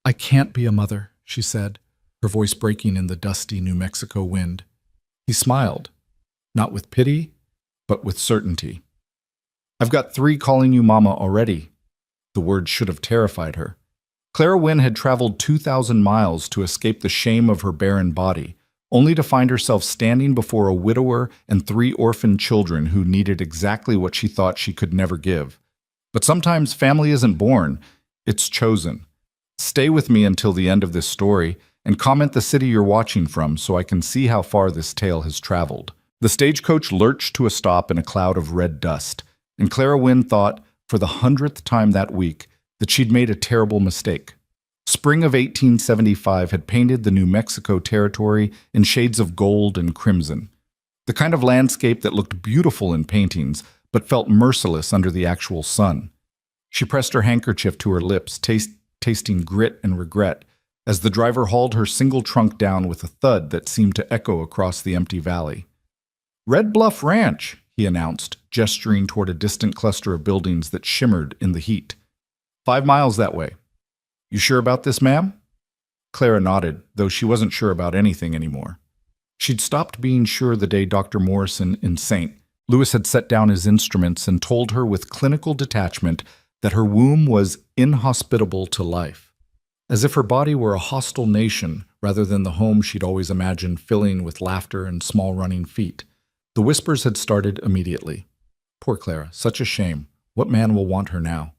I can't be a mother, she said, her voice breaking in the dusty New Mexico wind. He smiled, not with pity, but with certainty. I've got 3 calling you mama already. The word should have terrified her. Clara Wynne had traveled 2,000 miles to escape the shame of her barren body, only to find herself standing before a widower and 3 orphaned children who needed exactly what she thought she could never give. But sometimes family isn't born, it's chosen. Stay with me until the end of this story and comment the city you're watching from so I can see how far this tale has traveled. The stagecoach lurched to a stop in a cloud of red dust, and Clara Wynne thought, for the 100th time that week, that she'd made a terrible mistake. Spring of 1875 had painted the New Mexico territory in shades of gold and crimson, the kind of landscape that looked beautiful in paintings but felt merciless under the actual sun. She pressed her handkerchief to her lips, tasting grit and regret, as the driver hauled her single trunk down with a thud that seemed to echo across the empty valley. "Red Bluff Ranch," he announced, gesturing toward a distant cluster of buildings that shimmered in the heat. 5 miles that way. You sure about this, ma'am? Clara nodded, though she wasn't sure about anything anymore. She'd stopped being sure the day Dr. Morrison in St. Louis had set down his instruments and told her with clinical detachment that her womb was inhospitable to life, as if her body were a hostile nation rather than the home she'd always imagined filling with laughter and small running feet. The whispers had started immediately. Poor Clara, such a shame. What man will want her now?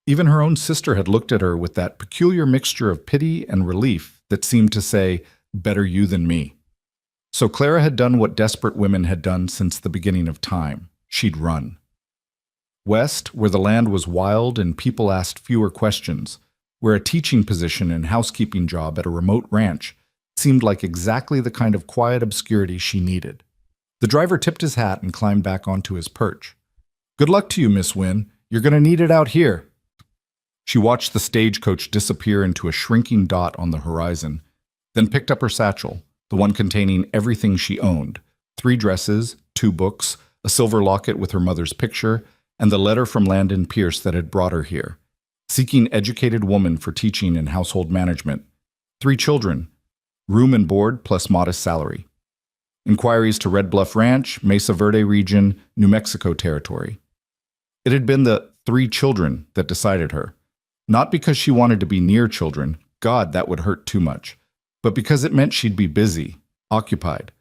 Even her own sister had looked at her with that peculiar mixture of pity and relief that seemed to say, "Better you than me." So Clara had done what desperate women had done since the beginning of time. She'd run. West, where the land was wild and people asked fewer questions, where a teaching position and housekeeping job at a remote ranch seemed like exactly the kind of quiet obscurity she needed. The driver tipped his hat and climbed back onto his perch. "Good luck to you, Miss Wynne. You're going to need it out here." She watched the stagecoach disappear into a shrinking dot on the horizon, then picked up her satchel, the one containing everything she owned: 3 dresses, 2 books, a silver locket with her mother's picture, and the letter from Landon Pierce that had brought her here, seeking educated woman for teaching and household management, 3 children, room and board plus modest salary. Inquiries to Red Bluff Ranch, Mesa Verde region, New Mexico territory. It had been the 3 children that decided her. Not because she wanted to be near children, God, that would hurt too much, but because it meant she'd be busy, occupied,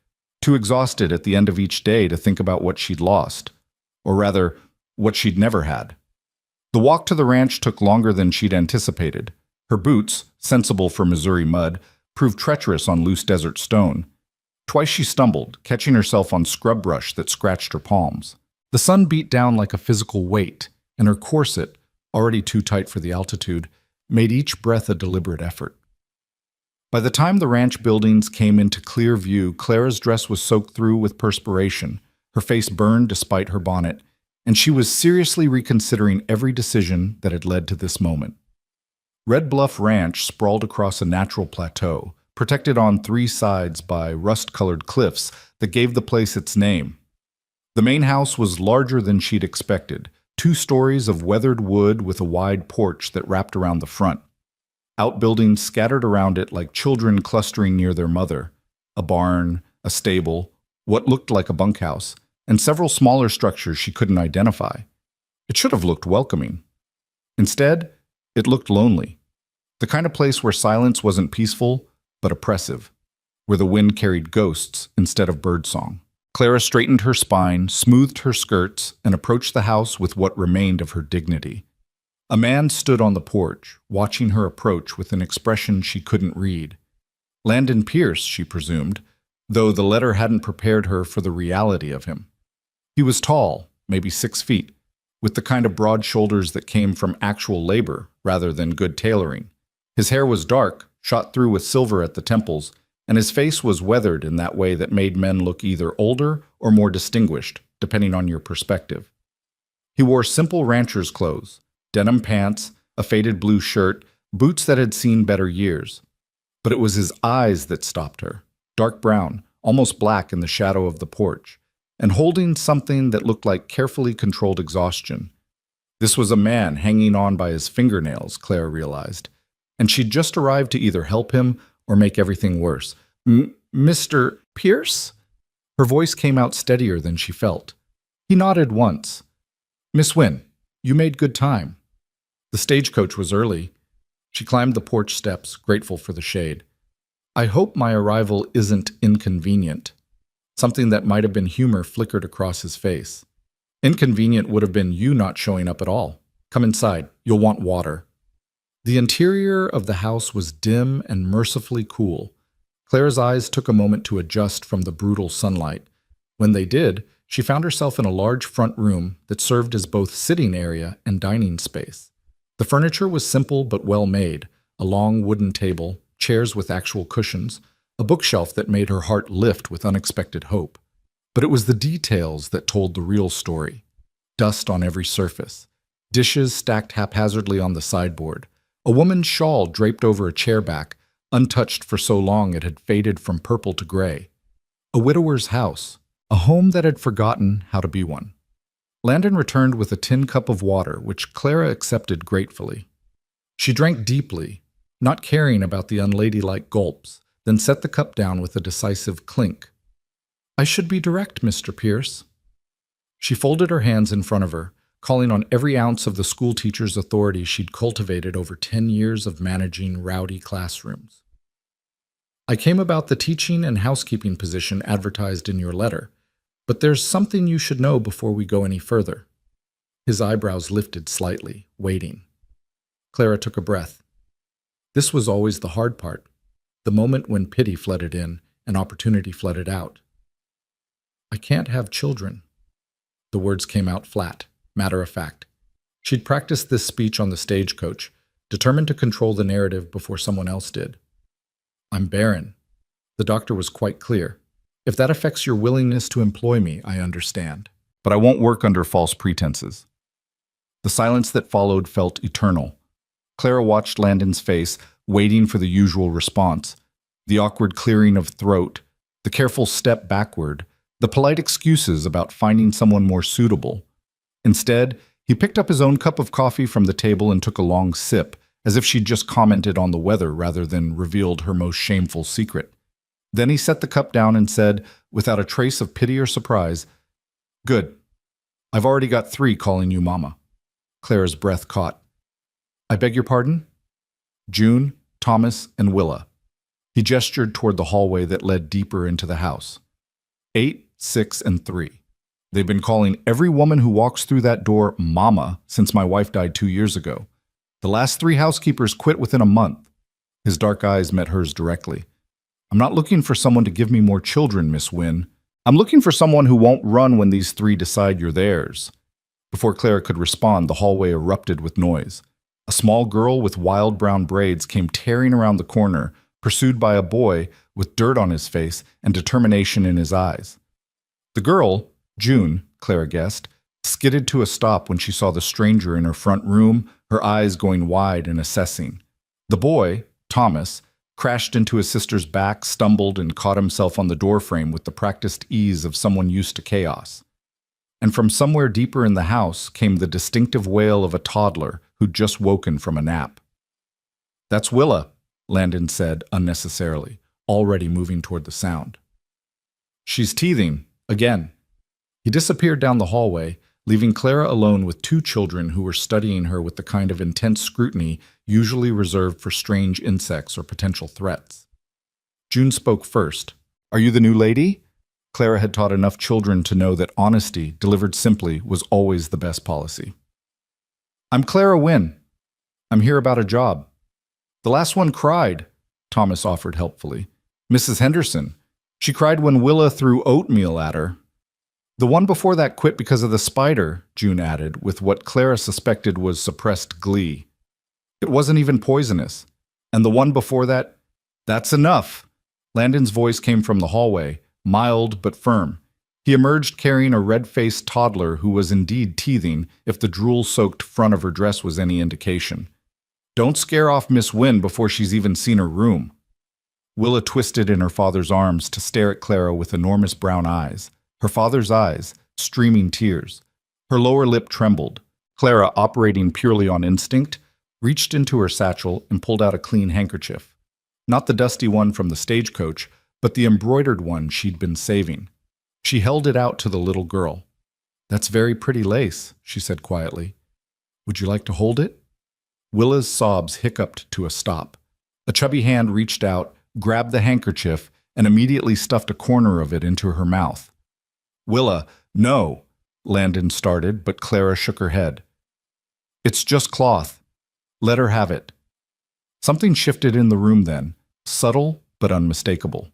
too exhausted at the end of each day to think about what she'd lost, or rather, what she'd never had. The walk to the ranch took longer than she'd anticipated. Her boots, sensible for Missouri mud, proved treacherous on loose desert stone. Twice she stumbled, catching herself on scrub brush that scratched her palms. The sun beat down like a physical weight, and her corset, already too tight for the altitude, made each breath a deliberate effort. By the time the ranch buildings came into clear view, Clara's dress was soaked through with perspiration, her face burned despite her bonnet, and she was seriously reconsidering every decision that had led to this moment. Red Bluff Ranch sprawled across a natural plateau, protected on 3 sides by rust-colored cliffs that gave the place its name. The main house was larger than she'd expected, 2 stories of weathered wood with a wide porch that wrapped around the front. Outbuildings scattered around it like children clustering near their mother. A barn, a stable, what looked like a bunkhouse, and several smaller structures she couldn't identify. It should have looked welcoming. Instead, it looked lonely. The kind of place where silence wasn't peaceful, but oppressive, where the wind carried ghosts instead of birdsong. Clara straightened her spine, smoothed her skirts, and approached the house with what remained of her dignity. A man stood on the porch, watching her approach with an expression she couldn't read. Landon Pierce, she presumed, though the letter hadn't prepared her for the reality of him. He was tall, maybe 6 feet, with the kind of broad shoulders that came from actual labor rather than good tailoring. His hair was dark, shot through with silver at the temples, and his face was weathered in that way that made men look either older or more distinguished, depending on your perspective. He wore simple rancher's clothes, denim pants, a faded blue shirt, boots that had seen better years. But it was his eyes that stopped her, dark brown, almost black in the shadow of the porch, and holding something that looked like carefully controlled exhaustion. This was a man hanging on by his fingernails, Clara realized, and she'd just arrived to either help him or make everything worse. Mr. Pierce? Her voice came out steadier than she felt. He nodded once. Miss Wynne, you made good time. The stagecoach was early. She climbed the porch steps, grateful for the shade. I hope my arrival isn't inconvenient. Something that might have been humor flickered across his face. Inconvenient would have been you not showing up at all. Come inside. You'll want water. The interior of the house was dim and mercifully cool. Clara's eyes took a moment to adjust from the brutal sunlight. When they did, she found herself in a large front room that served as both sitting area and dining space. The furniture was simple but well made, a long wooden table, chairs with actual cushions, a bookshelf that made her heart lift with unexpected hope. But it was the details that told the real story. Dust on every surface, dishes stacked haphazardly on the sideboard, a woman's shawl draped over a chair back, untouched for so long it had faded from purple to gray. A widower's house, a home that had forgotten how to be one. Landon returned with a tin cup of water, which Clara accepted gratefully. She drank deeply, not caring about the unladylike gulps, then set the cup down with a decisive clink. I should be direct, Mr. Pierce. She folded her hands in front of her, calling on every ounce of the schoolteacher's authority she'd cultivated over 10 years of managing rowdy classrooms. I came about the teaching and housekeeping position advertised in your letter, but there's something you should know before we go any further. His eyebrows lifted slightly, waiting. Clara took a breath. This was always the hard part, the moment when pity flooded in and opportunity flooded out. I can't have children. The words came out flat, matter of fact. She'd practiced this speech on the stagecoach, determined to control the narrative before someone else did. I'm barren. The doctor was quite clear. If that affects your willingness to employ me, I understand. But I won't work under false pretenses. The silence that followed felt eternal. Clara watched Landon's face, waiting for the usual response. The awkward clearing of throat, the careful step backward, the polite excuses about finding someone more suitable. Instead, he picked up his own cup of coffee from the table and took a long sip, as if she'd just commented on the weather rather than revealed her most shameful secret. Then he set the cup down and said, without a trace of pity or surprise, Good. I've already got 3 calling you Mama. Clara's breath caught. I beg your pardon? June, Thomas, and Willa. He gestured toward the hallway that led deeper into the house. 8, 6, and 3. They've been calling every woman who walks through that door Mama since my wife died 2 years ago. The last 3 housekeepers quit within a month. His dark eyes met hers directly. I'm not looking for someone to give me more children, Miss Wynne. I'm looking for someone who won't run when these 3 decide you're theirs. Before Clara could respond, the hallway erupted with noise. A small girl with wild brown braids came tearing around the corner, pursued by a boy with dirt on his face and determination in his eyes. The girl, June, Clara guessed, skidded to a stop when she saw the stranger in her front room, her eyes going wide and assessing. The boy, Thomas, crashed into his sister's back, stumbled, and caught himself on the doorframe with the practiced ease of someone used to chaos. And from somewhere deeper in the house came the distinctive wail of a toddler who'd just woken from a nap. That's Willa, Landon said unnecessarily, already moving toward the sound. She's teething, again. He disappeared down the hallway, leaving Clara alone with 2 children who were studying her with the kind of intense scrutiny usually reserved for strange insects or potential threats. June spoke first. Are you the new lady? Clara had taught enough children to know that honesty, delivered simply, was always the best policy. I'm Clara Wynne. I'm here about a job. The last one cried, Thomas offered helpfully. Mrs. Henderson. She cried when Willa threw oatmeal at her. The one before that quit because of the spider, June added, with what Clara suspected was suppressed glee. It wasn't even poisonous. And the one before that, that's enough. Landon's voice came from the hallway, mild but firm. He emerged carrying a red-faced toddler who was indeed teething, if the drool-soaked front of her dress was any indication. Don't scare off Miss Wynne before she's even seen her room. Willa twisted in her father's arms to stare at Clara with enormous brown eyes. Her father's eyes, streaming tears. Her lower lip trembled. Clara, operating purely on instinct, reached into her satchel and pulled out a clean handkerchief. Not the dusty one from the stagecoach, but the embroidered one she'd been saving. She held it out to the little girl. "That's very pretty lace," she said quietly. "Would you like to hold it?" Willa's sobs hiccuped to a stop. A chubby hand reached out, grabbed the handkerchief, and immediately stuffed a corner of it into her mouth. "Willa, no," Landon started, but Clara shook her head. "It's just cloth. Let her have it." Something shifted in the room then, subtle but unmistakable.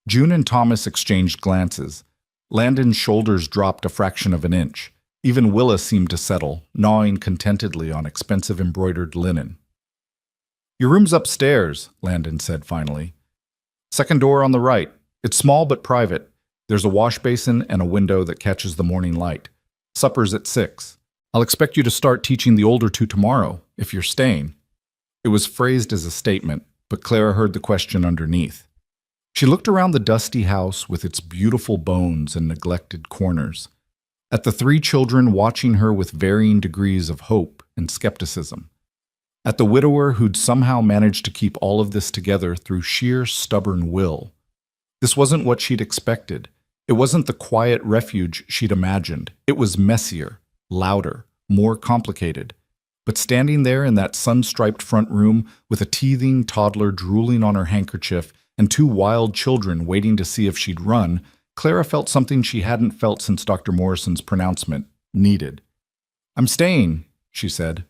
June and Thomas exchanged glances. Landon's shoulders dropped a fraction of an inch. Even Willa seemed to settle, gnawing contentedly on expensive embroidered linen. "Your room's upstairs," Landon said finally. "Second door on the right. It's small but private. There's a wash basin and a window that catches the morning light. Supper's at 6. I'll expect you to start teaching the older two tomorrow, if you're staying." It was phrased as a statement, but Clara heard the question underneath. She looked around the dusty house with its beautiful bones and neglected corners, at the three children watching her with varying degrees of hope and skepticism, at the widower who'd somehow managed to keep all of this together through sheer stubborn will. This wasn't what she'd expected. It wasn't the quiet refuge she'd imagined. It was messier, louder, more complicated. But standing there in that sun-striped front room with a teething toddler drooling on her handkerchief and two wild children waiting to see if she'd run, Clara felt something she hadn't felt since Dr. Morrison's pronouncement, needed. "I'm staying," she said.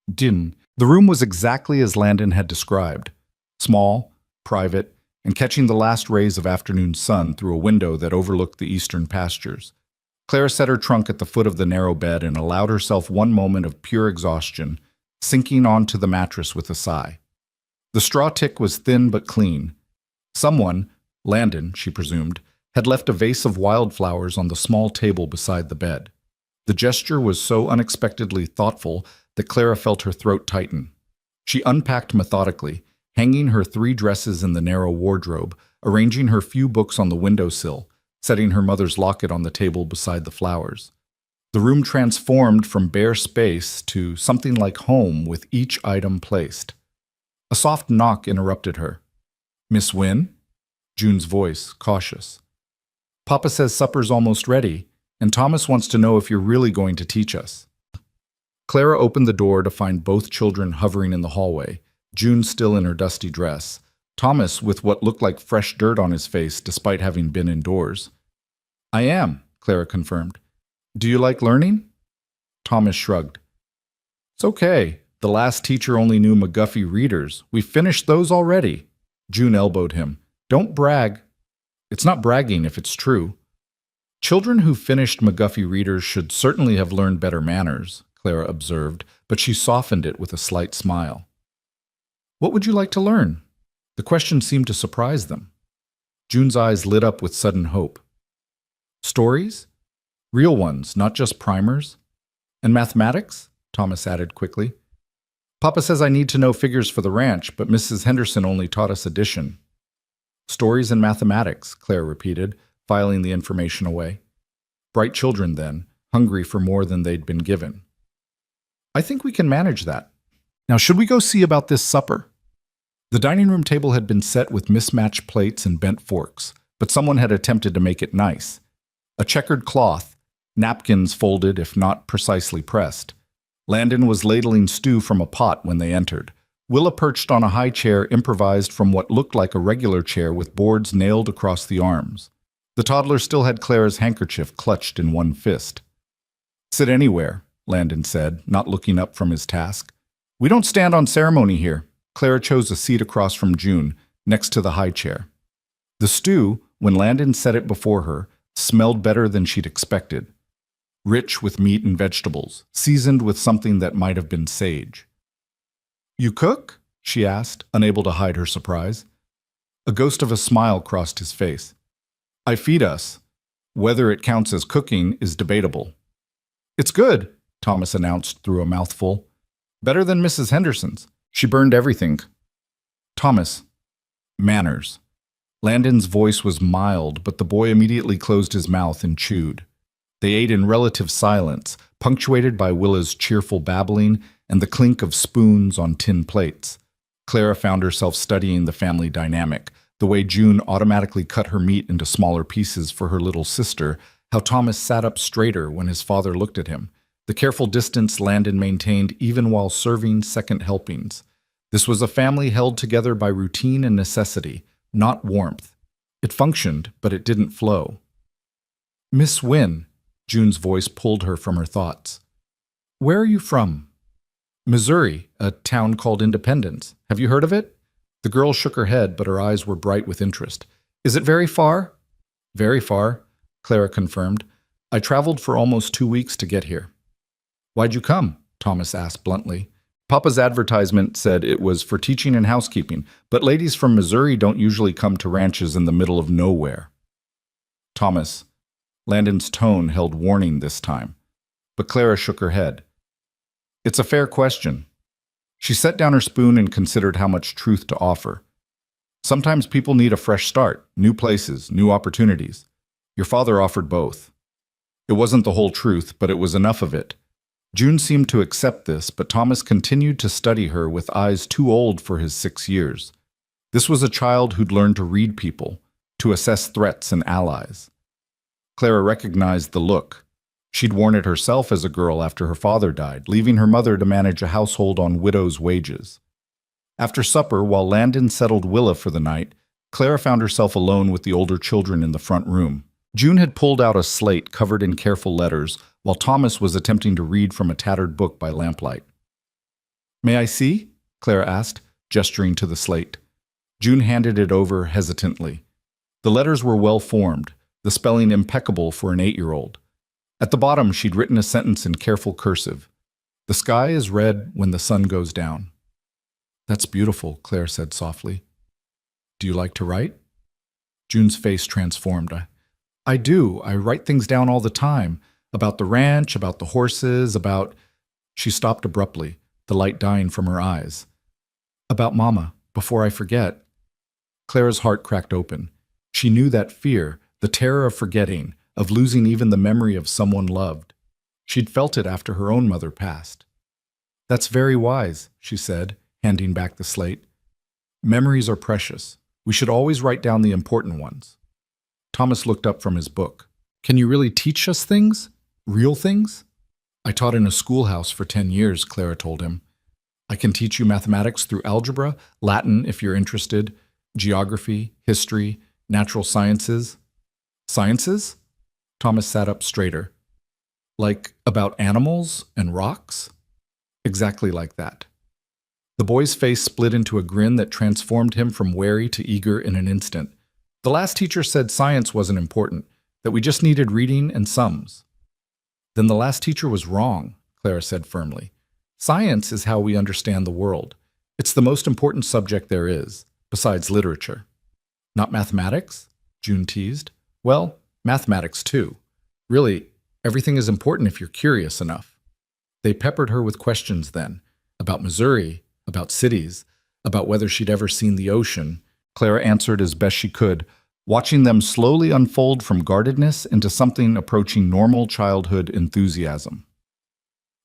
The room was exactly as Landon had described. Small, private, and catching the last rays of afternoon sun through a window that overlooked the eastern pastures. Clara set her trunk at the foot of the narrow bed and allowed herself one moment of pure exhaustion, sinking onto the mattress with a sigh. The straw tick was thin but clean. Someone, Landon, she presumed, had left a vase of wildflowers on the small table beside the bed. The gesture was so unexpectedly thoughtful that Clara felt her throat tighten. She unpacked methodically, hanging her 3 dresses in the narrow wardrobe, arranging her few books on the windowsill, setting her mother's locket on the table beside the flowers. The room transformed from bare space to something like home with each item placed. A soft knock interrupted her. "Miss Wynne?" June's voice, cautious. "Papa says supper's almost ready, and Thomas wants to know if you're really going to teach us." Clara opened the door to find both children hovering in the hallway, June still in her dusty dress, Thomas with what looked like fresh dirt on his face despite having been indoors. "I am," Clara confirmed. "Do you like learning?" Thomas shrugged. "It's okay. The last teacher only knew McGuffey readers. We've finished those already." June elbowed him. "Don't brag." "It's not bragging if it's true." "Children who finished McGuffey readers should certainly have learned better manners," Clara observed, but she softened it with a slight smile. "What would you like to learn?" The question seemed to surprise them. June's eyes lit up with sudden hope. "Stories? Real ones, not just primers? And mathematics?" Thomas added quickly. "Papa says I need to know figures for the ranch, but Mrs. Henderson only taught us addition." "Stories and mathematics," Claire repeated, filing the information away. Bright children, then, hungry for more than they'd been given. "I think we can manage that. Now, should we go see about this supper?" The dining room table had been set with mismatched plates and bent forks, but someone had attempted to make it nice. A checkered cloth, napkins folded if not precisely pressed. Landon was ladling stew from a pot when they entered. Willa perched on a high chair improvised from what looked like a regular chair with boards nailed across the arms. The toddler still had Clara's handkerchief clutched in one fist. "Sit anywhere," Landon said, not looking up from his task. "We don't stand on ceremony here." Clara chose a seat across from June, next to the high chair. The stew, when Landon set it before her, smelled better than she'd expected. Rich with meat and vegetables, seasoned with something that might have been sage. "You cook?" she asked, unable to hide her surprise. A ghost of a smile crossed his face. "I feed us. Whether it counts as cooking is debatable." "It's good," Thomas announced through a mouthful. "Better than Mrs. Henderson's. She burned everything." "Thomas." "Manners." Landon's voice was mild, but the boy immediately closed his mouth and chewed. They ate in relative silence, punctuated by Willa's cheerful babbling and the clink of spoons on tin plates. Clara found herself studying the family dynamic, the way June automatically cut her meat into smaller pieces for her little sister, how Thomas sat up straighter when his father looked at him, the careful distance Landon maintained even while serving second helpings. This was a family held together by routine and necessity, not warmth. It functioned, but it didn't flow. "Miss Wynne," June's voice pulled her from her thoughts. "Where are you from?" "Missouri, a town called Independence. Have you heard of it?" The girl shook her head, but her eyes were bright with interest. "Is it very far?" "Very far," Clara confirmed. "I traveled for almost 2 weeks to get here." "Why'd you come?" Thomas asked bluntly. "Papa's advertisement said it was for teaching and housekeeping, but ladies from Missouri don't usually come to ranches in the middle of nowhere." "Thomas." Landon's tone held warning this time, but Clara shook her head. "It's a fair question." She set down her spoon and considered how much truth to offer. "Sometimes people need a fresh start, new places, new opportunities. Your father offered both." It wasn't the whole truth, but it was enough of it. June seemed to accept this, but Thomas continued to study her with eyes too old for his 6 years. This was a child who'd learned to read people, to assess threats and allies. Clara recognized the look. She'd worn it herself as a girl after her father died, leaving her mother to manage a household on widow's wages. After supper, while Landon settled Willa for the night, Clara found herself alone with the older children in the front room. June had pulled out a slate covered in careful letters, while Thomas was attempting to read from a tattered book by lamplight. "May I see?" Clara asked, gesturing to the slate. June handed it over hesitantly. The letters were well formed, the spelling impeccable for an 8-year-old. At the bottom, she'd written a sentence in careful cursive. "The sky is red when the sun goes down." "That's beautiful," Claire said softly. "Do you like to write?" June's face transformed. I do. I write things down all the time. About the ranch, about the horses, about..." She stopped abruptly, the light dying from her eyes. "About Mama, before I forget." Clara's heart cracked open. She knew that fear, the terror of forgetting, of losing even the memory of someone loved. She'd felt it after her own mother passed. "That's very wise," she said, handing back the slate. "Memories are precious. We should always write down the important ones." Thomas looked up from his book. "Can you really teach us things? Real things?" "I taught in a schoolhouse for 10 years, Clara told him. "I can teach you mathematics through algebra, Latin if you're interested, geography, history, natural sciences." "Sciences?" Thomas sat up straighter. "Like about animals and rocks?" "Exactly like that." The boy's face split into a grin that transformed him from wary to eager in an instant. "The last teacher said science wasn't important, that we just needed reading and sums." "Then the last teacher was wrong," Clara said firmly. "Science is how we understand the world. It's the most important subject there is, besides literature." "Not mathematics?" June teased. "Well, mathematics too. Really, everything is important if you're curious enough." They peppered her with questions then, about Missouri, about cities, about whether she'd ever seen the ocean. Clara answered as best she could, watching them slowly unfold from guardedness into something approaching normal childhood enthusiasm.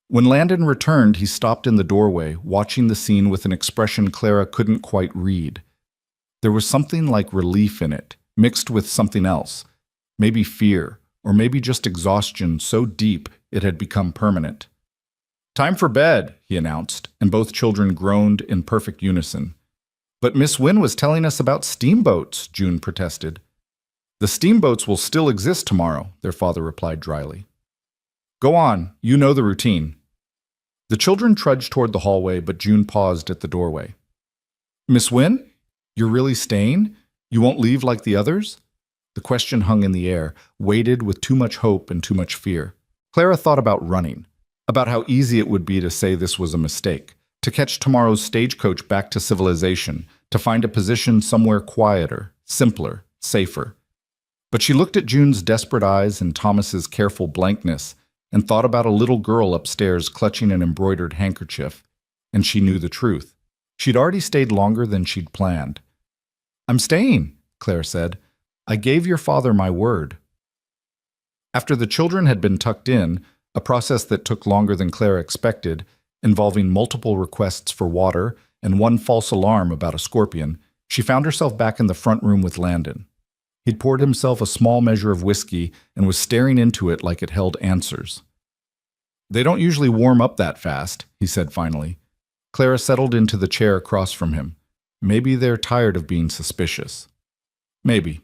When Landon returned, he stopped in the doorway, watching the scene with an expression Clara couldn't quite read. There was something like relief in it, mixed with something else, maybe fear, or maybe just exhaustion so deep it had become permanent. "Time for bed," he announced, and both children groaned in perfect unison. "But Miss Wynne was telling us about steamboats," June protested. "The steamboats will still exist tomorrow," their father replied dryly. "Go on, you know the routine." The children trudged toward the hallway, but June paused at the doorway. "Miss Wynne, you're really staying? You won't leave like the others?" The question hung in the air, weighted with too much hope and too much fear. Clara thought about running, about how easy it would be to say this was a mistake, to catch tomorrow's stagecoach back to civilization, to find a position somewhere quieter, simpler, safer. But she looked at June's desperate eyes and Thomas's careful blankness and thought about a little girl upstairs clutching an embroidered handkerchief, and she knew the truth. She'd already stayed longer than she'd planned. "I'm staying," Claire said. "I gave your father my word." After the children had been tucked in, a process that took longer than Claire expected, involving multiple requests for water and one false alarm about a scorpion, she found herself back in the front room with Landon. He'd poured himself a small measure of whiskey and was staring into it like it held answers. "They don't usually warm up that fast," he said finally. Clara settled into the chair across from him. "Maybe they're tired of being suspicious." "Maybe."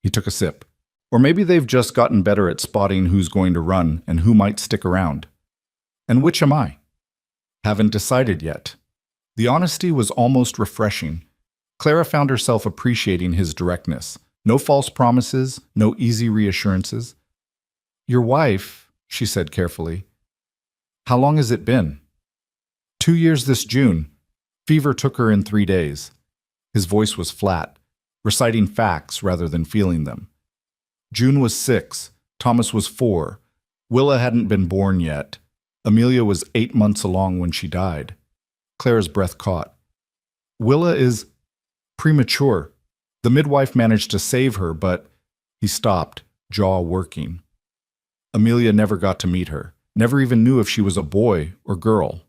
He took a sip. "Or maybe they've just gotten better at spotting who's going to run and who might stick around." "And which am I?" "Haven't decided yet." The honesty was almost refreshing. Clara found herself appreciating his directness. No false promises, no easy reassurances. "Your wife," she said carefully. "How long has it been?" 2 years this June. Fever took her in 3 days. His voice was flat, reciting facts rather than feeling them. June was 6. Thomas was 4. Willa hadn't been born yet. Amelia was 8 months along when she died. Clara's breath caught. "Willa is premature. The midwife managed to save her, but..." He stopped, jaw working. Amelia never got to meet her, never even knew if she was a boy or girl.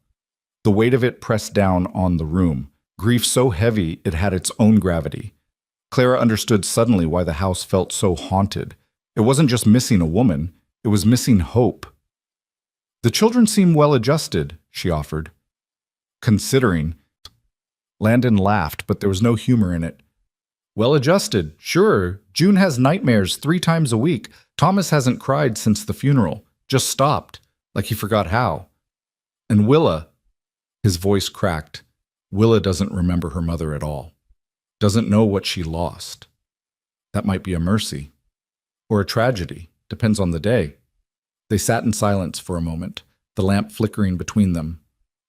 The weight of it pressed down on the room, grief so heavy it had its own gravity. Clara understood suddenly why the house felt so haunted. It wasn't just missing a woman, it was missing hope. "The children seem well adjusted," she offered. "Considering." Landon laughed, but there was no humor in it. "Well adjusted, sure. June has nightmares 3 times a week. Thomas hasn't cried since the funeral. Just stopped, like he forgot how. And Willa..." His voice cracked. "Willa doesn't remember her mother at all. Doesn't know what she lost. That might be a mercy. Or a tragedy. Depends on the day." They sat in silence for a moment, the lamp flickering between them.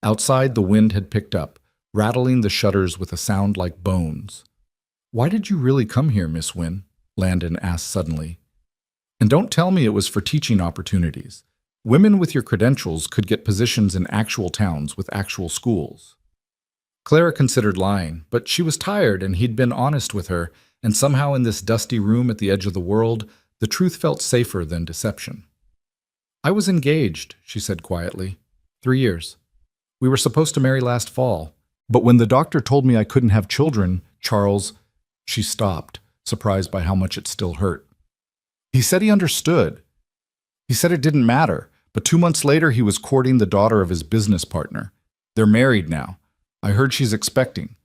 Outside, the wind had picked up, rattling the shutters with a sound like bones. "Why did you really come here, Miss Wynne?" Landon asked suddenly. "And don't tell me it was for teaching opportunities. Women with your credentials could get positions in actual towns with actual schools." Clara considered lying, but she was tired and he'd been honest with her, and somehow in this dusty room at the edge of the world, the truth felt safer than deception. "I was engaged," she said quietly. 3 years. We were supposed to marry last fall, but when the doctor told me I couldn't have children, Charles..." She stopped, surprised by how much it still hurt. "He said he understood. He said it didn't matter, but 2 months later he was courting the daughter of his business partner. They're married now. I heard she's expecting."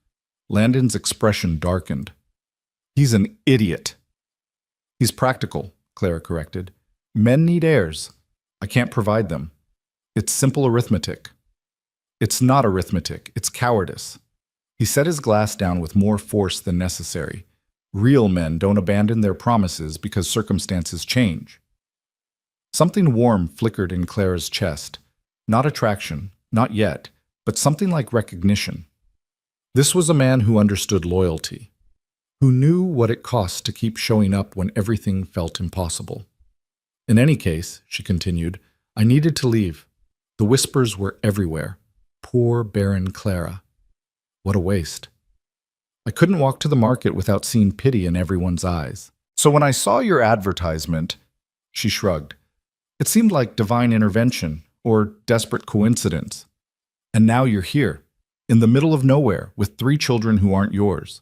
Landon's expression darkened. "He's an idiot." "He's practical," Clara corrected. "Men need heirs. I can't provide them. It's simple arithmetic." "It's not arithmetic, it's cowardice." He set his glass down with more force than necessary. Real men don't abandon their promises because circumstances change. Something warm flickered in Clara's chest. Not attraction, not yet, but something like recognition. This was a man who understood loyalty, who knew what it cost to keep showing up when everything felt impossible. "In any case," she continued, "I needed to leave. The whispers were everywhere. Poor, barren Clara. What a waste. I couldn't walk to the market without seeing pity in everyone's eyes. So when I saw your advertisement..." She shrugged. "It seemed like divine intervention or desperate coincidence. And now you're here, in the middle of nowhere, with 3 children who aren't yours."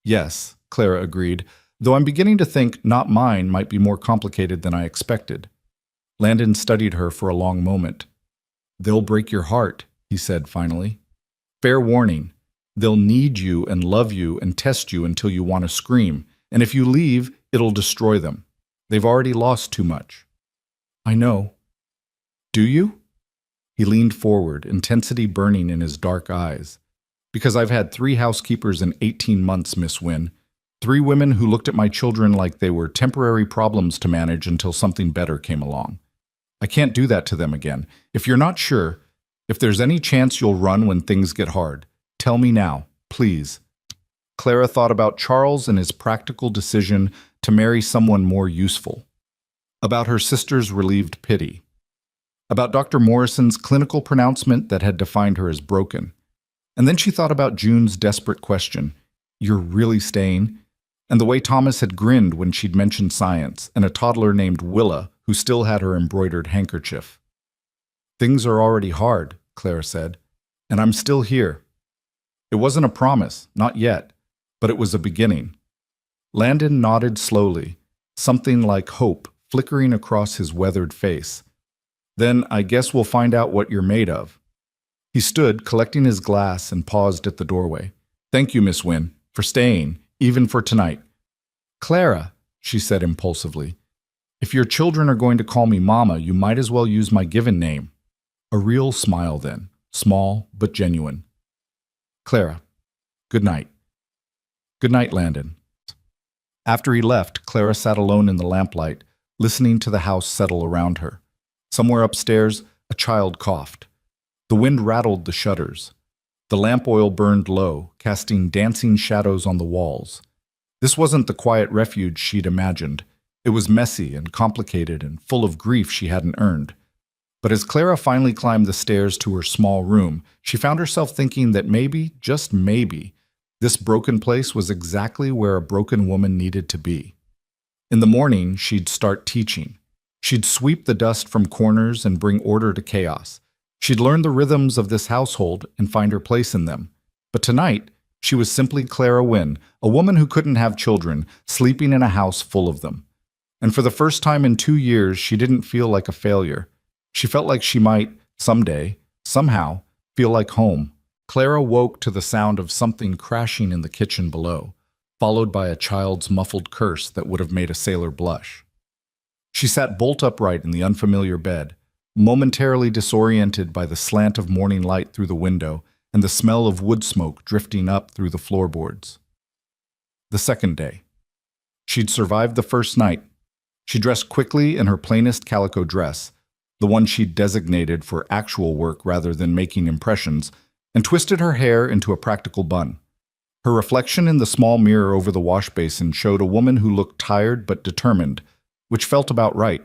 "Yes," Clara agreed, "though I'm beginning to think not mine might be more complicated than I expected." Landon studied her for a long moment. "They'll break your heart," he said finally. "Fair warning. They'll need you and love you and test you until you want to scream, and if you leave, it'll destroy them. They've already lost too much." "I know." "Do you?" He leaned forward, intensity burning in his dark eyes. "Because I've had 3 housekeepers in 18 months, Miss Wynne. 3 women who looked at my children like they were temporary problems to manage until something better came along. I can't do that to them again. If you're not sure, if there's any chance you'll run when things get hard, tell me now, please." Clara thought about Charles and his practical decision to marry someone more useful. About her sister's relieved pity. About Dr. Morrison's clinical pronouncement that had defined her as broken. And then she thought about June's desperate question, "You're really staying?" And the way Thomas had grinned when she'd mentioned science, and a toddler named Willa who still had her embroidered handkerchief. "Things are already hard," Clara said, "and I'm still here." It wasn't a promise, not yet, but it was a beginning. Landon nodded slowly, something like hope flickering across his weathered face. "Then I guess we'll find out what you're made of." He stood, collecting his glass, and paused at the doorway. "Thank you, Miss Wynne, for staying, even for tonight." "Clara," she said impulsively, "if your children are going to call me Mama, you might as well use my given name." A real smile then, small but genuine. "Clara, good night." "Good night, Landon." After he left, Clara sat alone in the lamplight, listening to the house settle around her. Somewhere upstairs, a child coughed. The wind rattled the shutters. The lamp oil burned low, casting dancing shadows on the walls. This wasn't the quiet refuge she'd imagined. It was messy and complicated and full of grief she hadn't earned. But as Clara finally climbed the stairs to her small room, she found herself thinking that maybe, just maybe, this broken place was exactly where a broken woman needed to be. In the morning, she'd start teaching. She'd sweep the dust from corners and bring order to chaos. She'd learn the rhythms of this household and find her place in them. But tonight, she was simply Clara Wynne, a woman who couldn't have children, sleeping in a house full of them. And for the first time in 2 years, she didn't feel like a failure. She felt like she might, someday, somehow, feel like home. Clara woke to the sound of something crashing in the kitchen below, followed by a child's muffled curse that would have made a sailor blush. She sat bolt upright in the unfamiliar bed, momentarily disoriented by the slant of morning light through the window and the smell of wood smoke drifting up through the floorboards. The second day. She'd survived the first night. She dressed quickly in her plainest calico dress, the one she'd designated for actual work rather than making impressions, and twisted her hair into a practical bun. Her reflection in the small mirror over the wash basin showed a woman who looked tired but determined, which felt about right.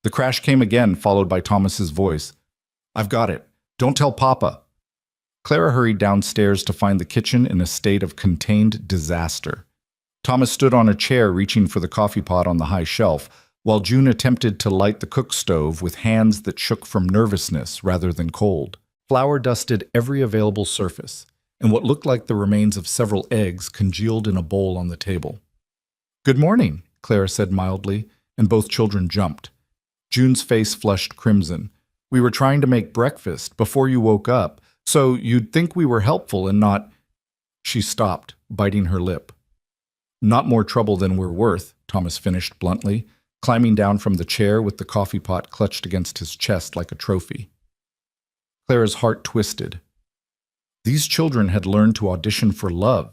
The crash came again, followed by Thomas's voice. "I've got it. Don't tell Papa." Clara hurried downstairs to find the kitchen in a state of contained disaster. Thomas stood on a chair reaching for the coffee pot on the high shelf, while June attempted to light the cook stove with hands that shook from nervousness rather than cold. Flour dusted every available surface, and what looked like the remains of several eggs congealed in a bowl on the table. "Good morning," Clara said mildly, and both children jumped. June's face flushed crimson. "We were trying to make breakfast before you woke up, so you'd think we were helpful and not—" She stopped, biting her lip. "Not more trouble than we're worth," Thomas finished bluntly, climbing down from the chair with the coffee pot clutched against his chest like a trophy. Clara's heart twisted. These children had learned to audition for love,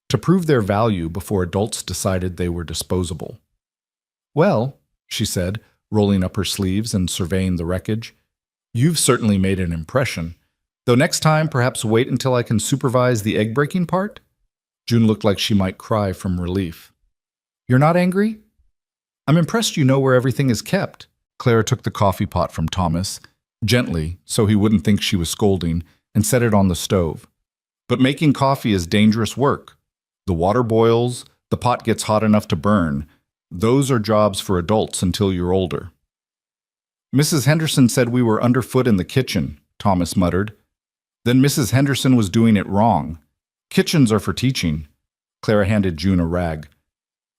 to prove their value before adults decided they were disposable. "Well," she said, rolling up her sleeves and surveying the wreckage, "you've certainly made an impression. Though next time, perhaps wait until I can supervise the egg-breaking part?" June looked like she might cry from relief. "You're not angry?" "I'm impressed you know where everything is kept." Clara took the coffee pot from Thomas, gently, so he wouldn't think she was scolding, and set it on the stove. "But making coffee is dangerous work. The water boils, the pot gets hot enough to burn. Those are jobs for adults until you're older." "Mrs. Henderson said we were underfoot in the kitchen," Thomas muttered. "Then Mrs. Henderson was doing it wrong. Kitchens are for teaching." Clara handed June a rag.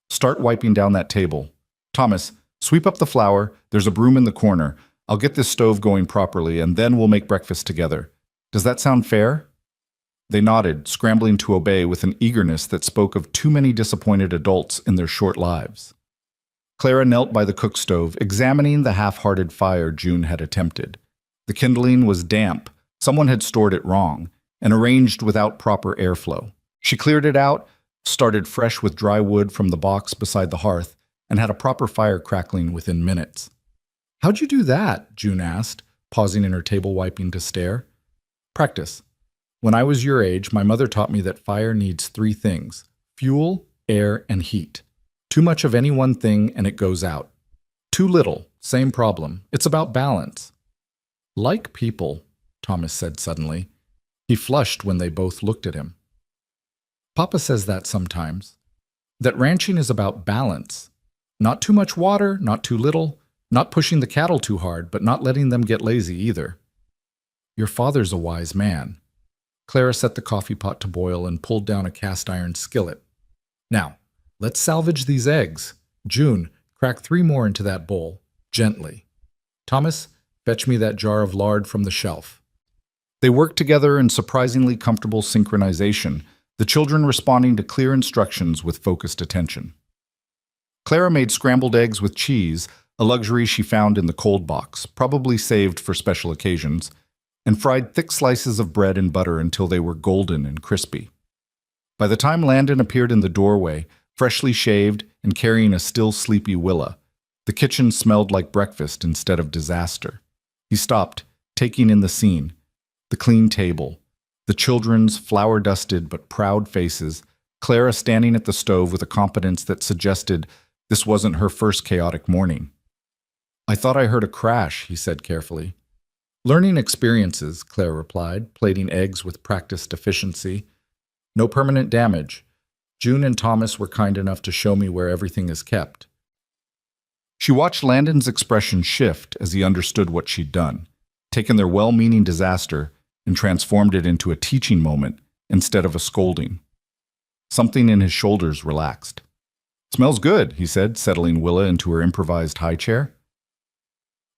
"Start wiping down that table. Thomas, sweep up the flour. There's a broom in the corner. I'll get this stove going properly, and then we'll make breakfast together. Does that sound fair?" They nodded, scrambling to obey with an eagerness that spoke of too many disappointed adults in their short lives. Clara knelt by the cook stove, examining the half-hearted fire June had attempted. The kindling was damp. Someone had stored it wrong, and arranged without proper airflow. She cleared it out, started fresh with dry wood from the box beside the hearth, and had a proper fire crackling within minutes. "How'd you do that?" June asked, pausing in her table wiping to stare. "Practice. When I was your age, my mother taught me that fire needs 3 things: fuel, air, and heat. Too much of any one thing and it goes out. Too little, same problem. It's about balance." "Like people," Thomas said suddenly. He flushed when they both looked at him. "Papa says that sometimes. That ranching is about balance. Not too much water, not too little. Not pushing the cattle too hard, but not letting them get lazy either." Your father's a wise man. Clara set the coffee pot to boil and pulled down a cast iron skillet. Now, let's salvage these eggs. June, crack 3 more into that bowl, gently. Thomas, fetch me that jar of lard from the shelf. They worked together in surprisingly comfortable synchronization, the children responding to clear instructions with focused attention. Clara made scrambled eggs with cheese, a luxury she found in the cold box, probably saved for special occasions, and fried thick slices of bread in butter until they were golden and crispy. By the time Landon appeared in the doorway, freshly shaved and carrying a still sleepy Willa, the kitchen smelled like breakfast instead of disaster. He stopped, taking in the scene. The clean table, the children's flour-dusted but proud faces, Clara standing at the stove with a competence that suggested this wasn't her first chaotic morning. I thought I heard a crash, he said carefully. Learning experiences, Claire replied, plating eggs with practiced efficiency. No permanent damage. June and Thomas were kind enough to show me where everything is kept. She watched Landon's expression shift as he understood what she'd done, taken their well-meaning disaster and transformed it into a teaching moment instead of a scolding. Something in his shoulders relaxed. Smells good, he said, settling Willa into her improvised high chair.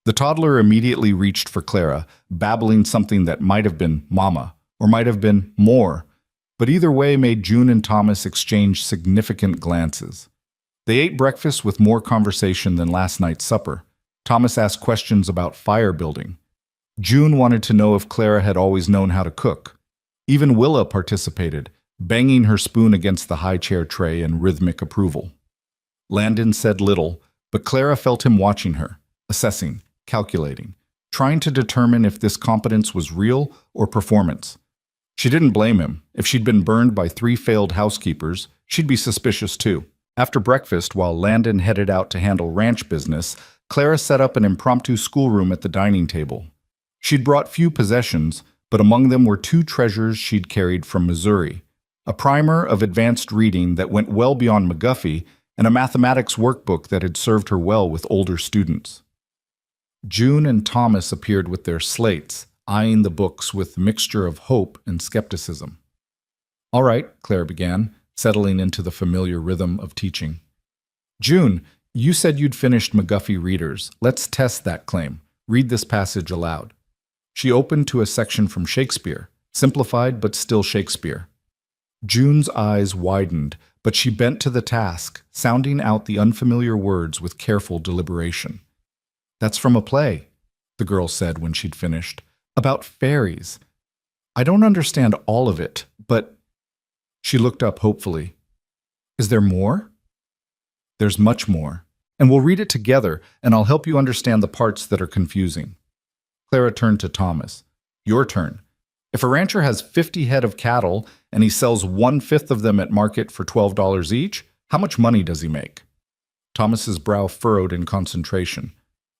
The toddler immediately reached for Clara, babbling something that might have been mama, or might have been more, but either way made June and Thomas exchange significant glances. They ate breakfast with more conversation than last night's supper. Thomas asked questions about fire building. June wanted to know if Clara had always known how to cook. Even Willa participated, banging her spoon against the high chair tray in rhythmic approval. Landon said little, but Clara felt him watching her, assessing, calculating, trying to determine if this competence was real or performance. She didn't blame him. If she'd been burned by 3 failed housekeepers, she'd be suspicious too. After breakfast, while Landon headed out to handle ranch business, Clara set up an impromptu schoolroom at the dining table. She'd brought few possessions, but among them were 2 treasures she'd carried from Missouri, a primer of advanced reading that went well beyond McGuffey, and a mathematics workbook that had served her well with older students. June and Thomas appeared with their slates, eyeing the books with a mixture of hope and skepticism. All right, Claire began, settling into the familiar rhythm of teaching. June, you said you'd finished McGuffey Readers. Let's test that claim. Read this passage aloud. She opened to a section from Shakespeare, simplified but still Shakespeare. June's eyes widened, but she bent to the task, sounding out the unfamiliar words with careful deliberation. That's from a play, the girl said when she'd finished, about fairies. I don't understand all of it, but... She looked up hopefully. Is there more? There's much more, and we'll read it together, and I'll help you understand the parts that are confusing. Clara turned to Thomas. Your turn. If a rancher has 50 head of cattle and he sells 1/5 of them at market for $12 each, how much money does he make? Thomas's brow furrowed in concentration.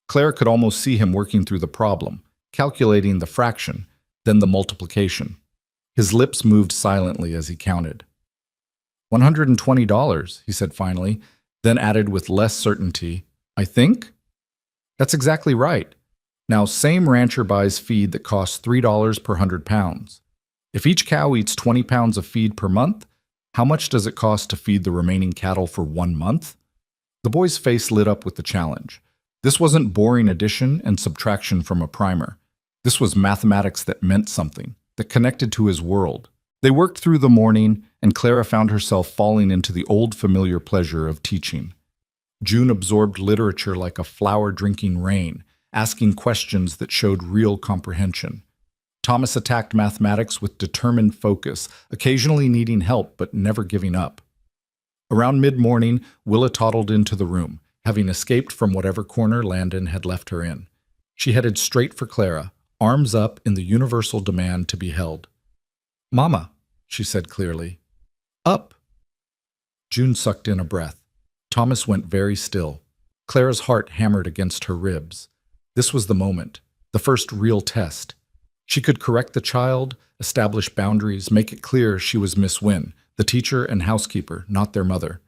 Claire could almost see him working through the problem, calculating the fraction, then the multiplication. His lips moved silently as he counted. $120, he said finally, then added with less certainty, I think? That's exactly right. Now, same rancher buys feed that costs $3 per 100 pounds. If each cow eats 20 pounds of feed per month, how much does it cost to feed the remaining cattle for 1 month? The boy's face lit up with the challenge. This wasn't boring addition and subtraction from a primer. This was mathematics that meant something, that connected to his world. They worked through the morning, and Clara found herself falling into the old familiar pleasure of teaching. June absorbed literature like a flower drinking rain, asking questions that showed real comprehension. Thomas attacked mathematics with determined focus, occasionally needing help but never giving up. Around mid-morning, Willa toddled into the room, having escaped from whatever corner Landon had left her in. She headed straight for Clara, arms up in the universal demand to be held. Mama, she said clearly. Up. June sucked in a breath. Thomas went very still. Clara's heart hammered against her ribs. This was the moment, the first real test. She could correct the child, establish boundaries, make it clear she was Miss Wynne, the teacher and housekeeper, not their mother.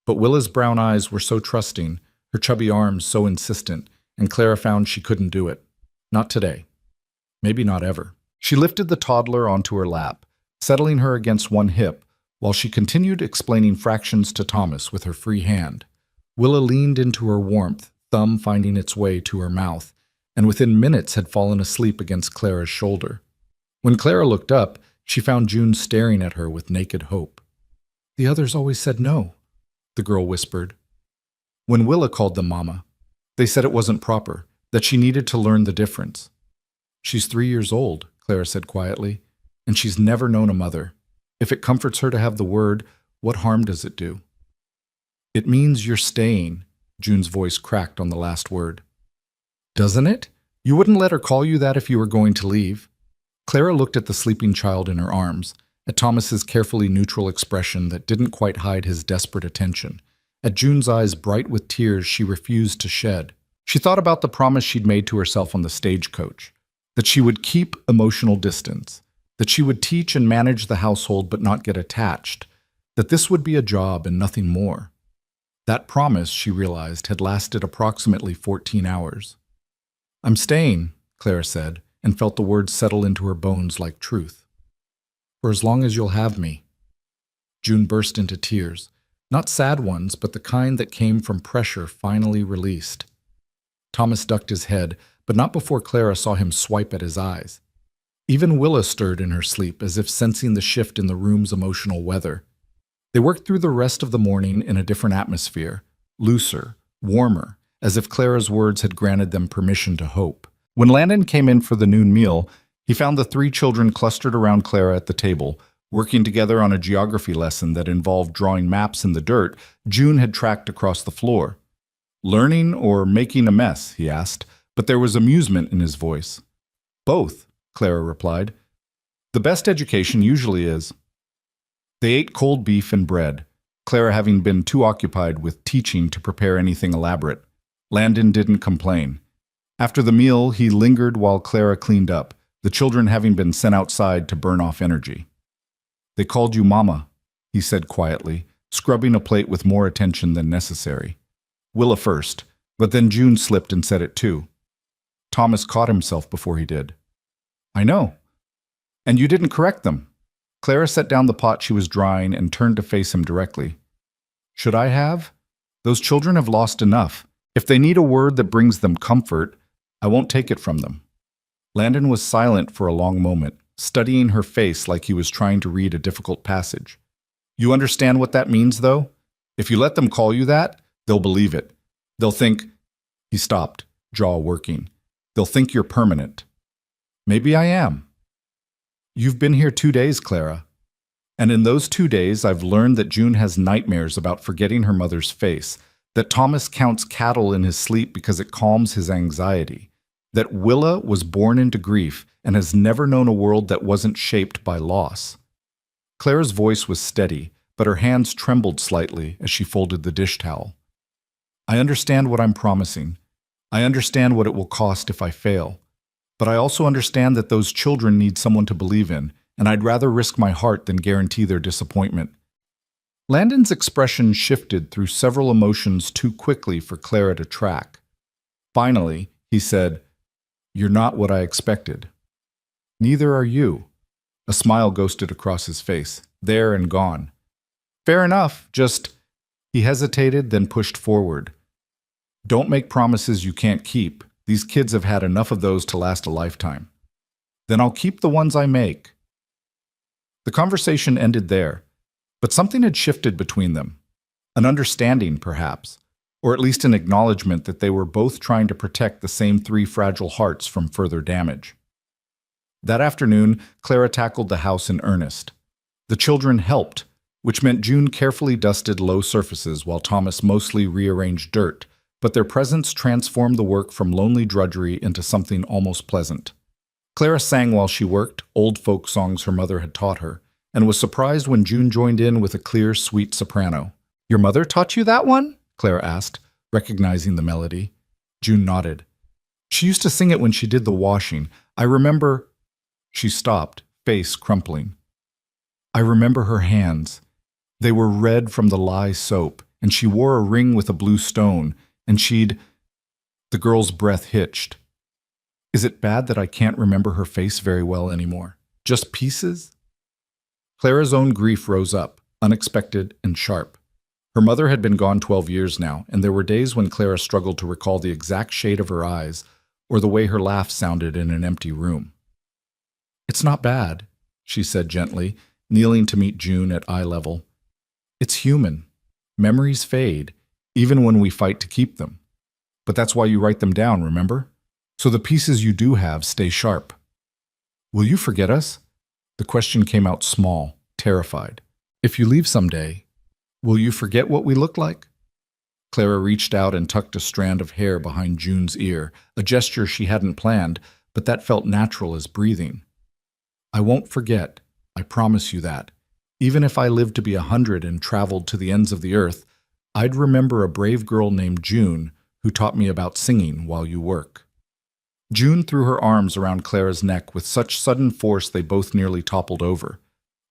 But Willa's brown eyes were so trusting, her chubby arms so insistent, and Clara found she couldn't do it. Not today. Maybe not ever. She lifted the toddler onto her lap, settling her against one hip, while she continued explaining fractions to Thomas with her free hand. Willa leaned into her warmth, thumb finding its way to her mouth, and within minutes had fallen asleep against Clara's shoulder. When Clara looked up, she found June staring at her with naked hope. "The others always said no," the girl whispered. When Willa called them Mama, they said it wasn't proper, that she needed to learn the difference. "She's 3 years old," Clara said quietly, "and she's never known a mother. If it comforts her to have the word, what harm does it do?" "It means you're staying," June's voice cracked on the last word. "Doesn't it? You wouldn't let her call you that if you were going to leave." Clara looked at the sleeping child in her arms, at Thomas's carefully neutral expression that didn't quite hide his desperate attention, at June's eyes bright with tears she refused to shed. She thought about the promise she'd made to herself on the stagecoach, that she would keep emotional distance, that she would teach and manage the household but not get attached, that this would be a job and nothing more. That promise, she realized, had lasted approximately 14 hours. "I'm staying," Clara said, and felt the words settle into her bones like truth. "For as long as you'll have me." June burst into tears, not sad ones, but the kind that came from pressure finally released. Thomas ducked his head, but not before Clara saw him swipe at his eyes. Even Willa stirred in her sleep, as if sensing the shift in the room's emotional weather. They worked through the rest of the morning in a different atmosphere, looser, warmer, as if Clara's words had granted them permission to hope. When Landon came in for the noon meal, he found the 3 children clustered around Clara at the table, working together on a geography lesson that involved drawing maps in the dirt June had tracked across the floor. "Learning or making a mess?" he asked, but there was amusement in his voice. "Both," Clara replied. "The best education usually is." They ate cold beef and bread, Clara having been too occupied with teaching to prepare anything elaborate. Landon didn't complain. After the meal, he lingered while Clara cleaned up, the children having been sent outside to burn off energy. "They called you Mama," he said quietly, scrubbing a plate with more attention than necessary. Willa first, but then June slipped and said it too. Thomas caught himself before he did. "I know. And you didn't correct them." Clara set down the pot she was drying and turned to face him directly. "Should I have? Those children have lost enough. If they need a word that brings them comfort, I won't take it from them." Landon was silent for a long moment, studying her face like he was trying to read a difficult passage. "You understand what that means, though? If you let them call you that, they'll believe it. They'll think—" He stopped, jaw working. "They'll think you're permanent." "Maybe I am." "You've been here 2 days, Clara. And in those 2 days, I've learned that June has nightmares about forgetting her mother's face, that Thomas counts cattle in his sleep because it calms his anxiety, that Willa was born into grief and has never known a world that wasn't shaped by loss." Clara's voice was steady, but her hands trembled slightly as she folded the dish towel. "I understand what I'm promising. I understand what it will cost if I fail. But I also understand that those children need someone to believe in, and I'd rather risk my heart than guarantee their disappointment." Landon's expression shifted through several emotions too quickly for Clara to track. Finally, he said, "You're not what I expected." "Neither are you." A smile ghosted across his face, there and gone. "Fair enough, just—" He hesitated, then pushed forward. "Don't make promises you can't keep. These kids have had enough of those to last a lifetime." "Then I'll keep the ones I make." The conversation ended there, but something had shifted between them. An understanding, perhaps, or at least an acknowledgement that they were both trying to protect the same 3 fragile hearts from further damage. That afternoon, Clara tackled the house in earnest. The children helped, which meant June carefully dusted low surfaces while Thomas mostly rearranged dirt, but their presence transformed the work from lonely drudgery into something almost pleasant. Clara sang while she worked, old folk songs her mother had taught her, and was surprised when June joined in with a clear, sweet soprano. "Your mother taught you that one?" Clara asked, recognizing the melody. June nodded. "She used to sing it when she did the washing. I remember—" She stopped, face crumpling. "I remember her hands. They were red from the lye soap, and she wore a ring with a blue stone, and she'd—" The girl's breath hitched. Is it bad that I can't remember her face very well anymore? Just pieces? Clara's own grief rose up, unexpected and sharp. Her mother had been gone 12 years now, and there were days when Clara struggled to recall the exact shade of her eyes or the way her laugh sounded in an empty room. "It's not bad," she said gently, kneeling to meet June at eye level. "It's human. Memories fade, even when we fight to keep them. But that's why you write them down, remember? So the pieces you do have stay sharp." "Will you forget us?" The question came out small, terrified. "If you leave someday, will you forget what we look like?" Clara reached out and tucked a strand of hair behind June's ear, a gesture she hadn't planned, but that felt natural as breathing. "I won't forget, I promise you that. Even if I lived to be 100 and traveled to the ends of the earth, I'd remember a brave girl named June who taught me about singing while you work." June threw her arms around Clara's neck with such sudden force they both nearly toppled over.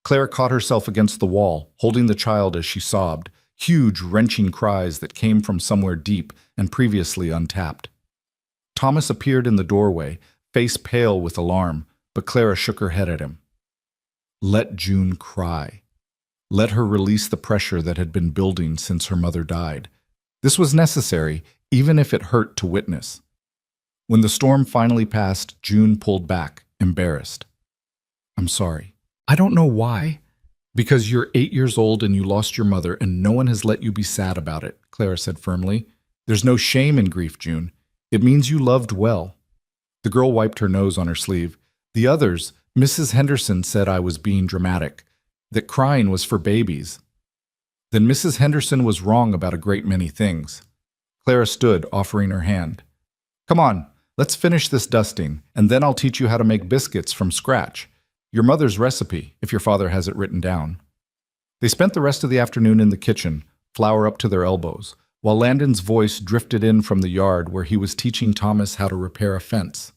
Clara caught herself against the wall, holding the child as she sobbed, huge, wrenching cries that came from somewhere deep and previously untapped. Thomas appeared in the doorway, face pale with alarm, but Clara shook her head at him. Let June cry. Let her release the pressure that had been building since her mother died. This was necessary, even if it hurt to witness. When the storm finally passed, June pulled back, embarrassed. "I'm sorry. I don't know why." "Because you're 8 years old and you lost your mother and no one has let you be sad about it," Clara said firmly. "There's no shame in grief, June. It means you loved well." The girl wiped her nose on her sleeve. "The others, Mrs. Henderson said I was being dramatic, that crying was for babies." "Then Mrs. Henderson was wrong about a great many things." Clara stood, offering her hand. "Come on, let's finish this dusting, and then I'll teach you how to make biscuits from scratch. Your mother's recipe, if your father has it written down." They spent the rest of the afternoon in the kitchen, flour up to their elbows, while Landon's voice drifted in from the yard where he was teaching Thomas how to repair a fence.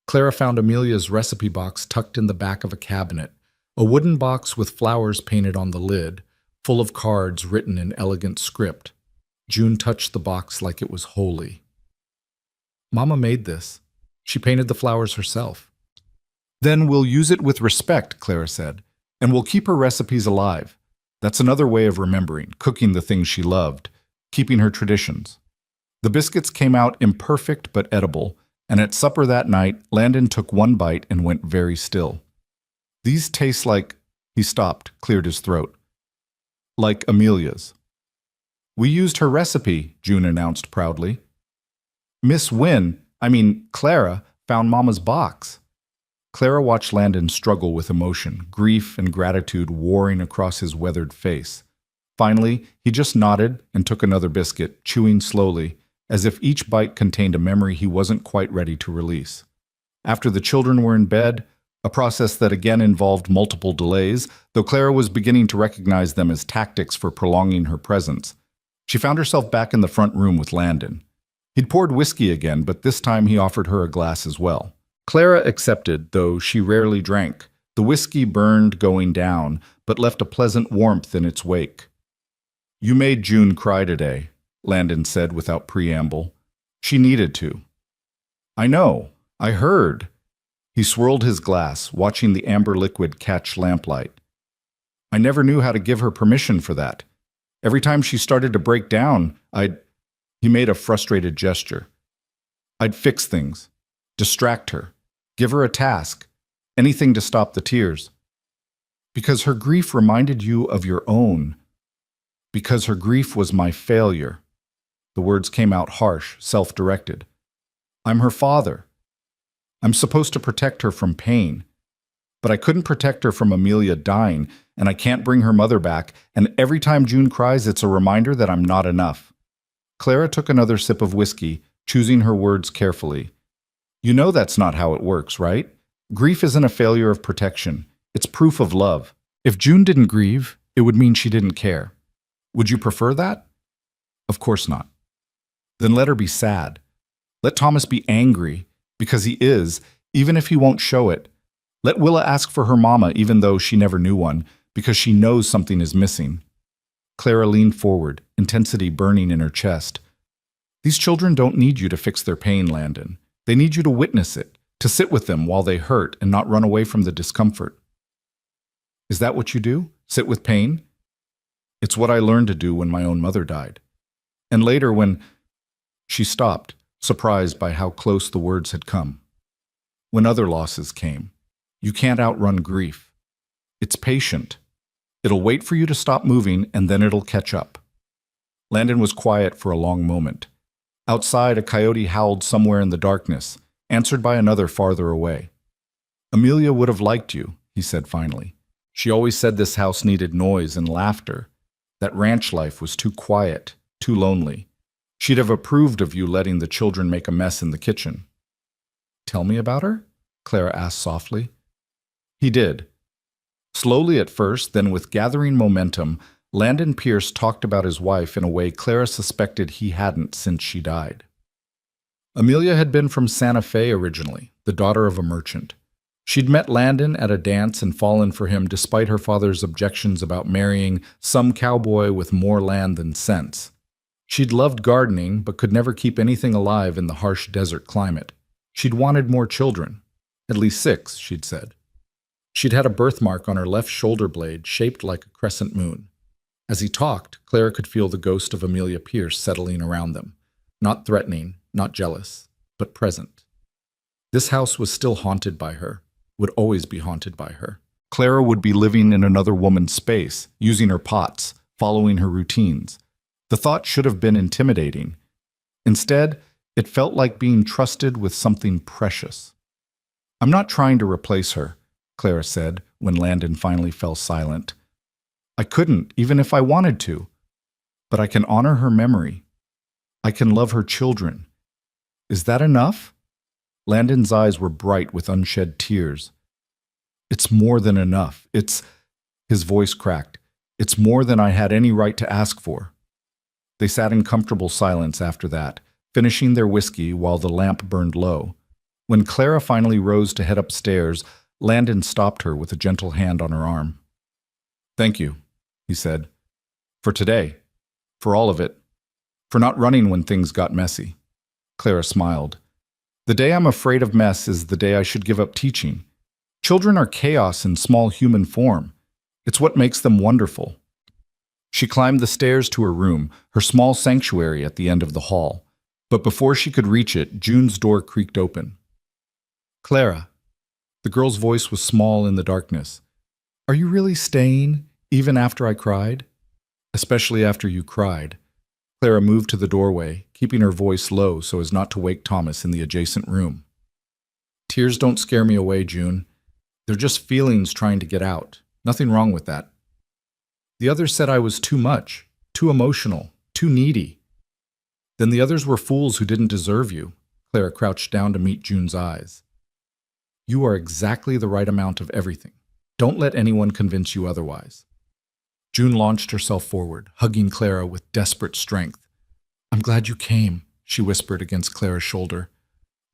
Clara found Amelia's recipe box tucked in the back of a cabinet, a wooden box with flowers painted on the lid, full of cards written in elegant script. June touched the box like it was holy. "Mama made this. She painted the flowers herself." "Then we'll use it with respect," Clara said, "and we'll keep her recipes alive. That's another way of remembering, cooking the things she loved, keeping her traditions." The biscuits came out imperfect but edible, and at supper that night, Landon took one bite and went very still. "These taste like—" He stopped, cleared his throat. "Like Amelia's." "We used her recipe," June announced proudly. Clara, found Mama's box." Clara watched Landon struggle with emotion, grief and gratitude warring across his weathered face. Finally, he just nodded and took another biscuit, chewing slowly, as if each bite contained a memory he wasn't quite ready to release. After the children were in bed, a process that again involved multiple delays, though Clara was beginning to recognize them as tactics for prolonging her presence, she found herself back in the front room with Landon. He'd poured whiskey again, but this time he offered her a glass as well. Clara accepted, though she rarely drank. The whiskey burned going down, but left a pleasant warmth in its wake. "You made June cry today," Landon said without preamble. "She needed to." "I know. I heard." He swirled his glass, watching the amber liquid catch lamplight. "I never knew how to give her permission for that. Every time she started to break down, He made a frustrated gesture. "I'd fix things, distract her, give her a task, anything to stop the tears. Because her grief reminded you of your own. Because her grief was my failure." The words came out harsh, self-directed. "I'm her father. I'm supposed to protect her from pain. But I couldn't protect her from Amelia dying, and I can't bring her mother back, and every time June cries, it's a reminder that I'm not enough." Clara took another sip of whiskey, choosing her words carefully. "You know that's not how it works, right? Grief isn't a failure of protection. It's proof of love. If June didn't grieve, it would mean she didn't care. Would you prefer that? Of course not. Then let her be sad. Let Thomas be angry, because he is, even if he won't show it. Let Willa ask for her mama, even though she never knew one, because she knows something is missing." Clara leaned forward, intensity burning in her chest. "These children don't need you to fix their pain, Landon. They need you to witness it. To sit with them while they hurt and not run away from the discomfort. Is that what you do? Sit with pain? It's what I learned to do when my own mother died. And later when she stopped, surprised by how close the words had come. When other losses came. You can't outrun grief. It's patient. It'll wait for you to stop moving and then it'll catch up. Landon was quiet for a long moment. Outside, a coyote howled somewhere in the darkness, answered by another farther away. Amelia would have liked you, he said finally. She always said this house needed noise and laughter, that ranch life was too quiet, too lonely. She'd have approved of you letting the children make a mess in the kitchen. Tell me about her? Clara asked softly. He did. Slowly at first, then with gathering momentum, Landon Pierce talked about his wife in a way Clara suspected he hadn't since she died. Amelia had been from Santa Fe originally, the daughter of a merchant. She'd met Landon at a dance and fallen for him despite her father's objections about marrying some cowboy with more land than sense. She'd loved gardening but could never keep anything alive in the harsh desert climate. She'd wanted more children. At least 6, she'd said. She'd had a birthmark on her left shoulder blade shaped like a crescent moon. As he talked, Clara could feel the ghost of Amelia Pierce settling around them. Not threatening, not jealous, but present. This house was still haunted by her, would always be haunted by her. Clara would be living in another woman's space, using her pots, following her routines. The thought should have been intimidating. Instead, it felt like being trusted with something precious. I'm not trying to replace her, Clara said when Landon finally fell silent. I couldn't, even if I wanted to. But I can honor her memory. I can love her children. Is that enough? Landon's eyes were bright with unshed tears. It's more than enough. His voice cracked. It's more than I had any right to ask for. They sat in comfortable silence after that, finishing their whiskey while the lamp burned low. When Clara finally rose to head upstairs, Landon stopped her with a gentle hand on her arm. Thank you, he said. For today. For all of it. For not running when things got messy. Clara smiled. The day I'm afraid of mess is the day I should give up teaching. Children are chaos in small human form. It's what makes them wonderful. She climbed the stairs to her room, her small sanctuary at the end of the hall. But before she could reach it, June's door creaked open. Clara. The girl's voice was small in the darkness. Are you really staying, even after I cried? Especially after you cried. Clara moved to the doorway, keeping her voice low so as not to wake Thomas in the adjacent room. Tears don't scare me away, June. They're just feelings trying to get out. Nothing wrong with that. The others said I was too much, too emotional, too needy. Then the others were fools who didn't deserve you. Clara crouched down to meet June's eyes. You are exactly the right amount of everything. Don't let anyone convince you otherwise. June launched herself forward, hugging Clara with desperate strength. I'm glad you came, she whispered against Clara's shoulder.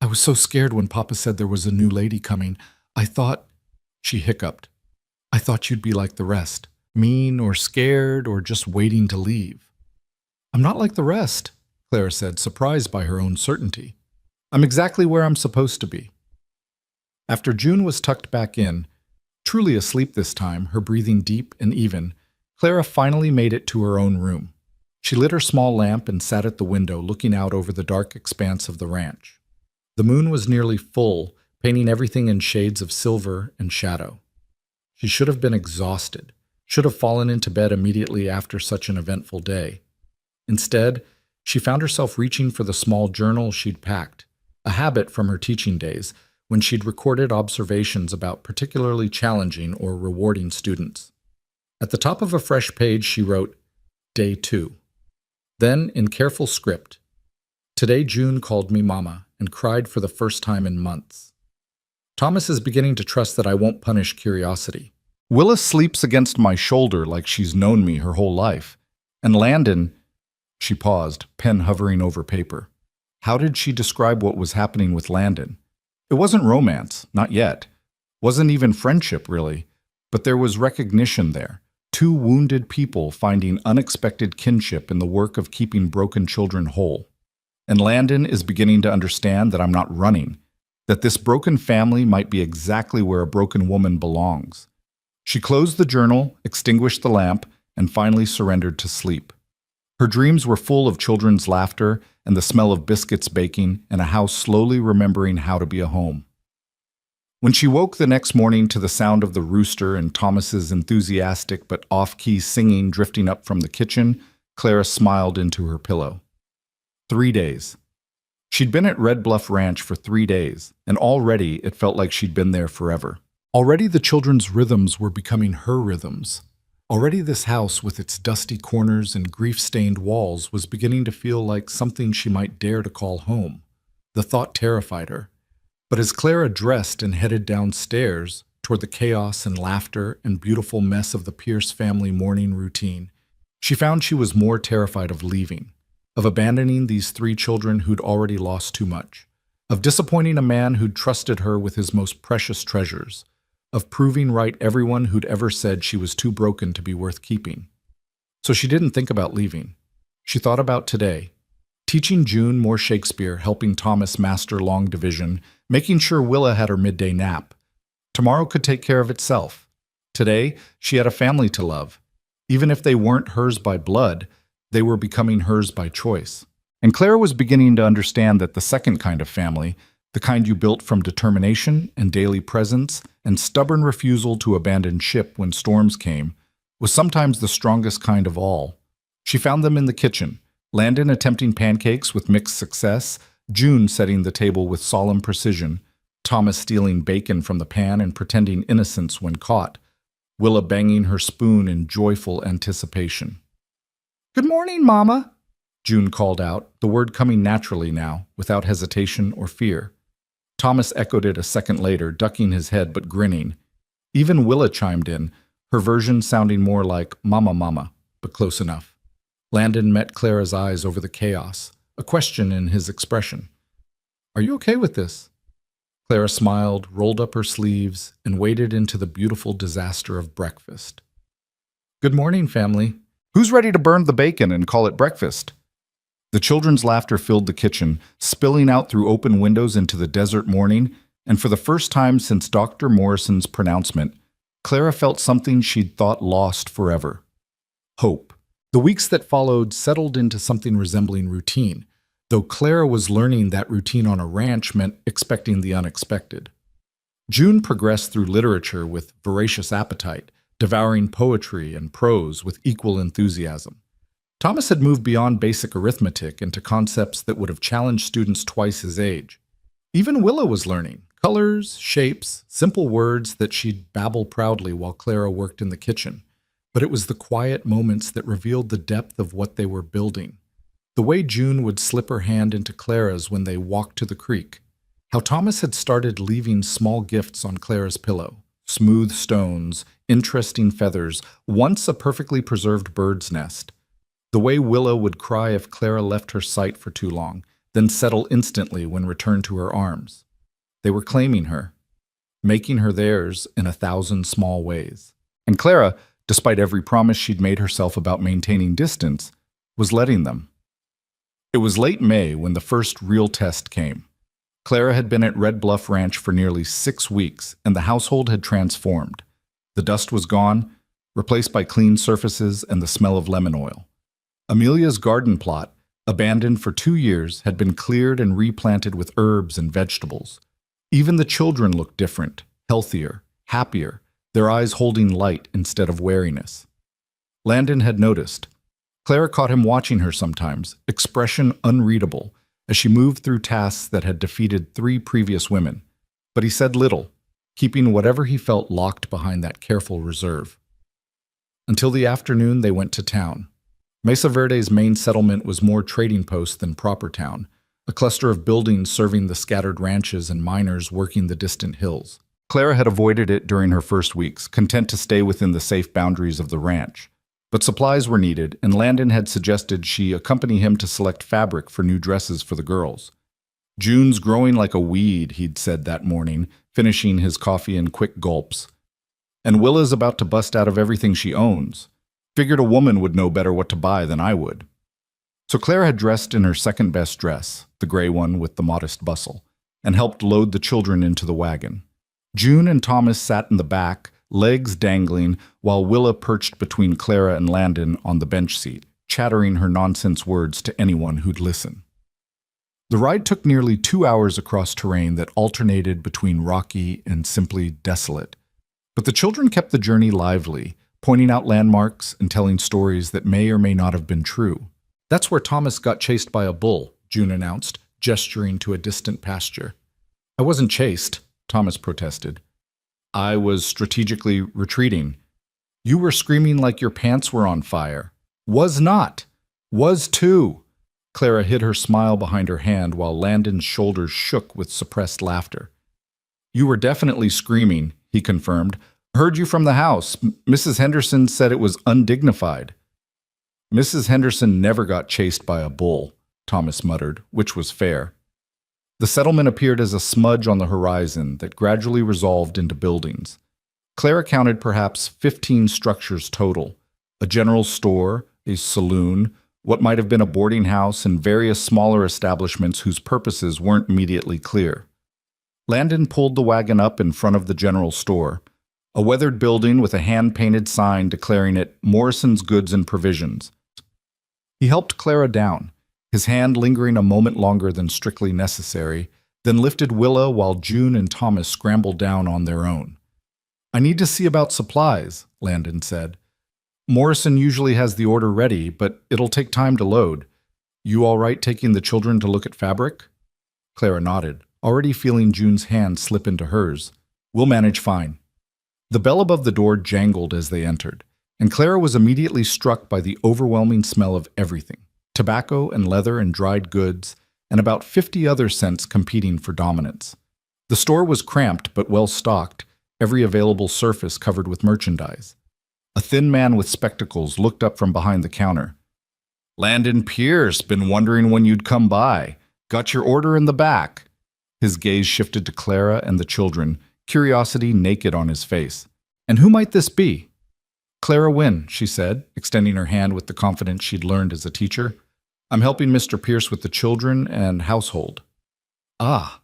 I was so scared when Papa said there was a new lady coming. I thought, she hiccuped, I thought you'd be like the rest, mean or scared or just waiting to leave. I'm not like the rest, Clara said, surprised by her own certainty. I'm exactly where I'm supposed to be. After June was tucked back in, truly asleep this time, her breathing deep and even, Clara finally made it to her own room. She lit her small lamp and sat at the window looking out over the dark expanse of the ranch. The moon was nearly full, painting everything in shades of silver and shadow. She should have been exhausted, should have fallen into bed immediately after such an eventful day. Instead, she found herself reaching for the small journal she'd packed, a habit from her teaching days, when she'd recorded observations about particularly challenging or rewarding students. At the top of a fresh page, she wrote, Day 2. Then, in careful script, Today June called me Mama and cried for the first time in months. Thomas is beginning to trust that I won't punish curiosity. Willa sleeps against my shoulder like she's known me her whole life. And Landon, she paused, pen hovering over paper. How did she describe what was happening with Landon? It wasn't romance, not yet. Wasn't even friendship, really. But there was recognition there. 2 wounded people finding unexpected kinship in the work of keeping broken children whole. And Landon is beginning to understand that I'm not running. that this broken family might be exactly where a broken woman belongs. She closed the journal, extinguished the lamp, and finally surrendered to sleep. Her dreams were full of children's laughter and the smell of biscuits baking and a house slowly remembering how to be a home. When she woke the next morning to the sound of the rooster and Thomas's enthusiastic but off-key singing drifting up from the kitchen, Clara smiled into her pillow. 3 days. She'd been at Red Bluff Ranch for 3 days, and already it felt like she'd been there forever. Already the children's rhythms were becoming her rhythms. Already this house with its dusty corners and grief-stained walls was beginning to feel like something she might dare to call home. The thought terrified her. But as Clara dressed and headed downstairs toward the chaos and laughter and beautiful mess of the Pierce family morning routine, she found she was more terrified of leaving, of abandoning these 3 children who'd already lost too much, of disappointing a man who'd trusted her with his most precious treasures, of proving right everyone who'd ever said she was too broken to be worth keeping. So she didn't think about leaving. She thought about today, teaching June more Shakespeare, helping Thomas master long division, making sure Willa had her midday nap. Tomorrow could take care of itself. Today, she had a family to love. Even if they weren't hers by blood, they were becoming hers by choice. And Clara was beginning to understand that the second kind of family, the kind you built from determination and daily presence and stubborn refusal to abandon ship when storms came, was sometimes the strongest kind of all. She found them in the kitchen, Landon attempting pancakes with mixed success, June setting the table with solemn precision, Thomas stealing bacon from the pan and pretending innocence when caught, Willa banging her spoon in joyful anticipation. "Good morning, Mama," June called out, the word coming naturally now, without hesitation or fear. Thomas echoed it a second later, ducking his head but grinning. Even Willa chimed in, her version sounding more like "Mama, Mama," but close enough. Landon met Clara's eyes over the chaos, a question in his expression. "Are you okay with this?" Clara smiled, rolled up her sleeves, and waded into the beautiful disaster of breakfast. "Good morning, family. Who's ready to burn the bacon and call it breakfast?" The children's laughter filled the kitchen, spilling out through open windows into the desert morning, and for the first time since Dr. Morrison's pronouncement, Clara felt something she'd thought lost forever. Hope. The weeks that followed settled into something resembling routine, though Clara was learning that routine on a ranch meant expecting the unexpected. June progressed through literature with voracious appetite, devouring poetry and prose with equal enthusiasm. Thomas had moved beyond basic arithmetic into concepts that would have challenged students twice his age. Even Willa was learning colors, shapes, simple words that she'd babble proudly while Clara worked in the kitchen. But it was the quiet moments that revealed the depth of what they were building. The way June would slip her hand into Clara's when they walked to the creek. How Thomas had started leaving small gifts on Clara's pillow. Smooth stones, interesting feathers, once a perfectly preserved bird's nest. The way Willa would cry if Clara left her sight for too long, then settle instantly when returned to her arms. They were claiming her, making her theirs in 1,000 small ways. And Clara, despite every promise she'd made herself about maintaining distance, was letting them. It was late May when the first real test came. Clara had been at Red Bluff Ranch for nearly 6 weeks, and the household had transformed. The dust was gone, replaced by clean surfaces and the smell of lemon oil. Amelia's garden plot, abandoned for 2 years, had been cleared and replanted with herbs and vegetables. Even the children looked different, healthier, happier, their eyes holding light instead of wariness. Landon had noticed. Clara caught him watching her sometimes, expression unreadable, as she moved through tasks that had defeated 3 previous women. But he said little, keeping whatever he felt locked behind that careful reserve. Until the afternoon they went to town. Mesa Verde's main settlement was more trading post than proper town, a cluster of buildings serving the scattered ranches and miners working the distant hills. Clara had avoided it during her first weeks, content to stay within the safe boundaries of the ranch. But supplies were needed, and Landon had suggested she accompany him to select fabric for new dresses for the girls. "June's growing like a weed," he'd said that morning, finishing his coffee in quick gulps. "And Willa's about to bust out of everything she owns. Figured a woman would know better what to buy than I would." So Clara had dressed in her second-best dress, the gray one with the modest bustle, and helped load the children into the wagon. June and Thomas sat in the back, legs dangling, while Willa perched between Clara and Landon on the bench seat, chattering her nonsense words to anyone who'd listen. The ride took nearly 2 hours across terrain that alternated between rocky and simply desolate. But the children kept the journey lively, pointing out landmarks and telling stories that may or may not have been true. "That's where Thomas got chased by a bull," June announced, gesturing to a distant pasture. "I wasn't chased," Thomas protested. "I was strategically retreating. You were screaming like your pants were on fire." "Was not. Was too." Clara hid her smile behind her hand while Landon's shoulders shook with suppressed laughter. "You were definitely screaming," he confirmed. "Heard you from the house. Mrs. Henderson said it was undignified." "Mrs. Henderson never got chased by a bull," Thomas muttered, which was fair. The settlement appeared as a smudge on the horizon that gradually resolved into buildings. Clara counted perhaps 15 structures total: a general store, a saloon, what might have been a boarding house, and various smaller establishments whose purposes weren't immediately clear. Landon pulled the wagon up in front of the general store, a weathered building with a hand-painted sign declaring it Morrison's Goods and Provisions. He helped Clara down, his hand lingering a moment longer than strictly necessary, then lifted Willa while June and Thomas scrambled down on their own. "I need to see about supplies," Landon said. "Morrison usually has the order ready, but it'll take time to load. You all right taking the children to look at fabric?" Clara nodded, already feeling June's hand slip into hers. "We'll manage fine." The bell above the door jangled as they entered, and Clara was immediately struck by the overwhelming smell of everything: tobacco and leather and dried goods, and about 50 other scents competing for dominance. The store was cramped but well stocked, every available surface covered with merchandise. A thin man with spectacles looked up from behind the counter. "Landon Pierce, been wondering when you'd come by. Got your order in the back." His gaze shifted to Clara and the children, curiosity naked on his face. "And who might this be?" "Clara Wynne," she said, extending her hand with the confidence she'd learned as a teacher. "I'm helping Mr. Pierce with the children and household." "Ah."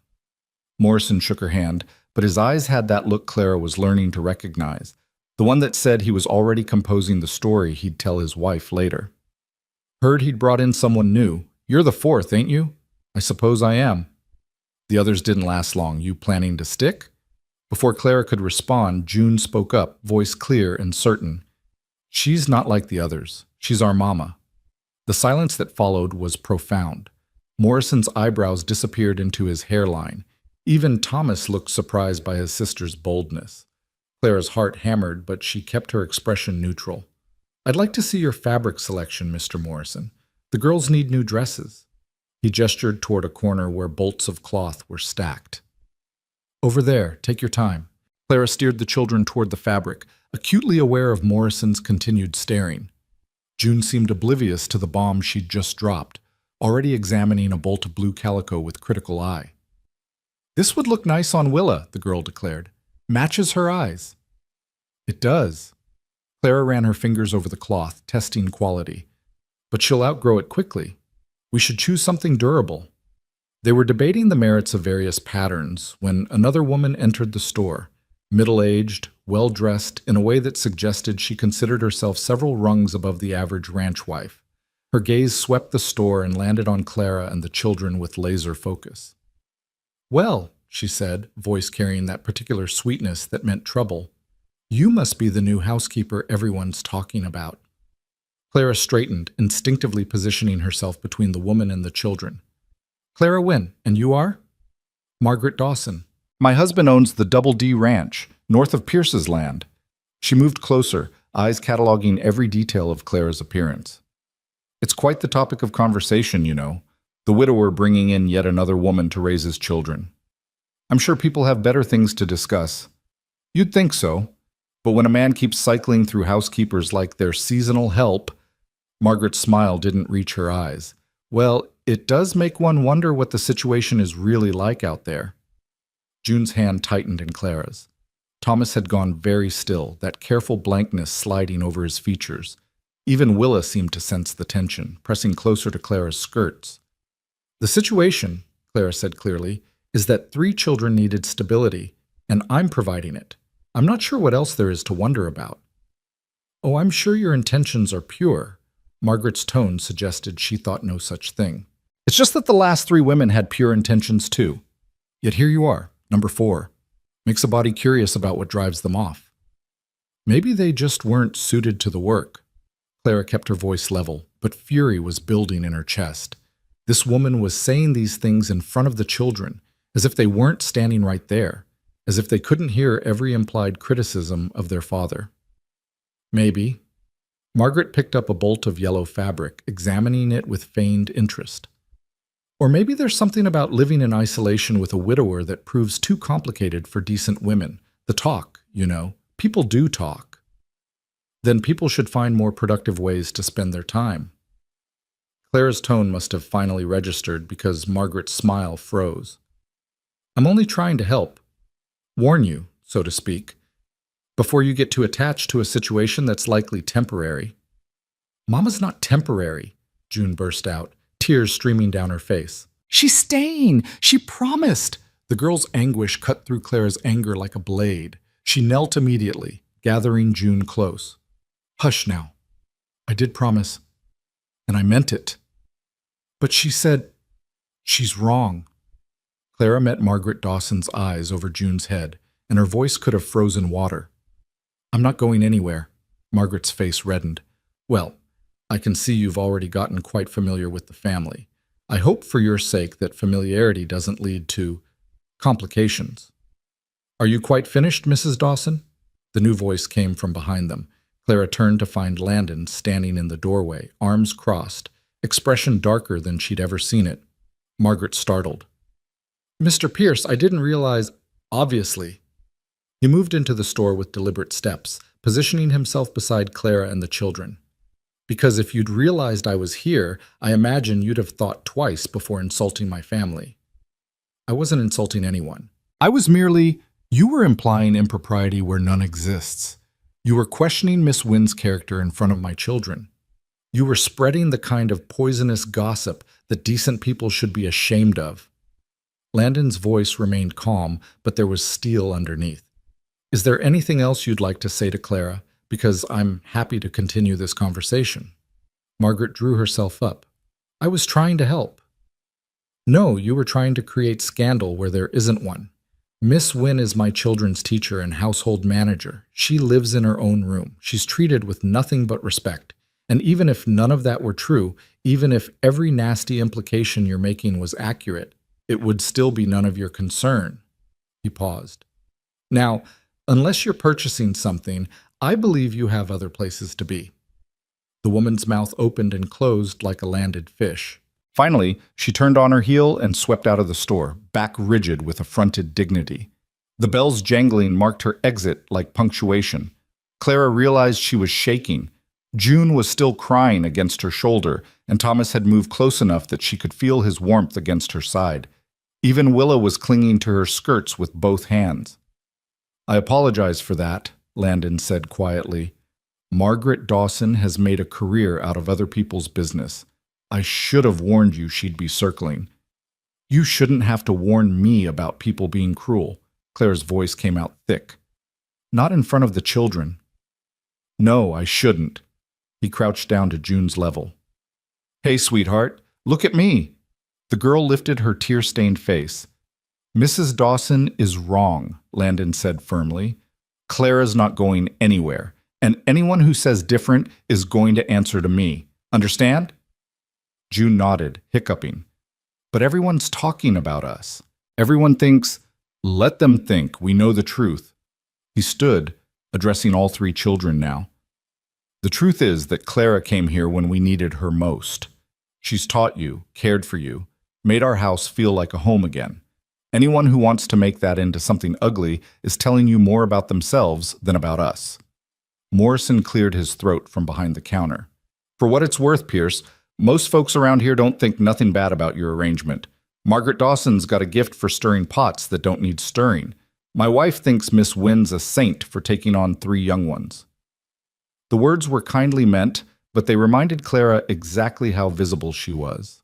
Morrison shook her hand, but his eyes had that look Clara was learning to recognize, the one that said he was already composing the story he'd tell his wife later. "Heard he'd brought in someone new. You're the fourth, ain't you?" "I suppose I am." "The others didn't last long. You planning to stick?" Before Clara could respond, June spoke up, voice clear and certain. "She's not like the others. She's our mama." The silence that followed was profound. Morrison's eyebrows disappeared into his hairline. Even Thomas looked surprised by his sister's boldness. Clara's heart hammered, but she kept her expression neutral. "I'd like to see your fabric selection, Mr. Morrison. The girls need new dresses." He gestured toward a corner where bolts of cloth were stacked. "Over there, take your time." Clara steered the children toward the fabric, acutely aware of Morrison's continued staring. June seemed oblivious to the bomb she'd just dropped, already examining a bolt of blue calico with critical eye. "This would look nice on Willa," the girl declared. "Matches her eyes." "It does." Clara ran her fingers over the cloth, testing quality. "But she'll outgrow it quickly. We should choose something durable." They were debating the merits of various patterns when another woman entered the store, middle-aged, well-dressed in a way that suggested she considered herself several rungs above the average ranch wife. Her gaze swept the store and landed on Clara and the children with laser focus. "Well," she said, voice carrying that particular sweetness that meant trouble, "you must be the new housekeeper everyone's talking about." Clara straightened, instinctively positioning herself between the woman and the children. "Clara Wynne, and you are?" "Margaret Dawson. My husband owns the Double D Ranch, north of Pierce's land." She moved closer, eyes cataloging every detail of Clara's appearance. "It's quite the topic of conversation, you know, the widower bringing in yet another woman to raise his children. I'm sure people have better things to discuss." "You'd think so, but when a man keeps cycling through housekeepers like their seasonal help—" Margaret's smile didn't reach her eyes. "Well, it does make one wonder what the situation is really like out there." June's hand tightened in Clara's. Thomas had gone very still, that careful blankness sliding over his features. Even Willa seemed to sense the tension, pressing closer to Clara's skirts. "The situation," Clara said clearly, is that 3 children needed stability, and I'm providing it. I'm not sure what else there is to wonder about. Oh, I'm sure your intentions are pure. Margaret's tone suggested she thought no such thing. It's just that the last 3 women had pure intentions too. Yet here you are, number 4. Makes a body curious about what drives them off. Maybe they just weren't suited to the work. Clara kept her voice level, but fury was building in her chest. This woman was saying these things in front of the children, as if they weren't standing right there, as if they couldn't hear every implied criticism of their father. Maybe. Margaret picked up a bolt of yellow fabric, examining it with feigned interest. Or maybe there's something about living in isolation with a widower that proves too complicated for decent women. The talk, you know. People do talk. Then people should find more productive ways to spend their time. Clara's tone must have finally registered because Margaret's smile froze. I'm only trying to help. Warn you, so to speak, before you get too attached to a situation that's likely temporary. Mama's not temporary, June burst out, tears streaming down her face. She's staying! She promised! The girl's anguish cut through Clara's anger like a blade. She knelt immediately, gathering June close. Hush now. I did promise, and I meant it. But she said, she's wrong. Clara met Margaret Dawson's eyes over June's head, and her voice could have frozen water. I'm not going anywhere. Margaret's face reddened. Well, I can see you've already gotten quite familiar with the family. I hope for your sake that familiarity doesn't lead to complications. Are you quite finished, Mrs. Dawson? The new voice came from behind them. Clara turned to find Landon standing in the doorway, arms crossed, expression darker than she'd ever seen it. Margaret startled. Mr. Pierce, I didn't realize, obviously. He moved into the store with deliberate steps, positioning himself beside Clara and the children. Because if you'd realized I was here, I imagine you'd have thought twice before insulting my family. I wasn't insulting anyone. I was merely, you were implying impropriety where none exists. You were questioning Miss Wynn's character in front of my children. You were spreading the kind of poisonous gossip that decent people should be ashamed of. Landon's voice remained calm, but there was steel underneath. Is there anything else you'd like to say to Clara? Because I'm happy to continue this conversation. Margaret drew herself up. I was trying to help. No, you were trying to create scandal where there isn't one. Miss Wynn is my children's teacher and household manager. She lives in her own room. She's treated with nothing but respect. And even if none of that were true, even if every nasty implication you're making was accurate, it would still be none of your concern. He paused. Now, unless you're purchasing something, I believe you have other places to be. The woman's mouth opened and closed like a landed fish. Finally, she turned on her heel and swept out of the store, back rigid with affronted dignity. The bells jangling marked her exit like punctuation. Clara realized she was shaking. June was still crying against her shoulder, and Thomas had moved close enough that she could feel his warmth against her side. Even Willa was clinging to her skirts with both hands. I apologize for that, Landon said quietly. Margaret Dawson has made a career out of other people's business. I should have warned you she'd be circling. You shouldn't have to warn me about people being cruel. Claire's voice came out thick. Not in front of the children. No, I shouldn't. He crouched down to June's level. Hey, sweetheart, look at me. The girl lifted her tear-stained face. Mrs. Dawson is wrong, Landon said firmly. Clara's not going anywhere, and anyone who says different is going to answer to me. Understand? June nodded, hiccuping. But everyone's talking about us. Everyone thinks, let them think, we know the truth. He stood, addressing all 3 children now. The truth is that Clara came here when we needed her most. She's taught you, cared for you, made our house feel like a home again. Anyone who wants to make that into something ugly is telling you more about themselves than about us. Morrison cleared his throat from behind the counter. For what it's worth, Pierce, most folks around here don't think nothing bad about your arrangement. Margaret Dawson's got a gift for stirring pots that don't need stirring. My wife thinks Miss Wynn's a saint for taking on 3 young ones. The words were kindly meant, but they reminded Clara exactly how visible she was.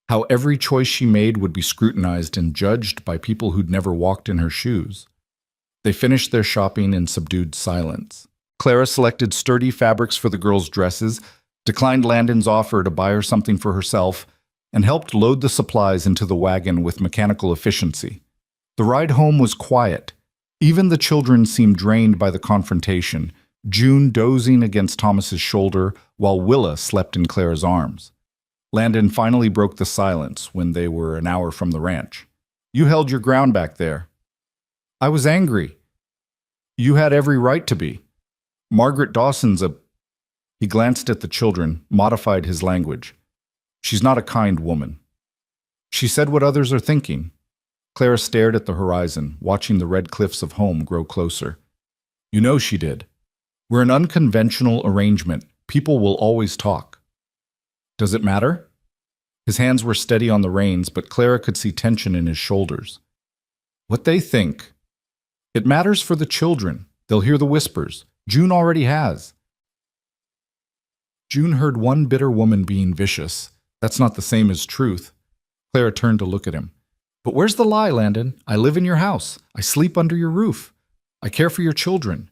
how every choice she made would be scrutinized and judged by people who'd never walked in her shoes. They finished their shopping in subdued silence. Clara selected sturdy fabrics for the girls' dresses, declined Landon's offer to buy her something for herself, and helped load the supplies into the wagon with mechanical efficiency. The ride home was quiet. Even the children seemed drained by the confrontation, June dozing against Thomas's shoulder while Willa slept in Clara's arms. Landon finally broke the silence when they were an hour from the ranch. "You held your ground back there." "I was angry." "You had every right to be. Margaret Dawson's a—" He glanced at the children, modified his language. "She's not a kind woman. She said what others are thinking." Clara stared at the horizon, watching the red cliffs of home grow closer. "You know she did. We're an unconventional arrangement. People will always talk." "Does it matter?" His hands were steady on the reins, but Clara could see tension in his shoulders. "What they think. It matters for the children. They'll hear the whispers. June already has." June heard one bitter woman being vicious. That's not the same as truth. Clara turned to look at him. "But where's the lie, Landon? I live in your house. I sleep under your roof. I care for your children.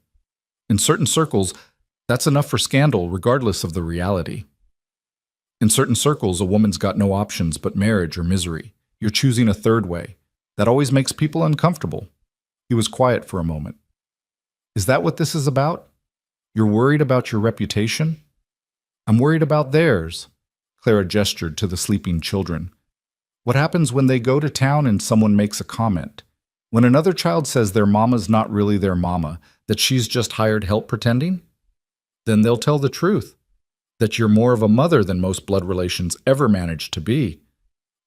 In certain circles, that's enough for scandal, regardless of the reality. In certain circles, a woman's got no options but marriage or misery. You're choosing a third way. That always makes people uncomfortable." He was quiet for a moment. "Is that what this is about? You're worried about your reputation?" "I'm worried about theirs." Clara gestured to the sleeping children. "What happens when they go to town and someone makes a comment? When another child says their mama's not really their mama, that she's just hired help pretending? Then they'll tell the truth, that you're more of a mother than most blood relations ever managed to be."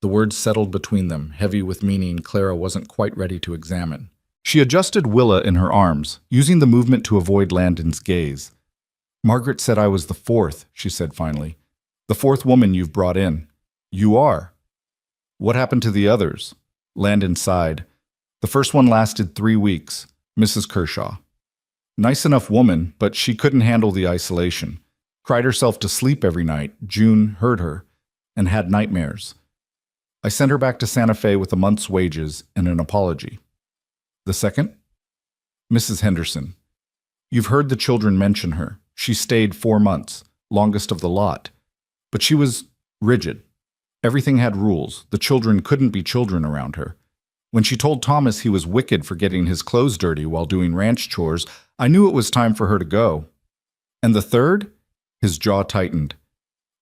The words settled between them, heavy with meaning Clara wasn't quite ready to examine. She adjusted Willa in her arms, using the movement to avoid Landon's gaze. "Margaret said I was the fourth," she said finally. "The fourth woman you've brought in. You are." "What happened to the others?" Landon sighed. "The first one lasted 3 weeks, Mrs. Kershaw. Nice enough woman, but she couldn't handle the isolation. Cried herself to sleep every night. June heard her and had nightmares. I sent her back to Santa Fe with a month's wages and an apology." "The second?" "Mrs. Henderson. You've heard the children mention her. She stayed 4 months, longest of the lot. But she was rigid. Everything had rules. The children couldn't be children around her. When she told Thomas he was wicked for getting his clothes dirty while doing ranch chores, I knew it was time for her to go." "And the third?" His jaw tightened.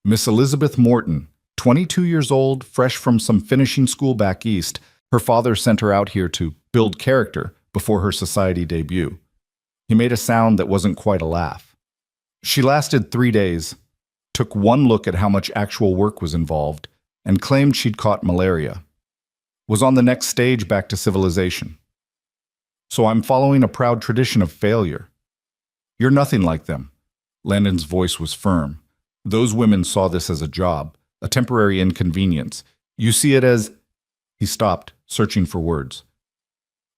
"Miss Elizabeth Morton, 22 years old, fresh from some finishing school back east. Her father sent her out here to build character before her society debut." He made a sound that wasn't quite a laugh. "She lasted 3 days, took one look at how much actual work was involved, and claimed she'd caught malaria. Was on the next stage back to civilization. So I'm following a proud tradition of failure. You're nothing like them." Landon's voice was firm. "Those women saw this as a job, a temporary inconvenience. You see it as—" He stopped, searching for words.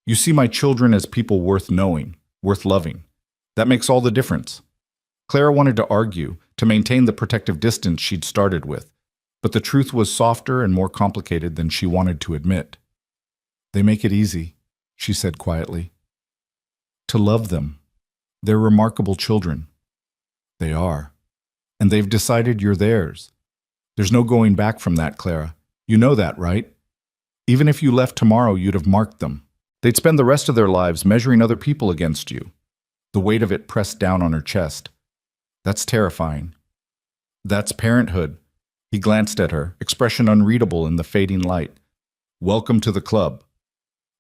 "You see my children as people worth knowing, worth loving. That makes all the difference." Clara wanted to argue, to maintain the protective distance she'd started with, but the truth was softer and more complicated than she wanted to admit. "They make it easy," she said quietly. "To love them. They're remarkable children." "They are. And they've decided you're theirs. There's no going back from that, Clara. You know that, right? Even if you left tomorrow, you'd have marked them. They'd spend the rest of their lives measuring other people against you." The weight of it pressed down on her chest. "That's terrifying." "That's parenthood." He glanced at her, expression unreadable in the fading light. "Welcome to the club."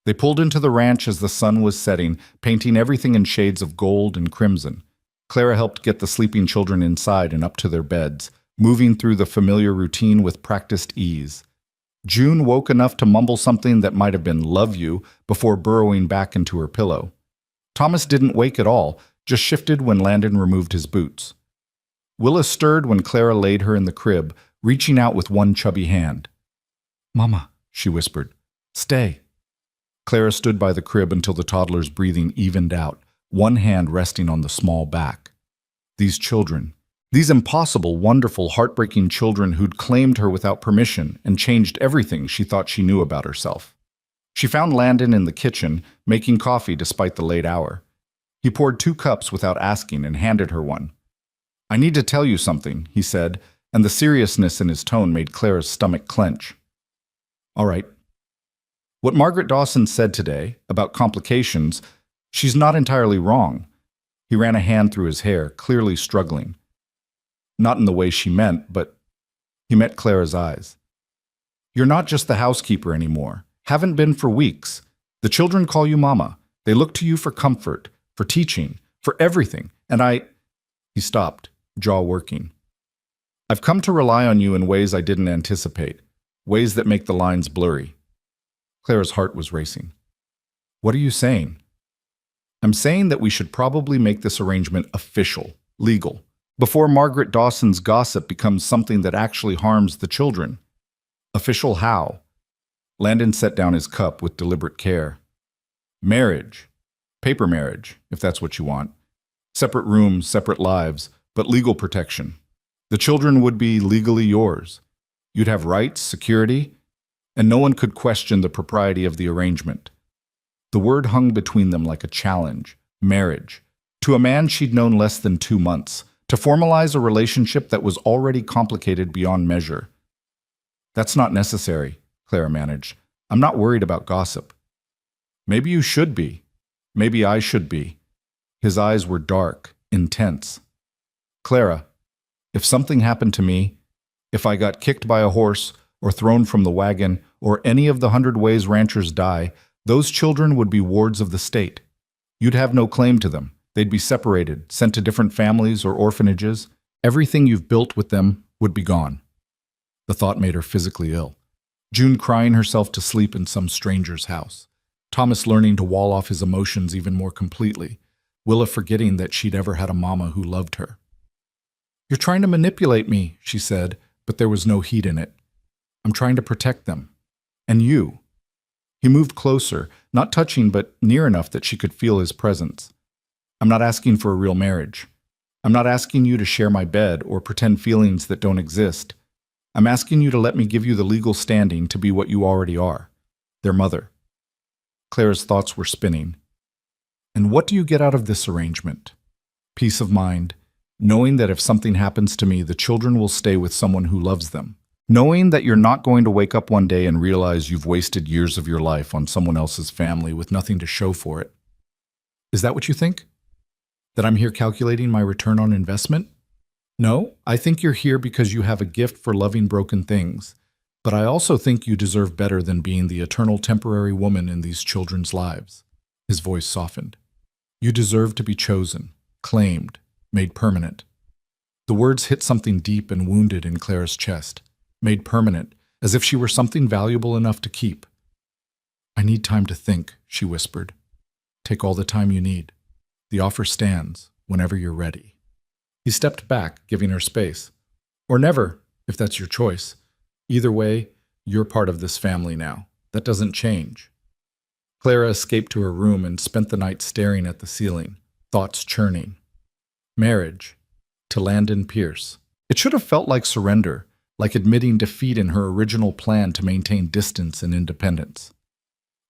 They pulled into the ranch as the sun was setting, painting everything in shades of gold and crimson. Clara helped get the sleeping children inside and up to their beds, moving through the familiar routine with practiced ease. June woke enough to mumble something that might have been "love you" before burrowing back into her pillow. Thomas didn't wake at all, just shifted when Landon removed his boots. Willa stirred when Clara laid her in the crib, reaching out with one chubby hand. "Mama," she whispered, "stay." Clara stood by the crib until the toddler's breathing evened out, one hand resting on the small back. These children, These impossible, wonderful, heartbreaking children who'd claimed her without permission and changed everything she thought she knew about herself. She found Landon in the kitchen, making coffee despite the late hour. He poured 2 cups without asking and handed her one. "I need to tell you something," he said, and the seriousness in his tone made Clara's stomach clench. "All right." What Margaret Dawson said today about complications, she's not entirely wrong. He ran a hand through his hair, clearly struggling. Not in the way she meant, but he met Clara's eyes. "You're not just the housekeeper anymore. Haven't been for weeks. The children call you Mama. They look to you for comfort, for teaching, for everything. And He stopped, jaw working. "I've come to rely on you in ways I didn't anticipate, ways that make the lines blurry." Clara's heart was racing. "What are you saying?" "I'm saying that we should probably make this arrangement official, legal, before Margaret Dawson's gossip becomes something that actually harms the children." "Official how?" Landon set down his cup with deliberate care. "Marriage. Paper marriage, if that's what you want. Separate rooms, separate lives, but legal protection. The children would be legally yours. You'd have rights, security, and no one could question the propriety of the arrangement." The word hung between them like a challenge. Marriage. To a man she'd known less than 2 months. To formalize a relationship that was already complicated beyond measure. "That's not necessary," Clara managed. "I'm not worried about gossip." "Maybe you should be. Maybe I should be." His eyes were dark, intense. "Clara, if something happened to me, if I got kicked by a horse or thrown from the wagon or any of the 100 ways ranchers die, those children would be wards of the state. You'd have no claim to them. They'd be separated, sent to different families or orphanages. Everything you've built with them would be gone." The thought made her physically ill. June crying herself to sleep in some stranger's house. Thomas learning to wall off his emotions even more completely. Willa forgetting that she'd ever had a mama who loved her. "You're trying to manipulate me," she said, but there was no heat in it. "I'm trying to protect them. And you." He moved closer, not touching but near enough that she could feel his presence. "I'm not asking for a real marriage. I'm not asking you to share my bed or pretend feelings that don't exist. I'm asking you to let me give you the legal standing to be what you already are, their mother." Clara's thoughts were spinning. "And what do you get out of this arrangement?" "Peace of mind, knowing that if something happens to me, the children will stay with someone who loves them. Knowing that you're not going to wake up one day and realize you've wasted years of your life on someone else's family with nothing to show for it." "Is that what you think? That I'm here calculating my return on investment?" "No, I think you're here because you have a gift for loving broken things. But I also think you deserve better than being the eternal temporary woman in these children's lives." His voice softened. "You deserve to be chosen, claimed, made permanent." The words hit something deep and wounded in Clara's chest. Made permanent, as if she were something valuable enough to keep. "I need time to think," she whispered. "Take all the time you need. The offer stands whenever you're ready." He stepped back, giving her space. "Or never, if that's your choice. Either way, you're part of this family now. That doesn't change." Clara escaped to her room and spent the night staring at the ceiling, thoughts churning. Marriage. To Landon Pierce. It should have felt like surrender, like admitting defeat in her original plan to maintain distance and independence.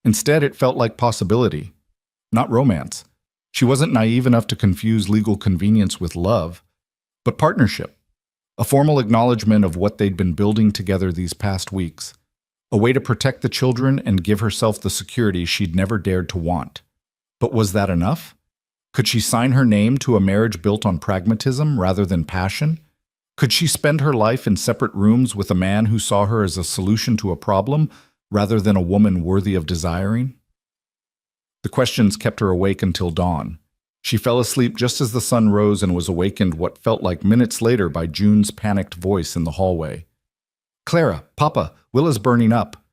Instead, it felt like possibility, not romance. She wasn't naive enough to confuse legal convenience with love, but partnership. A formal acknowledgement of what they'd been building together these past weeks. A way to protect the children and give herself the security she'd never dared to want. But was that enough? Could she sign her name to a marriage built on pragmatism rather than passion? Could she spend her life in separate rooms with a man who saw her as a solution to a problem rather than a woman worthy of desiring? The questions kept her awake until dawn. She fell asleep just as the sun rose and was awakened what felt like minutes later by June's panicked voice in the hallway. "Clara, Papa, Willa's burning up."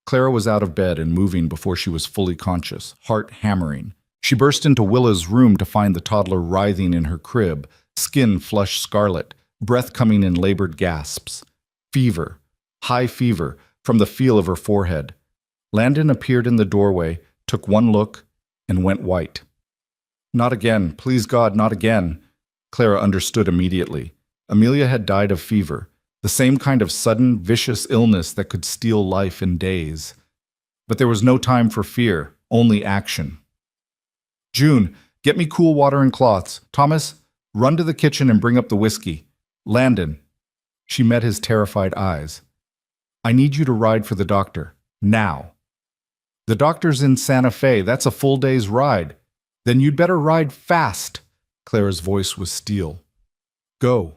Clara was out of bed and moving before she was fully conscious, heart hammering. She burst into Willa's room to find the toddler writhing in her crib, skin flushed scarlet, breath coming in labored gasps. Fever, high fever, from the feel of her forehead. Landon appeared in the doorway, took one look, and went white. "Not again, please God, not again." Clara understood immediately. Amelia had died of fever, the same kind of sudden, vicious illness that could steal life in days. But there was no time for fear, only action. June, get me cool water and cloths. Thomas, run to the kitchen and bring up the whiskey. Landon. She met his terrified eyes. I need you to ride for the doctor. Now. The doctor's in Santa Fe. That's a full day's ride. Then you'd better ride fast. Clara's voice was steel. Go.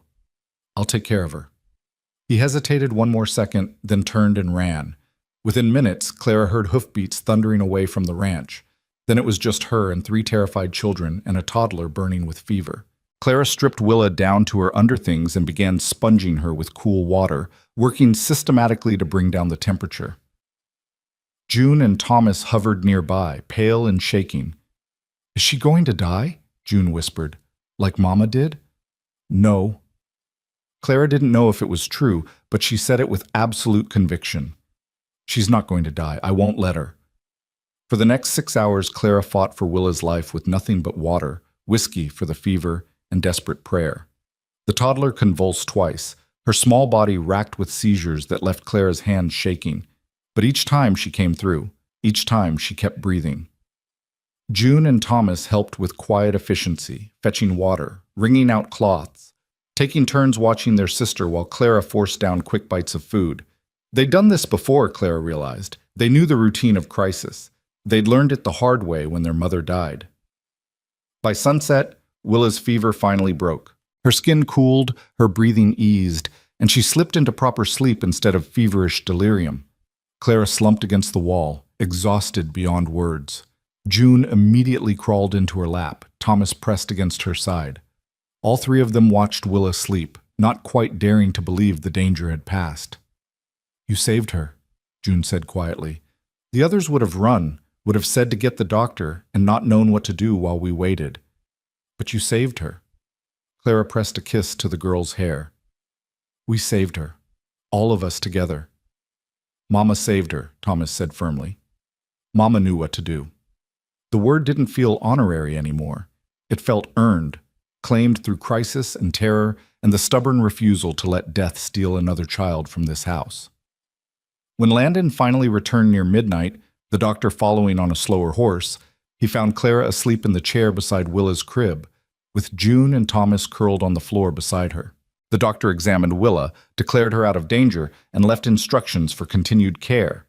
I'll take care of her. He hesitated one more second, then turned and ran. Within minutes, Clara heard hoofbeats thundering away from the ranch. Then it was just her and 3 terrified children and a toddler burning with fever. Clara stripped Willa down to her underthings and began sponging her with cool water, working systematically to bring down the temperature. June and Thomas hovered nearby, pale and shaking. Is she going to die? June whispered. Like Mama did? No. Clara didn't know if it was true, but she said it with absolute conviction. She's not going to die. I won't let her. For the next 6 hours, Clara fought for Willa's life with nothing but water, whiskey for the fever, and desperate prayer. The toddler convulsed twice, her small body racked with seizures that left Clara's hands shaking. But each time she came through, each time she kept breathing. June and Thomas helped with quiet efficiency, fetching water, wringing out cloths, taking turns watching their sister while Clara forced down quick bites of food. They'd done this before, Clara realized. They knew the routine of crisis. They'd learned it the hard way when their mother died. By sunset, Willa's fever finally broke. Her skin cooled, her breathing eased, and she slipped into proper sleep instead of feverish delirium. Clara slumped against the wall, exhausted beyond words. June immediately crawled into her lap, Thomas pressed against her side. All 3 of them watched Willa sleep, not quite daring to believe the danger had passed. You saved her, June said quietly. The others would have run, would have said to get the doctor, and not known what to do while we waited. But you saved her. Clara pressed a kiss to the girl's hair. We saved her, all of us together. Mama saved her, Thomas said firmly. Mama knew what to do. The word didn't feel honorary anymore. It felt earned, claimed through crisis and terror and the stubborn refusal to let death steal another child from this house. When Landon finally returned near midnight, the doctor following on a slower horse, he found Clara asleep in the chair beside Willa's crib, with June and Thomas curled on the floor beside her. The doctor examined Willa, declared her out of danger, and left instructions for continued care.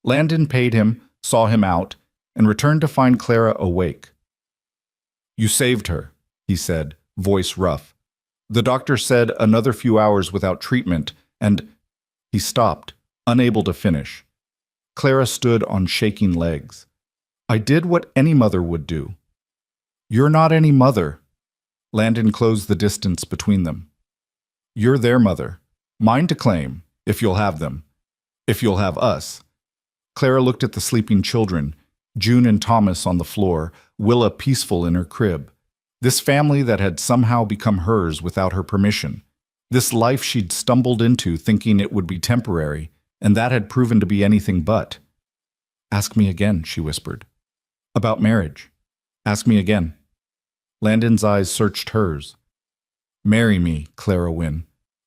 Landon paid him, saw him out, and returned to find Clara awake. You saved her, he said, voice rough. The doctor said another few hours without treatment, and he stopped, unable to finish. Clara stood on shaking legs. I did what any mother would do. You're not any mother. Landon closed the distance between them. You're their mother. Mine to claim, if you'll have them. If you'll have us. Clara looked at the sleeping children, June and Thomas on the floor, Willa peaceful in her crib. This family that had somehow become hers without her permission. This life she'd stumbled into thinking it would be temporary, and that had proven to be anything but. Ask me again, she whispered. About marriage. Ask me again. Landon's eyes searched hers. Marry me, Clara Wynne.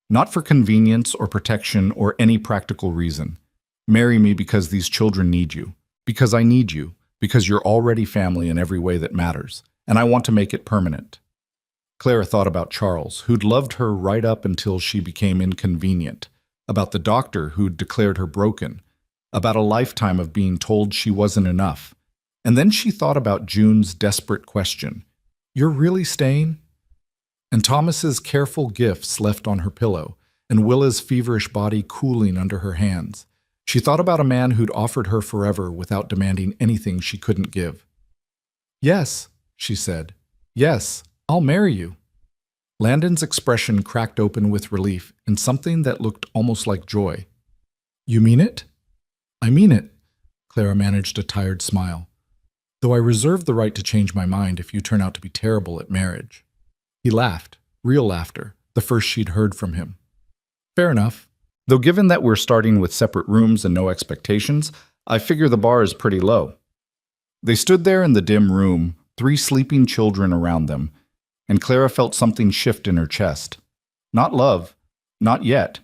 Not for convenience or protection or any practical reason. Marry me because these children need you. Because I need you. Because you're already family in every way that matters. And I want to make it permanent. Clara thought about Charles, who'd loved her right up until she became inconvenient. About the doctor who'd declared her broken. About a lifetime of being told she wasn't enough. And then she thought about June's desperate question. You're really staying? And Thomas's careful gifts left on her pillow, and Willa's feverish body cooling under her hands. She thought about a man who'd offered her forever without demanding anything she couldn't give. Yes, she said. Yes, I'll marry you. Landon's expression cracked open with relief and something that looked almost like joy. You mean it? I mean it, Clara managed a tired smile. Though I reserve the right to change my mind if you turn out to be terrible at marriage. He laughed, real laughter, the first she'd heard from him. Fair enough. Though given that we're starting with separate rooms and no expectations, I figure the bar is pretty low. They stood there in the dim room, 3 sleeping children around them, and Clara felt something shift in her chest. Not love. Not yet.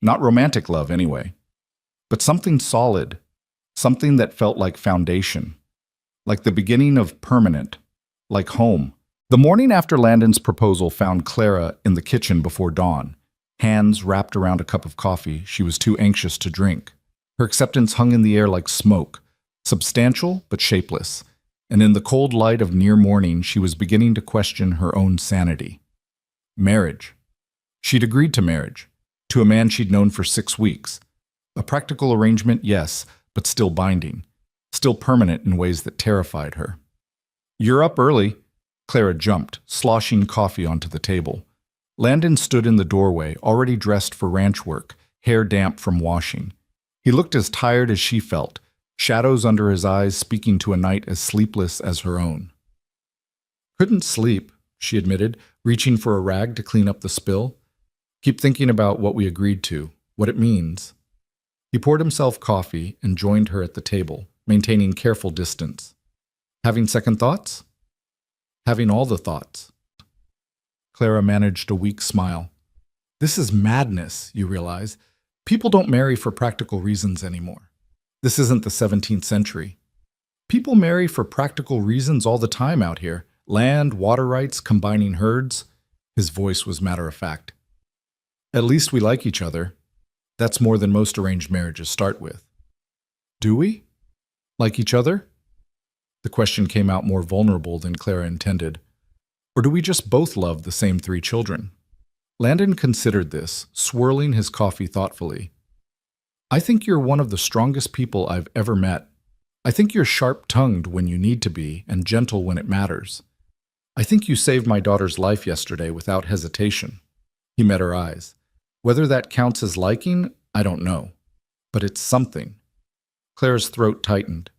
Not romantic love, anyway. But something solid. Something that felt like foundation. Like the beginning of permanent. Like home. The morning after Landon's proposal found Clara in the kitchen before dawn. Hands wrapped around a cup of coffee she was too anxious to drink. Her acceptance hung in the air like smoke. Substantial but shapeless. And in the cold light of near morning, she was beginning to question her own sanity. Marriage. She'd agreed to marriage. To a man she'd known for 6 weeks. A practical arrangement, yes, but still binding. Still permanent in ways that terrified her. "You're up early." Clara jumped, sloshing coffee onto the table. Landon stood in the doorway, already dressed for ranch work, hair damp from washing. He looked as tired as she felt, shadows under his eyes speaking to a night as sleepless as her own. "Couldn't sleep," she admitted, reaching for a rag to clean up the spill. "Keep thinking about what we agreed to, what it means." He poured himself coffee and joined her at the table, maintaining careful distance. "Having second thoughts?" "Having all the thoughts." Clara managed a weak smile. "This is madness, you realize. People don't marry for practical reasons anymore. This isn't the 17th century. People marry for practical reasons all the time out here. Land, water rights, combining herds." His voice was matter-of-fact. "At least we like each other. That's more than most arranged marriages start with." "Do we? Like each other?" The question came out more vulnerable than Clara intended. "Or do we just both love the same 3 children?" Landon considered this, swirling his coffee thoughtfully. "I think you're one of the strongest people I've ever met. I think you're sharp-tongued when you need to be and gentle when it matters. I think you saved my daughter's life yesterday without hesitation." He met her eyes. "Whether that counts as liking, I don't know. But it's something." Clara's throat tightened.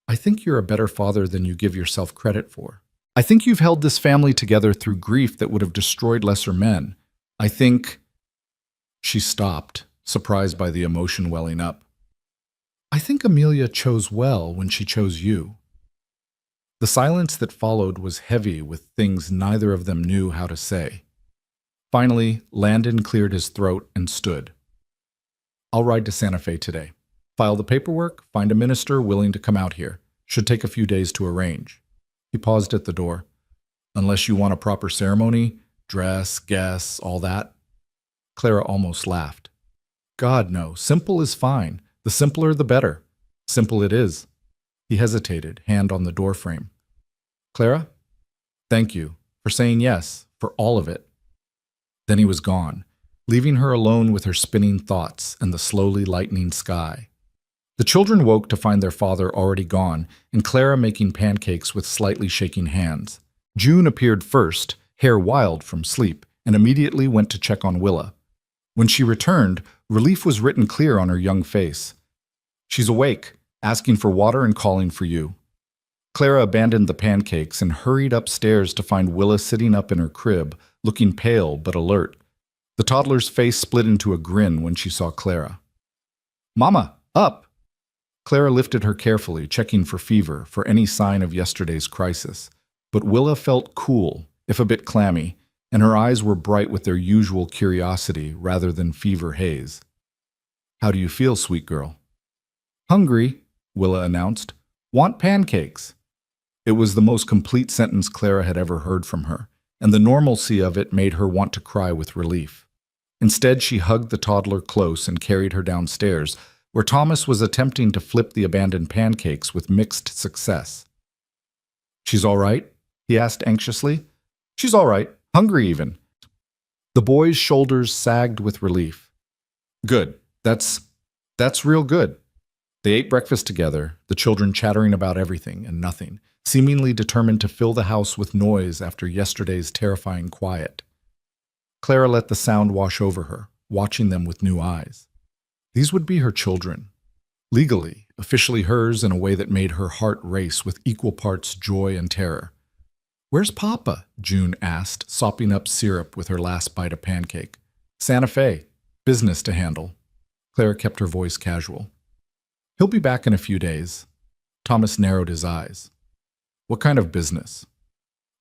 "I think you're a better father than you give yourself credit for. I think you've held this family together through grief that would have destroyed lesser men. I think—" She stopped, surprised by the emotion welling up. "I think Amelia chose well when she chose you." The silence that followed was heavy with things neither of them knew how to say. Finally, Landon cleared his throat and stood. "I'll ride to Santa Fe today. File the paperwork, find a minister willing to come out here. Should take a few days to arrange." He paused at the door. "Unless you want a proper ceremony, dress, guests, all that?" Clara almost laughed. "God, no. Simple is fine. The simpler, the better. Simple it is." He hesitated, hand on the doorframe. "Clara, thank you for saying yes, for all of it." Then he was gone, leaving her alone with her spinning thoughts and the slowly lightening sky. The children woke to find their father already gone and Clara making pancakes with slightly shaking hands. June appeared first, hair wild from sleep, and immediately went to check on Willa. When she returned, relief was written clear on her young face. "She's awake, asking for water and calling for you." Clara abandoned the pancakes and hurried upstairs to find Willa sitting up in her crib, looking pale but alert. The toddler's face split into a grin when she saw Clara. "Mama, up!" Clara lifted her carefully, checking for fever, for any sign of yesterday's crisis. But Willa felt cool, if a bit clammy, and her eyes were bright with their usual curiosity rather than fever haze. "How do you feel, sweet girl?" "Hungry," Willa announced. "Want pancakes." It was the most complete sentence Clara had ever heard from her, and the normalcy of it made her want to cry with relief. Instead, she hugged the toddler close and carried her downstairs, where Thomas was attempting to flip the abandoned pancakes with mixed success. "She's all right?" he asked anxiously. "She's all right, hungry even." The boy's shoulders sagged with relief. "Good. That's real good." They ate breakfast together, the children chattering about everything and nothing, seemingly determined to fill the house with noise after yesterday's terrifying quiet. Clara let the sound wash over her, watching them with new eyes. These would be her children. Legally, officially hers in a way that made her heart race with equal parts joy and terror. "Where's Papa?" June asked, sopping up syrup with her last bite of pancake. "Santa Fe. Business to handle." Clara kept her voice casual. "He'll be back in a few days." Thomas narrowed his eyes. "What kind of business?"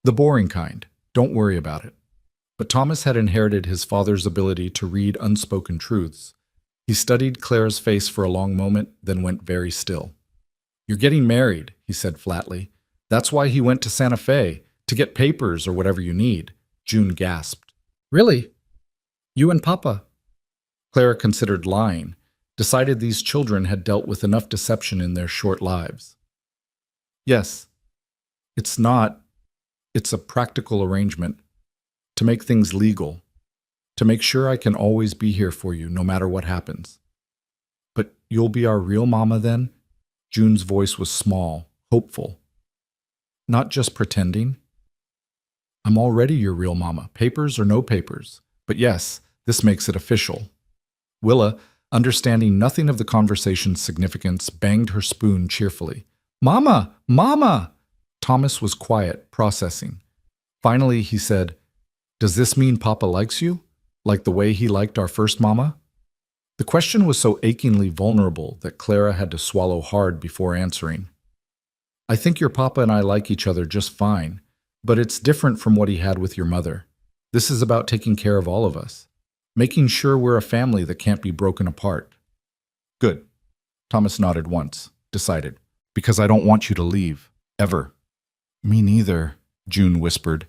"The boring kind. Don't worry about it." But Thomas had inherited his father's ability to read unspoken truths. He studied Clara's face for a long moment, then went very still. "You're getting married," he said flatly. "That's why he went to Santa Fe, to get papers or whatever you need." June gasped. "Really? You and Papa?" Clara considered lying, decided these children had dealt with enough deception in their short lives. "Yes. It's not. It's a practical arrangement. To make things legal. To make sure I can always be here for you, no matter what happens." "But you'll be our real mama then?" June's voice was small, hopeful. "Not just pretending?" "I'm already your real mama, papers or no papers. But yes, this makes it official." Willa, understanding nothing of the conversation's significance, banged her spoon cheerfully. "Mama! Mama!" Thomas was quiet, processing. Finally, he said, "Does this mean Papa likes you? Like the way he liked our first mama?" The question was so achingly vulnerable that Clara had to swallow hard before answering. "I think your Papa and I like each other just fine, but it's different from what he had with your mother. This is about taking care of all of us. Making sure we're a family that can't be broken apart." "Good." Thomas nodded once, decided. "Because I don't want you to leave. Ever." "Me neither," June whispered.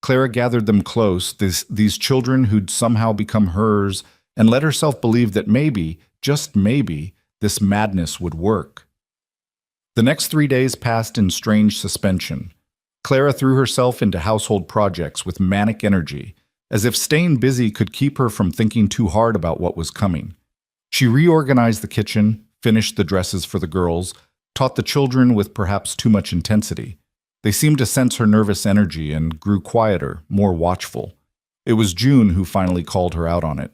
Clara gathered them close, these children who'd somehow become hers, and let herself believe that maybe, just maybe, this madness would work. The next 3 days passed in strange suspension. Clara threw herself into household projects with manic energy, as if staying busy could keep her from thinking too hard about what was coming. She reorganized the kitchen, finished the dresses for the girls, taught the children with perhaps too much intensity. They seemed to sense her nervous energy and grew quieter, more watchful. It was June who finally called her out on it.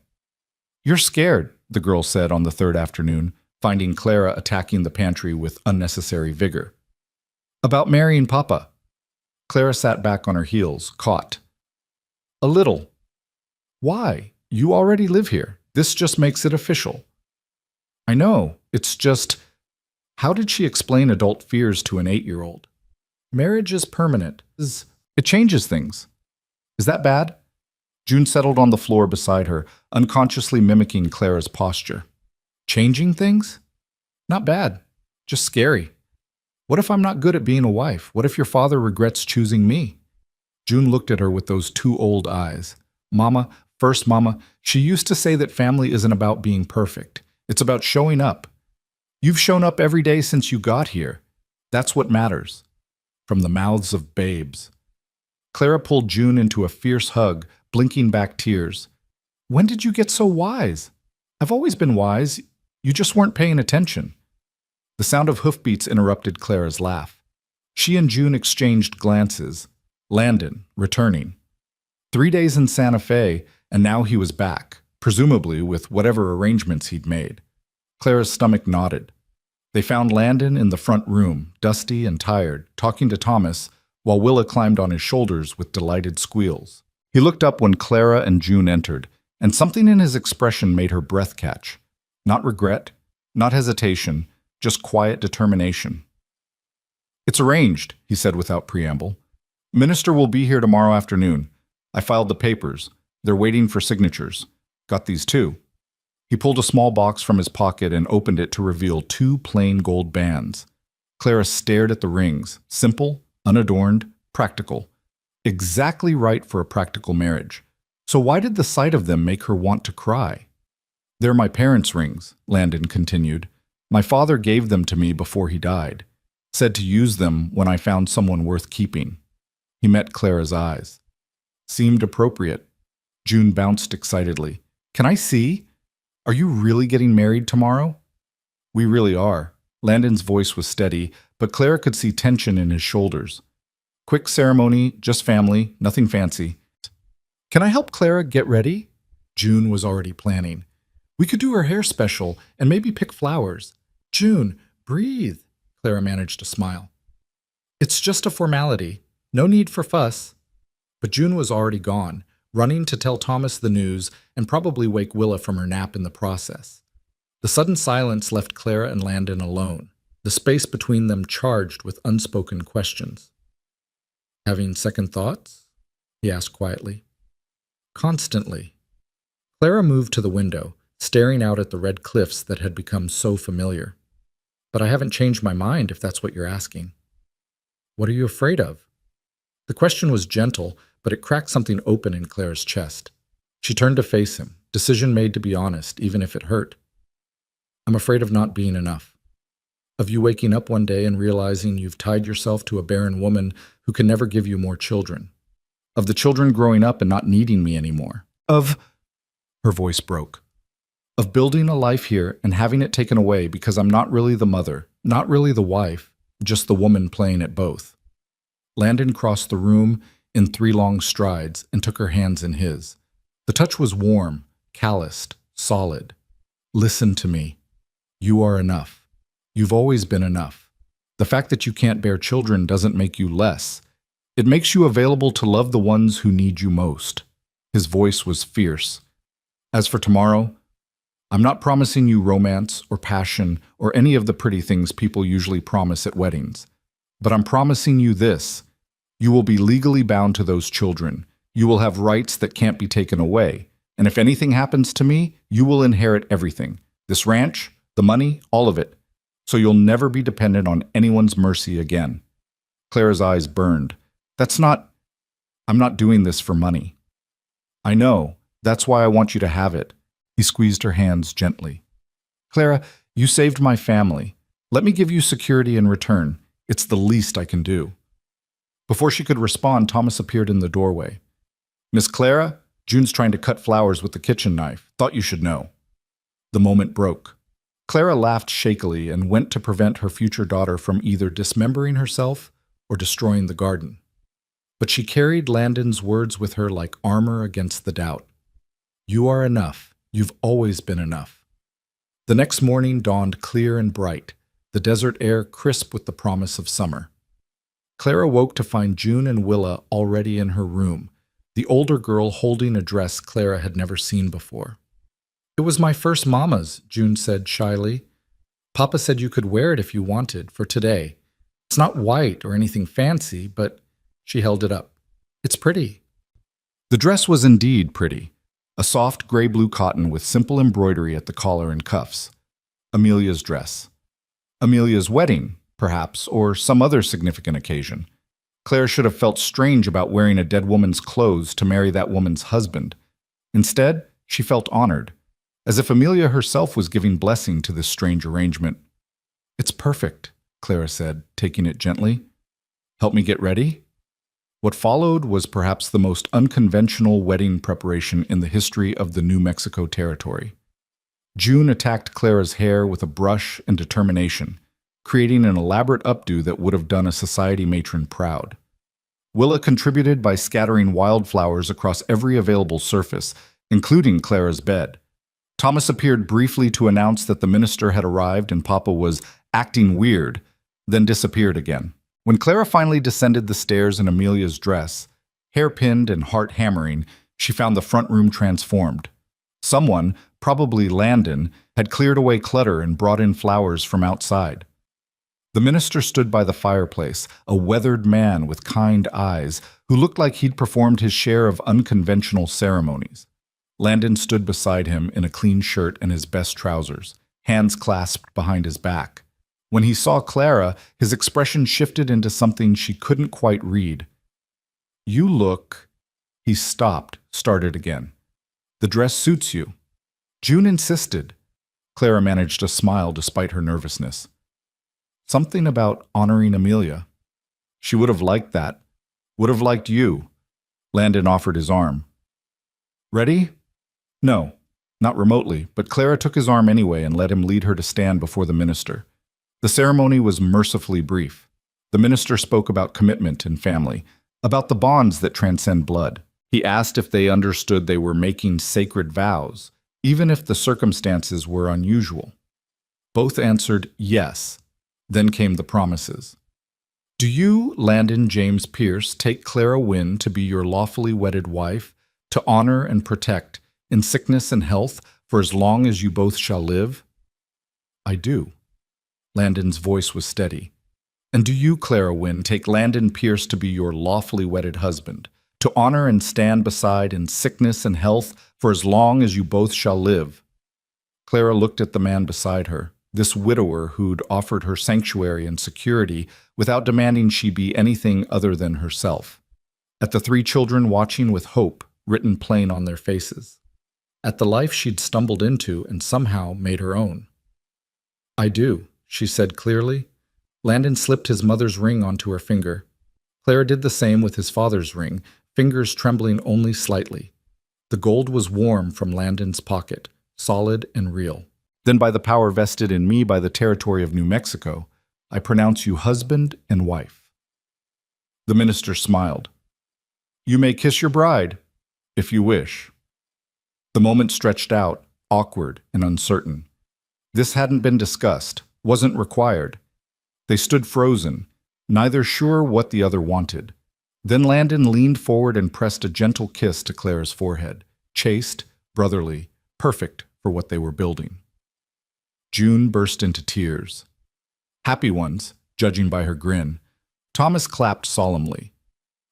"You're scared," the girl said on the third afternoon, finding Clara attacking the pantry with unnecessary vigor. "About marrying Papa." Clara sat back on her heels, caught. "A little." "Why? You already live here. This just makes it official." "I know. It's just—" How did she explain adult fears to an 8-year-old? "Marriage is permanent. It changes things." "Is that bad?" June settled on the floor beside her, unconsciously mimicking Clara's posture. "Changing things? Not bad. Just scary. What if I'm not good at being a wife? What if your father regrets choosing me?" June looked at her with those 2 old eyes. "Mama, first Mama, she used to say that family isn't about being perfect. It's about showing up. You've shown up every day since you got here. That's what matters." From the mouths of babes. Clara pulled June into a fierce hug, blinking back tears. "When did you get so wise?" "I've always been wise. You just weren't paying attention." The sound of hoofbeats interrupted Clara's laugh. She and June exchanged glances. Landon, returning. 3 days in Santa Fe, and now he was back, presumably with whatever arrangements he'd made. Clara's stomach knotted. They found Landon in the front room, dusty and tired, talking to Thomas, while Willa climbed on his shoulders with delighted squeals. He looked up when Clara and June entered, and something in his expression made her breath catch. Not regret, not hesitation, just quiet determination. "It's arranged," he said without preamble. "Minister will be here tomorrow afternoon. I filed the papers. They're waiting for signatures. Got these too." He pulled a small box from his pocket and opened it to reveal 2 plain gold bands. Clara stared at the rings, simple, unadorned, practical. Exactly right for a practical marriage. So why did the sight of them make her want to cry? "They're my parents' rings," Landon continued. "My father gave them to me before he died. Said to use them when I found someone worth keeping." He met Clara's eyes. Seemed appropriate. June bounced excitedly. "Can I see? Are you really getting married tomorrow?" "We really are." Landon's voice was steady, but Clara could see tension in his shoulders. "Quick ceremony, just family, nothing fancy." "Can I help Clara get ready?" June was already planning. "We could do her hair special and maybe pick flowers." "June, breathe." Clara managed to smile. "It's just a formality. No need for fuss." But June was already gone, running to tell Thomas the news and probably wake Willa from her nap in the process. The sudden silence left Clara and Landon alone, the space between them charged with unspoken questions. "Having second thoughts?" he asked quietly. Constantly. Clara moved to the window, staring out at the red cliffs that had become so familiar. But I haven't changed my mind, if that's what you're asking. What are you afraid of? The question was gentle, but it cracked something open in Clara's chest. She turned to face him, decision made to be honest, even if it hurt. I'm afraid of not being enough. Of you waking up one day and realizing you've tied yourself to a barren woman who can never give you more children. Of the children growing up and not needing me anymore. Her voice broke. Of building a life here and having it taken away because I'm not really the mother, not really the wife, just the woman playing at both. Landon crossed the room in 3 long strides and took her hands in his. The touch was warm, calloused, solid. Listen to me. You are enough. You've always been enough. The fact that you can't bear children doesn't make you less. It makes you available to love the ones who need you most. His voice was fierce. As for tomorrow, I'm not promising you romance or passion or any of the pretty things people usually promise at weddings. But I'm promising you this. You will be legally bound to those children. You will have rights that can't be taken away. And if anything happens to me, you will inherit everything. This ranch, the money, all of it. So you'll never be dependent on anyone's mercy again. Clara's eyes burned. I'm not doing this for money. I know. That's why I want you to have it. He squeezed her hands gently. Clara, you saved my family. Let me give you security in return. It's the least I can do. Before she could respond, Thomas appeared in the doorway. Miss Clara, June's trying to cut flowers with the kitchen knife. Thought you should know. The moment broke. Clara laughed shakily and went to prevent her future daughter from either dismembering herself or destroying the garden. But she carried Landon's words with her like armor against the doubt. You are enough. You've always been enough. The next morning dawned clear and bright, the desert air crisp with the promise of summer. Clara woke to find June and Willa already in her room, the older girl holding a dress Clara had never seen before. It was my first mama's, June said shyly. Papa said you could wear it if you wanted, for today. It's not white or anything fancy, but she held it up. It's pretty. The dress was indeed pretty. A soft gray-blue cotton with simple embroidery at the collar and cuffs. Amelia's dress. Amelia's wedding, perhaps, or some other significant occasion. Claire should have felt strange about wearing a dead woman's clothes to marry that woman's husband. Instead, she felt honored, as if Amelia herself was giving blessing to this strange arrangement. It's perfect, Clara said, taking it gently. Help me get ready? What followed was perhaps the most unconventional wedding preparation in the history of the New Mexico territory. June attacked Clara's hair with a brush and determination, creating an elaborate updo that would have done a society matron proud. Willa contributed by scattering wildflowers across every available surface, including Clara's bed. Thomas appeared briefly to announce that the minister had arrived and Papa was acting weird, then disappeared again. When Clara finally descended the stairs in Amelia's dress, hair-pinned and heart-hammering, she found the front room transformed. Someone, probably Landon, had cleared away clutter and brought in flowers from outside. The minister stood by the fireplace, a weathered man with kind eyes, who looked like he'd performed his share of unconventional ceremonies. Landon stood beside him in a clean shirt and his best trousers, hands clasped behind his back. When he saw Clara, his expression shifted into something she couldn't quite read. You look... He stopped, started again. The dress suits you. June insisted. Clara managed a smile despite her nervousness. Something about honoring Amelia. She would have liked that. Would have liked you. Landon offered his arm. Ready? No, not remotely, but Clara took his arm anyway and let him lead her to stand before the minister. The ceremony was mercifully brief. The minister spoke about commitment and family, about the bonds that transcend blood. He asked if they understood they were making sacred vows, even if the circumstances were unusual. Both answered yes. Then came the promises. Do you, Landon James Pierce, take Clara Wynne to be your lawfully wedded wife, to honor and protect, in sickness and health, for as long as you both shall live? I do. Landon's voice was steady. And do you, Clara Wynne, take Landon Pierce to be your lawfully wedded husband, to honor and stand beside in sickness and health for as long as you both shall live." Clara looked at the man beside her, this widower who'd offered her sanctuary and security without demanding she be anything other than herself. At the three children watching with hope written plain on their faces. At the life she'd stumbled into and somehow made her own. "I do," she said clearly. Landon slipped his mother's ring onto her finger. Clara did the same with his father's ring, fingers trembling only slightly. The gold was warm from Landon's pocket, solid and real. "Then by the power vested in me by the territory of New Mexico, I pronounce you husband and wife." The minister smiled. "You may kiss your bride, if you wish." The moment stretched out, awkward and uncertain. This hadn't been discussed, wasn't required. They stood frozen, neither sure what the other wanted. Then Landon leaned forward and pressed a gentle kiss to Clara's forehead, chaste, brotherly, perfect for what they were building. June burst into tears. Happy ones, judging by her grin. Thomas clapped solemnly.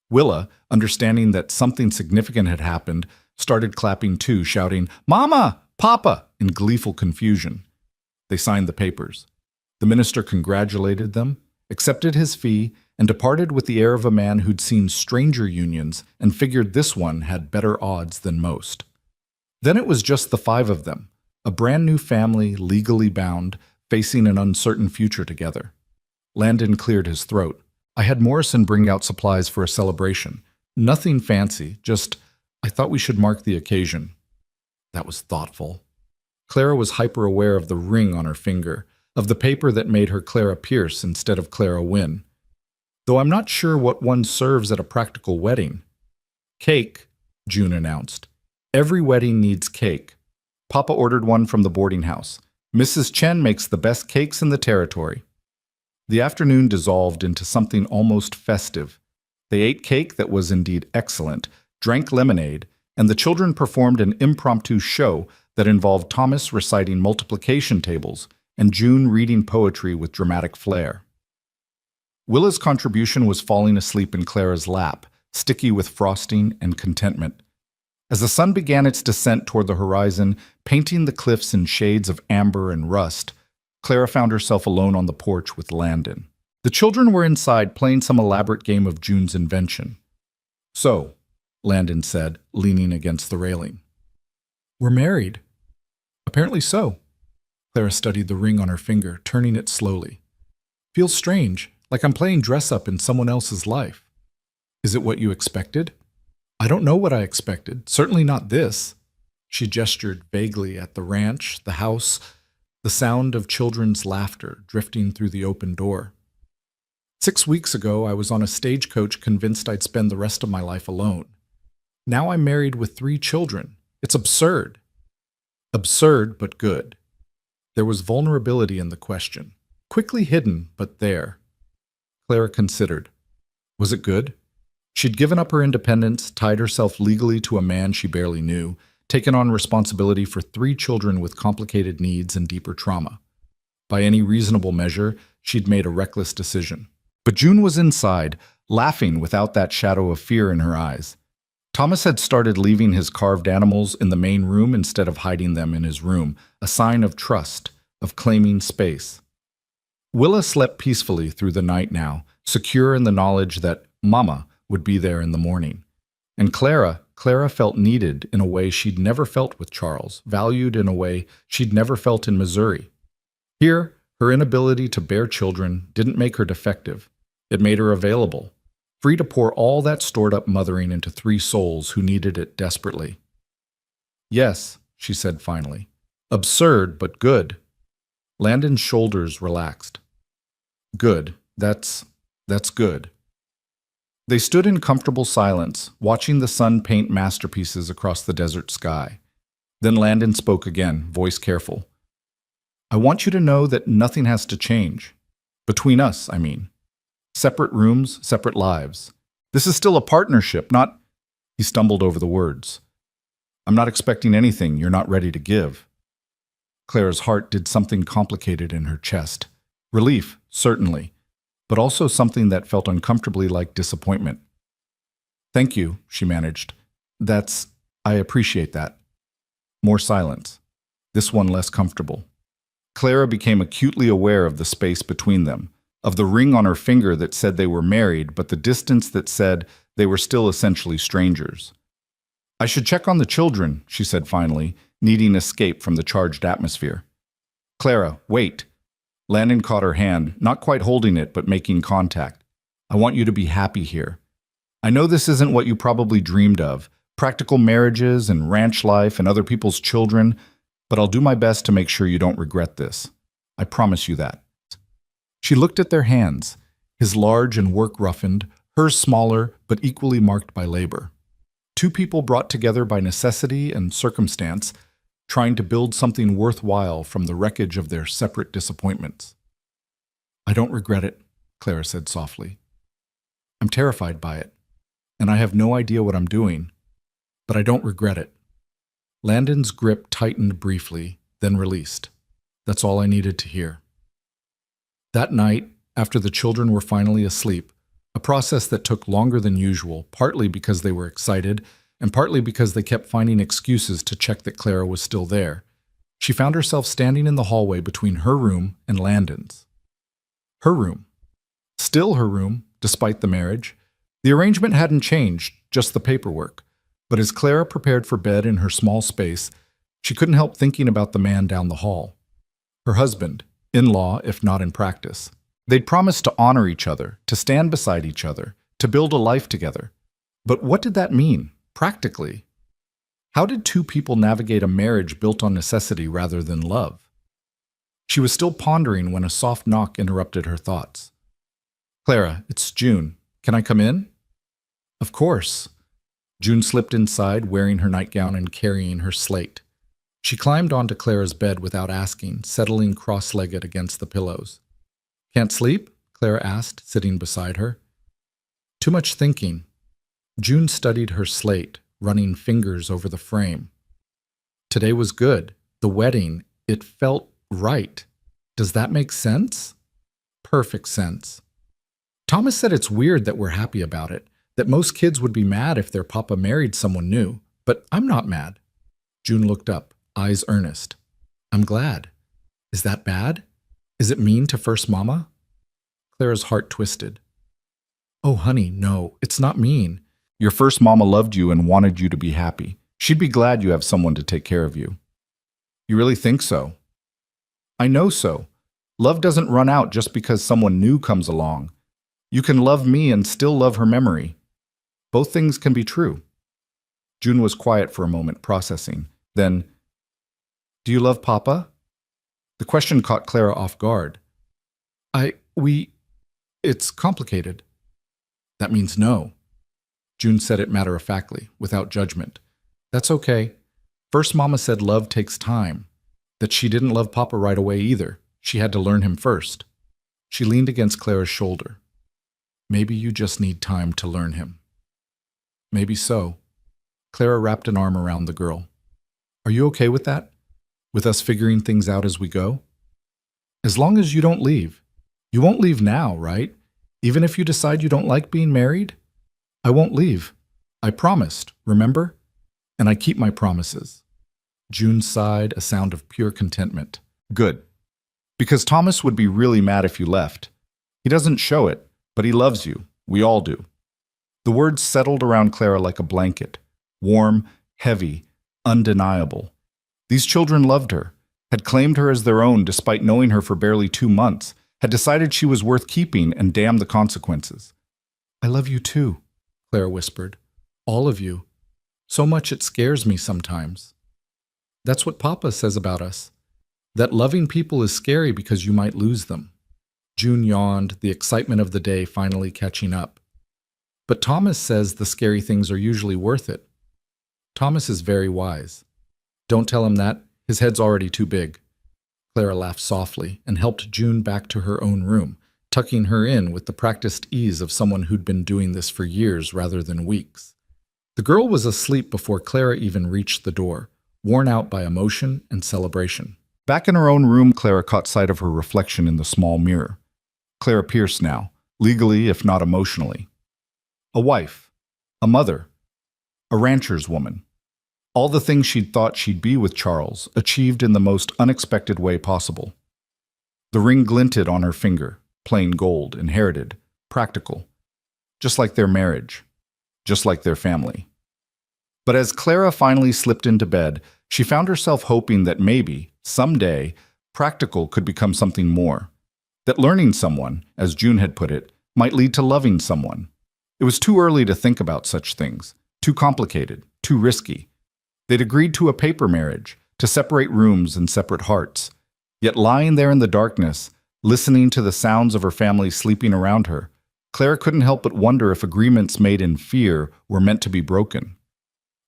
Willa, understanding that something significant had happened, started clapping too, shouting, "Mama! Papa!" in gleeful confusion. They signed the papers. The minister congratulated them, accepted his fee, and departed with the air of a man who'd seen stranger unions and figured this one had better odds than most. Then it was just the five of them, a brand new family, legally bound, facing an uncertain future together. Landon cleared his throat. "I had Morrison bring out supplies for a celebration. Nothing fancy, just, I thought we should mark the occasion." That was thoughtful. Clara was hyper-aware of the ring on her finger, of the paper that made her Clara Pierce instead of Clara Wynne. "Though I'm not sure what one serves at a practical wedding." "Cake," June announced. "Every wedding needs cake. Papa ordered one from the boarding house. Mrs. Chen makes the best cakes in the territory." The afternoon dissolved into something almost festive. They ate cake that was indeed excellent, drank lemonade, and the children performed an impromptu show that involved Thomas reciting multiplication tables and June reading poetry with dramatic flair. Willa's contribution was falling asleep in Clara's lap, sticky with frosting and contentment. As the sun began its descent toward the horizon, painting the cliffs in shades of amber and rust, Clara found herself alone on the porch with Landon. The children were inside playing some elaborate game of June's invention. "So," Landon said, leaning against the railing. "We're married." "Apparently so." Clara studied the ring on her finger, turning it slowly. "Feels strange, like I'm playing dress-up in someone else's life." "Is it what you expected?" "I don't know what I expected. Certainly not this." She gestured vaguely at the ranch, the house, the sound of children's laughter drifting through the open door. 6 weeks ago, I was on a stagecoach convinced I'd spend the rest of my life alone. Now I'm married with 3 children. It's absurd." Absurd, but good. There was vulnerability in the question, quickly hidden, but there. Clara considered. Was it good? She'd given up her independence, tied herself legally to a man she barely knew, taken on responsibility for 3 children with complicated needs and deeper trauma. By any reasonable measure, she'd made a reckless decision. But June was inside, laughing without that shadow of fear in her eyes. Thomas had started leaving his carved animals in the main room instead of hiding them in his room, a sign of trust, of claiming space. Willa slept peacefully through the night now, secure in the knowledge that Mama would be there in the morning. And Clara felt needed in a way she'd never felt with Charles, valued in a way she'd never felt in Missouri. Here, her inability to bear children didn't make her defective. It made her available, free to pour all that stored-up mothering into 3 souls who needed it desperately. "Yes," she said finally. "Absurd, but good." Landon's shoulders relaxed. "Good. That's good." They stood in comfortable silence, watching the sun paint masterpieces across the desert sky. Then Landon spoke again, voice careful. "I want you to know that nothing has to change. Between us, I mean. Separate rooms, separate lives. This is still a partnership, not—" He stumbled over the words. "I'm not expecting anything you're not ready to give." Clara's heart did something complicated in her chest. Relief, certainly, but also something that felt uncomfortably like disappointment. Thank you, she managed. I appreciate that. More silence. This one less comfortable. Clara became acutely aware of the space between them, of the ring on her finger that said they were married, but the distance that said they were still essentially strangers. I should check on the children, she said finally, needing escape from the charged atmosphere. Clara, wait. Landon caught her hand, not quite holding it, but making contact. I want you to be happy here. I know this isn't what you probably dreamed of, practical marriages and ranch life and other people's children, but I'll do my best to make sure you don't regret this. I promise you that. She looked at their hands, his large and work-roughened, hers smaller but equally marked by labor. Two people brought together by necessity and circumstance, trying to build something worthwhile from the wreckage of their separate disappointments. I don't regret it, Clara said softly. I'm terrified by it, and I have no idea what I'm doing, but I don't regret it. Landon's grip tightened briefly, then released. That's all I needed to hear. That night, after the children were finally asleep, a process that took longer than usual, partly because they were excited, and partly because they kept finding excuses to check that Clara was still there, she found herself standing in the hallway between her room and Landon's. Her room. Still her room, despite the marriage. The arrangement hadn't changed, just the paperwork. But as Clara prepared for bed in her small space, she couldn't help thinking about the man down the hall. Her husband, in-law if not in practice. They'd promised to honor each other, to stand beside each other, to build a life together. But what did that mean, practically? How did two people navigate a marriage built on necessity rather than love? She was still pondering when a soft knock interrupted her thoughts. Clara, it's June. Can I come in? Of course. June slipped inside, wearing her nightgown and carrying her slate. She climbed onto Clara's bed without asking, settling cross-legged against the pillows. Can't sleep? Clara asked, sitting beside her. Too much thinking. June studied her slate, running fingers over the frame. Today was good. The wedding, it felt right. Does that make sense? Perfect sense. Thomas said it's weird that we're happy about it, that most kids would be mad if their papa married someone new, but I'm not mad. June looked up, eyes earnest. I'm glad. Is that bad? Is it mean to First Mama? Clara's heart twisted. Oh, honey, no, it's not mean. Your First Mama loved you and wanted you to be happy. She'd be glad you have someone to take care of you. You really think so? I know so. Love doesn't run out just because someone new comes along. You can love me and still love her memory. Both things can be true. June was quiet for a moment, processing. Then, do you love Papa? The question caught Clara off guard. It's complicated. That means no. June said it matter-of-factly, without judgment. That's okay. First Mama said love takes time. That she didn't love Papa right away either. She had to learn him first. She leaned against Clara's shoulder. Maybe you just need time to learn him. Maybe so. Clara wrapped an arm around the girl. Are you okay with that? With us figuring things out as we go? As long as you don't leave. You won't leave now, right? Even if you decide you don't like being married? I won't leave. I promised, remember? And I keep my promises. June sighed, a sound of pure contentment. Good. Because Thomas would be really mad if you left. He doesn't show it, but he loves you. We all do. The words settled around Clara like a blanket. Warm, heavy, undeniable. These children loved her, had claimed her as their own despite knowing her for barely 2 months, had decided she was worth keeping and damn the consequences. I love you too, Clara whispered. All of you. So much it scares me sometimes. That's what Papa says about us. That loving people is scary because you might lose them. June yawned, the excitement of the day finally catching up. But Thomas says the scary things are usually worth it. Thomas is very wise. Don't tell him that. His head's already too big. Clara laughed softly and helped June back to her own room, tucking her in with the practiced ease of someone who'd been doing this for years rather than weeks. The girl was asleep before Clara even reached the door, worn out by emotion and celebration. Back in her own room, Clara caught sight of her reflection in the small mirror. Clara Pierce now, legally if not emotionally. A wife. a mother, a rancher's woman. All the things she'd thought she'd be with Charles, achieved in the most unexpected way possible. The ring glinted on her finger, plain gold, inherited, practical. Just like their marriage, just like their family. But as Clara finally slipped into bed, she found herself hoping that maybe, someday, practical could become something more. That learning someone, as June had put it, might lead to loving someone. It was too early to think about such things, too complicated, too risky. They'd agreed to a paper marriage, to separate rooms and separate hearts. Yet lying there in the darkness, listening to the sounds of her family sleeping around her, Clara couldn't help but wonder if agreements made in fear were meant to be broken.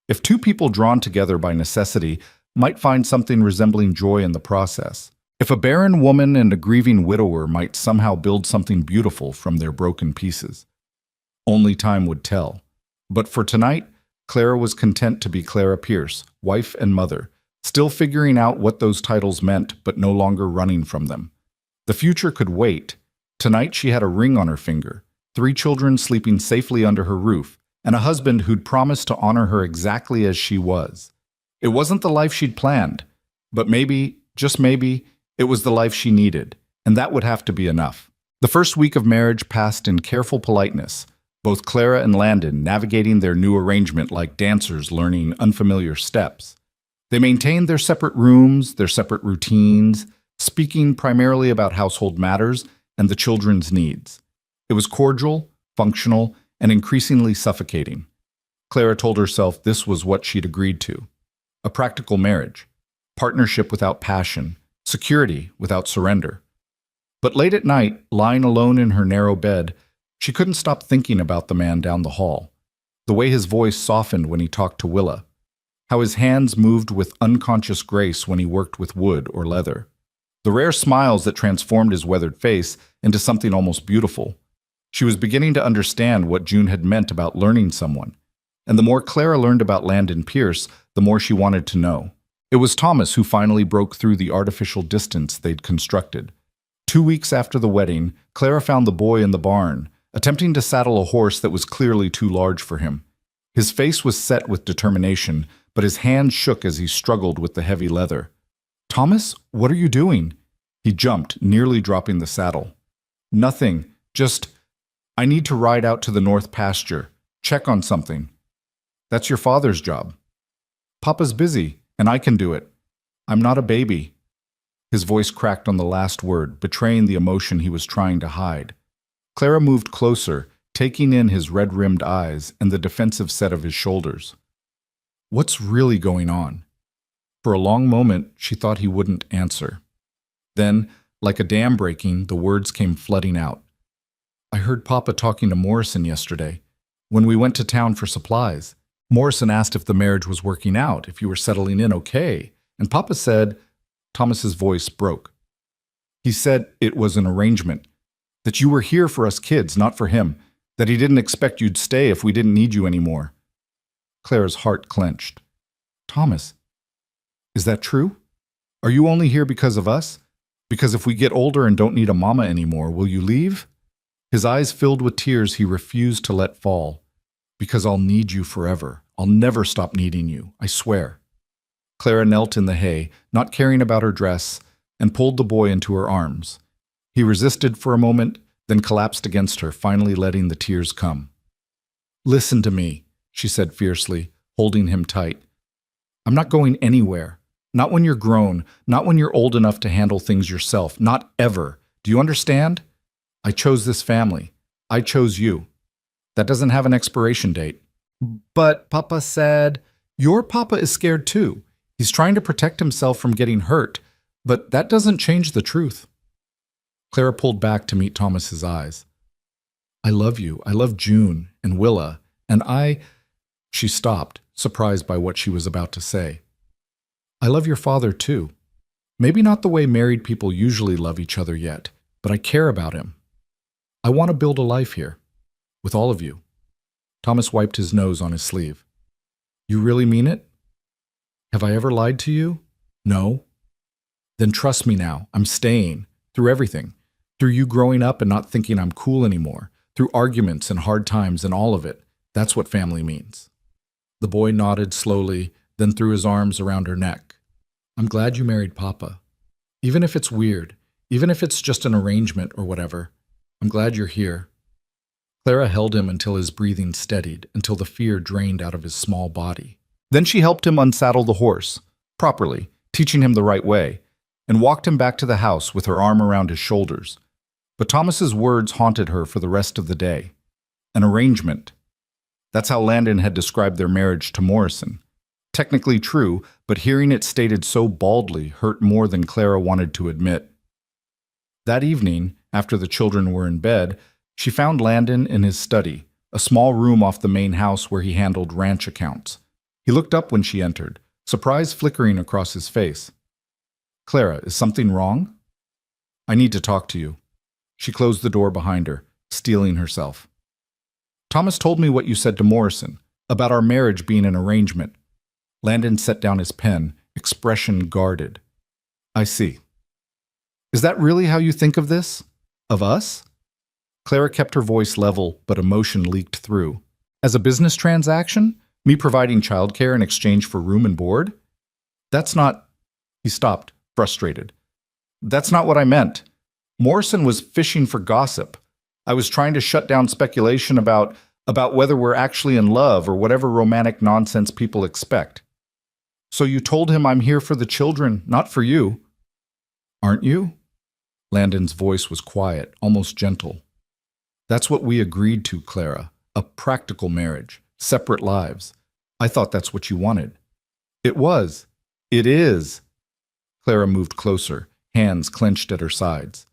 If two people drawn together by necessity might find something resembling joy in the process. If a barren woman and a grieving widower might somehow build something beautiful from their broken pieces. Only time would tell. But for tonight, Clara was content to be Clara Pierce, wife and mother, still figuring out what those titles meant but no longer running from them. The future could wait. Tonight she had a ring on her finger, 3 children sleeping safely under her roof, and a husband who'd promised to honor her exactly as she was. It wasn't the life she'd planned, but maybe, just maybe, it was the life she needed, and that would have to be enough. The first week of marriage passed in careful politeness, both Clara and Landon navigating their new arrangement like dancers learning unfamiliar steps. They maintained their separate rooms, their separate routines, speaking primarily about household matters and the children's needs. It was cordial, functional, and increasingly suffocating. Clara told herself this was what she'd agreed to. A practical marriage, partnership without passion, security without surrender. But late at night, lying alone in her narrow bed, she couldn't stop thinking about the man down the hall. The way his voice softened when he talked to Willa. How his hands moved with unconscious grace when he worked with wood or leather. The rare smiles that transformed his weathered face into something almost beautiful. She was beginning to understand what June had meant about learning someone. And the more Clara learned about Landon Pierce, the more she wanted to know. It was Thomas who finally broke through the artificial distance they'd constructed. 2 weeks after the wedding, Clara found the boy in the barn, attempting to saddle a horse that was clearly too large for him. His face was set with determination, but his hands shook as he struggled with the heavy leather. "Thomas, what are you doing?" He jumped, nearly dropping the saddle. "Nothing, just, I need to ride out to the north pasture, check on something." "That's your father's job." "Papa's busy, and I can do it. I'm not a baby." His voice cracked on the last word, betraying the emotion he was trying to hide. Clara moved closer, taking in his red-rimmed eyes and the defensive set of his shoulders. What's really going on? For a long moment, she thought he wouldn't answer. Then, like a dam breaking, the words came flooding out. "I heard Papa talking to Morrison yesterday, when we went to town for supplies. Morrison asked if the marriage was working out, if you were settling in okay, and Papa said—" Thomas's voice broke. "He said it was an arrangement, that you were here for us kids, not for him, that he didn't expect you'd stay if we didn't need you anymore." Clara's heart clenched. "Thomas, is that true? Are you only here because of us? Because if we get older and don't need a mama anymore, will you leave?" His eyes filled with tears he refused to let fall. "Because I'll need you forever. I'll never stop needing you, I swear." Clara knelt in the hay, not caring about her dress, and pulled the boy into her arms. He resisted for a moment, then collapsed against her, finally letting the tears come. "Listen to me," she said fiercely, holding him tight. "I'm not going anywhere. Not when you're grown, not when you're old enough to handle things yourself, not ever. Do you understand? I chose this family. I chose you. That doesn't have an expiration date." "But Papa said—" "Your Papa is scared too. He's trying to protect himself from getting hurt, but that doesn't change the truth." Clara pulled back to meet Thomas's eyes. "I love you. I love June and Willa, and I—" She stopped, surprised by what she was about to say. "I love your father too. Maybe not the way married people usually love each other yet, but I care about him. I want to build a life here, with all of you." Thomas wiped his nose on his sleeve. "You really mean it? Have I ever lied to you? No? Then trust me now. I'm staying, through everything. Through you growing up and not thinking I'm cool anymore. Through arguments and hard times and all of it. That's what family means. The boy nodded slowly, then threw his arms around her neck. I'm glad you married Papa. Even if it's weird, even if it's just an arrangement or whatever, I'm glad you're here. Clara held him until his breathing steadied, until the fear drained out of his small body. Then she helped him unsaddle the horse, properly, teaching him the right way, and walked him back to the house with her arm around his shoulders. But Thomas's words haunted her for the rest of the day. An arrangement. That's how Landon had described their marriage to Morrison. Technically true, but hearing it stated so baldly hurt more than Clara wanted to admit. That evening, after the children were in bed, she found Landon in his study, a small room off the main house where he handled ranch accounts. He looked up when she entered, surprise flickering across his face. Clara, is something wrong? I need to talk to you. She closed the door behind her, steeling herself. Thomas told me what you said to Morrison, about our marriage being an arrangement. Landon set down his pen, expression guarded. I see. Is that really how you think of this? Of us? Clara kept her voice level, but emotion leaked through. As a business transaction? Me providing childcare in exchange for room and board? That's not... He stopped, frustrated. That's not what I meant. Morrison was fishing for gossip. I was trying to shut down speculation about whether we're actually in love or whatever romantic nonsense people expect. So you told him I'm here for the children, not for you. Aren't you? Landon's voice was quiet, almost gentle. That's what we agreed to, Clara. A practical marriage, separate lives. I thought that's what you wanted. It was. It is. Clara moved closer, hands clenched at her sides.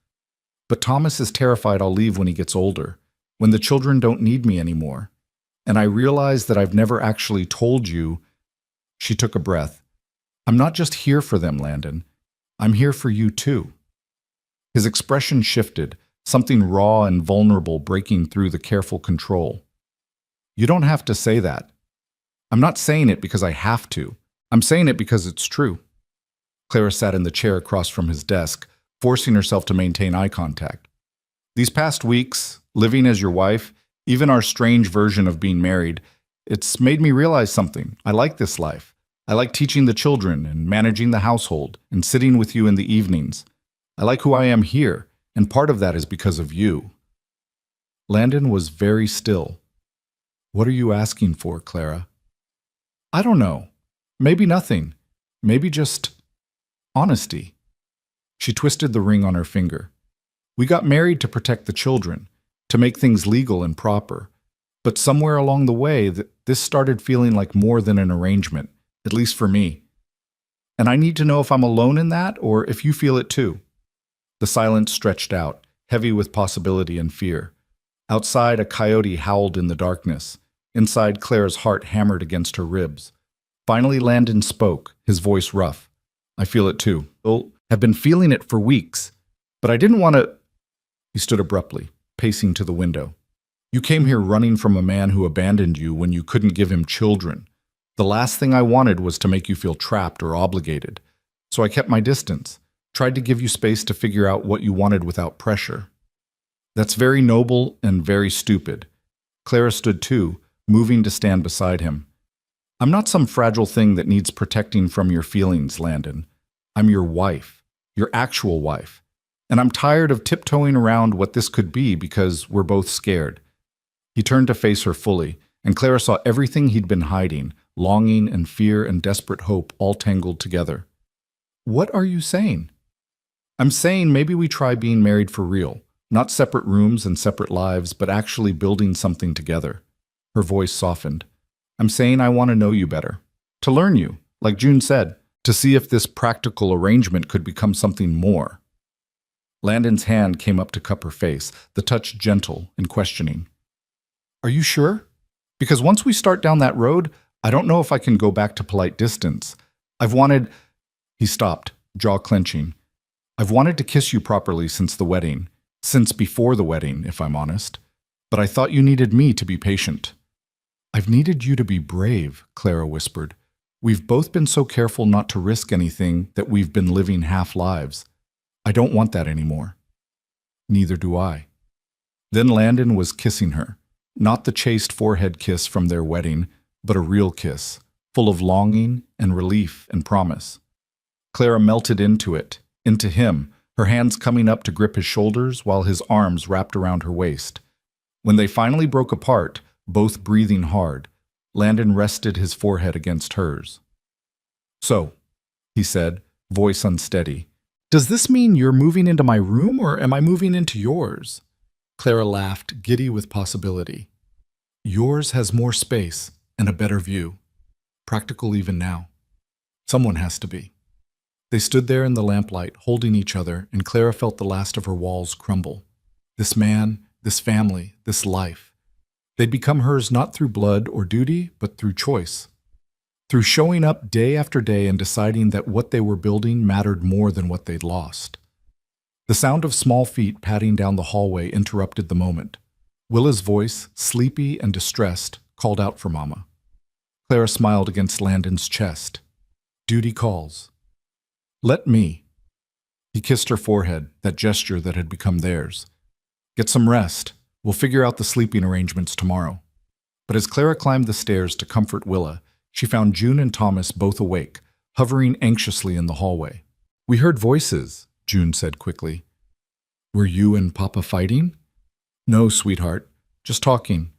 But Thomas is terrified I'll leave when he gets older, when the children don't need me anymore. And I realize that I've never actually told you. She took a breath. I'm not just here for them, Landon. I'm here for you too. His expression shifted, something raw and vulnerable breaking through the careful control. You don't have to say that. I'm not saying it because I have to. I'm saying it because it's true. Clara sat in the chair across from his desk, forcing herself to maintain eye contact. These past weeks, living as your wife, even our strange version of being married, it's made me realize something. I like this life. I like teaching the children and managing the household and sitting with you in the evenings. I like who I am here, and part of that is because of you. Landon was very still. What are you asking for, Clara? I don't know. Maybe nothing. Maybe just honesty. She twisted the ring on her finger. We got married to protect the children, to make things legal and proper. But somewhere along the way, this started feeling like more than an arrangement, at least for me. And I need to know if I'm alone in that or if you feel it too. The silence stretched out, heavy with possibility and fear. Outside, a coyote howled in the darkness. Inside, Clara's heart hammered against her ribs. Finally, Landon spoke, his voice rough. I feel it too. Have been feeling it for weeks, but I didn't want to... He stood abruptly, pacing to the window. You came here running from a man who abandoned you when you couldn't give him children. The last thing I wanted was to make you feel trapped or obligated. So I kept my distance, tried to give you space to figure out what you wanted without pressure. That's very noble and very stupid. Clara stood too, moving to stand beside him. I'm not some fragile thing that needs protecting from your feelings, Landon. I'm your wife. Your actual wife. And I'm tired of tiptoeing around what this could be because we're both scared. He turned to face her fully, and Clara saw everything he'd been hiding, longing and fear and desperate hope all tangled together. What are you saying? I'm saying maybe we try being married for real, not separate rooms and separate lives, but actually building something together. Her voice softened. I'm saying I want to know you better, to learn you, like June said, to see if this practical arrangement could become something more. Landon's hand came up to cup her face, the touch gentle and questioning. Are you sure? Because once we start down that road, I don't know if I can go back to polite distance. I've wanted... He stopped, jaw clenching. I've wanted to kiss you properly since the wedding, since before the wedding, if I'm honest. But I thought you needed me to be patient. I've needed you to be brave, Clara whispered. We've both been so careful not to risk anything that we've been living half lives. I don't want that anymore. Neither do I. Then Landon was kissing her, Not the chaste forehead kiss from their wedding, but a real kiss, full of longing and relief and promise. Clara melted into it, into him, her hands coming up to grip his shoulders while his arms wrapped around her waist. When they finally broke apart, both breathing hard, Landon rested his forehead against hers. "So," he said, voice unsteady, "does this mean you're moving into my room or am I moving into yours?" Clara laughed, giddy with possibility. "Yours has more space and a better view. Practical even now. Someone has to be." They stood there in the lamplight, holding each other, and Clara felt the last of her walls crumble. This man, this family, this life. They'd become hers not through blood or duty, but through choice. Through showing up day after day and deciding that what they were building mattered more than what they'd lost. The sound of small feet padding down the hallway interrupted the moment. Willa's voice, sleepy and distressed, called out for Mama. Clara smiled against Landon's chest. "Duty calls." "Let me." He kissed her forehead, that gesture that had become theirs. "Get some rest. We'll figure out the sleeping arrangements tomorrow." But as Clara climbed the stairs to comfort Willa, she found June and Thomas both awake, hovering anxiously in the hallway. "We heard voices," June said quickly. "Were you and Papa fighting?" "No, sweetheart. Just talking."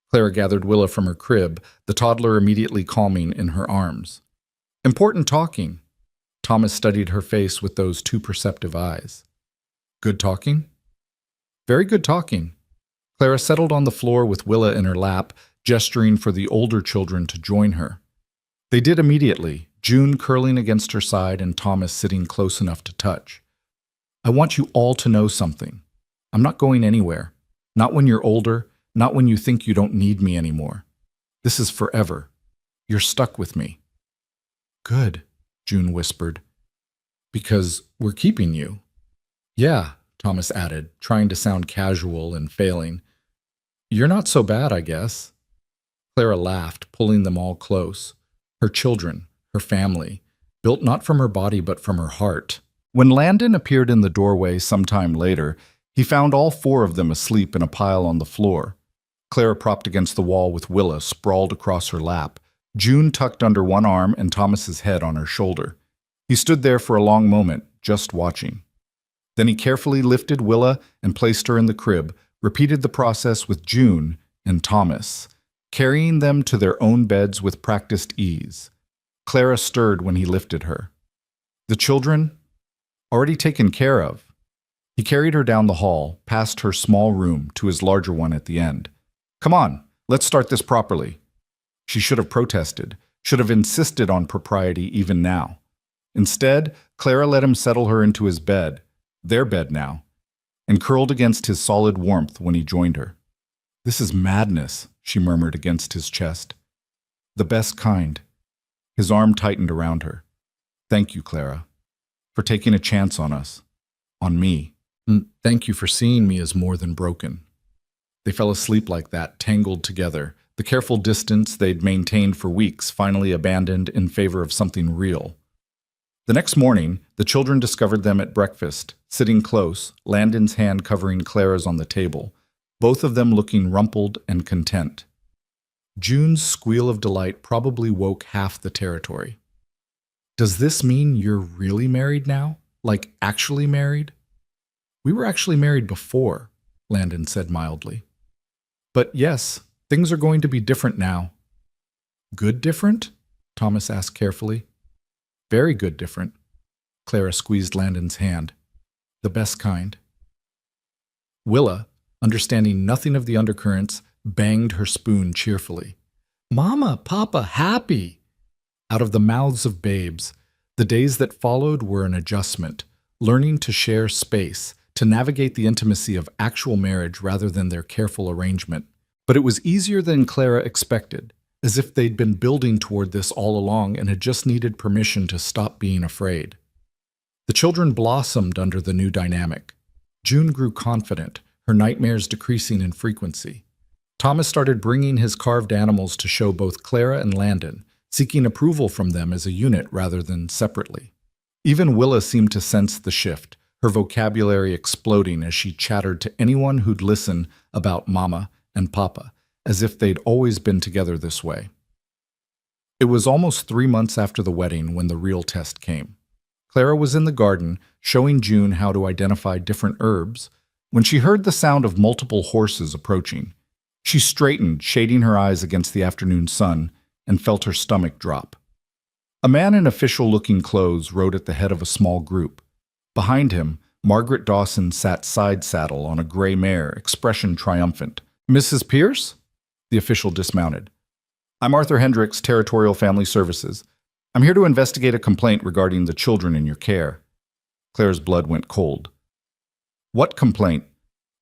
Clara gathered Willa from her crib, the toddler immediately calming in her arms. "Important talking." Thomas studied her face with those too perceptive eyes. "Good talking?" "Very good talking." Clara settled on the floor with Willa in her lap, gesturing for the older children to join her. They did immediately, June curling against her side and Thomas sitting close enough to touch. "I want you all to know something. I'm not going anywhere. Not when you're older, not when you think you don't need me anymore. This is forever. You're stuck with me." "Good," June whispered. "Because we're keeping you." "Yeah," Thomas added, trying to sound casual and failing. "You're not so bad, I guess." Clara laughed, pulling them all close. Her children, her family, built not from her body but from her heart. When Landon appeared in the doorway sometime later, he found all four of them asleep in a pile on the floor. Clara propped against the wall with Willa sprawled across her lap, June tucked under one arm and Thomas's head on her shoulder. He stood there for a long moment, just watching. Then he carefully lifted Willa and placed her in the crib, repeated the process with June and Thomas, carrying them to their own beds with practiced ease. Clara stirred when he lifted her. The children? Already taken care of. He carried her down the hall, past her small room, to his larger one at the end. "Come on, let's start this properly." She should have protested, should have insisted on propriety even now. Instead, Clara let him settle her into his bed, their bed now, and curled against his solid warmth when he joined her. "This is madness," she murmured against his chest. "The best kind." His arm tightened around her. "Thank you, Clara, for taking a chance on us, on me. And thank you for seeing me as more than broken." They fell asleep like that, tangled together, the careful distance they'd maintained for weeks finally abandoned in favor of something real. The next morning, the children discovered them at breakfast, sitting close, Landon's hand covering Clara's on the table, both of them looking rumpled and content. June's squeal of delight probably woke half the territory. "Does this mean you're really married now? Like actually married?" "We were actually married before," Landon said mildly. "But yes, things are going to be different now." "Good different?" Thomas asked carefully. "Very good different." Clara squeezed Landon's hand. "The best kind." Willa, understanding nothing of the undercurrents, banged her spoon cheerfully. "Mama, Papa, happy!" Out of the mouths of babes, the days that followed were an adjustment, learning to share space, to navigate the intimacy of actual marriage rather than their careful arrangement. But it was easier than Clara expected, as if they'd been building toward this all along and had just needed permission to stop being afraid. The children blossomed under the new dynamic. June grew confident, her nightmares decreasing in frequency. Thomas started bringing his carved animals to show both Clara and Landon, seeking approval from them as a unit rather than separately. Even Willa seemed to sense the shift, her vocabulary exploding as she chattered to anyone who'd listen about Mama and Papa, as if they'd always been together this way. It was almost 3 months after the wedding when the real test came. Clara was in the garden, showing June how to identify different herbs, when she heard the sound of multiple horses approaching. She straightened, shading her eyes against the afternoon sun, and felt her stomach drop. A man in official-looking clothes rode at the head of a small group. Behind him, Margaret Dawson sat side-saddle on a gray mare, expression triumphant. "Mrs. Pierce?" The official dismounted. "I'm Arthur Hendricks, Territorial Family Services. I'm here to investigate a complaint regarding the children in your care." Claire's blood went cold. "What complaint?"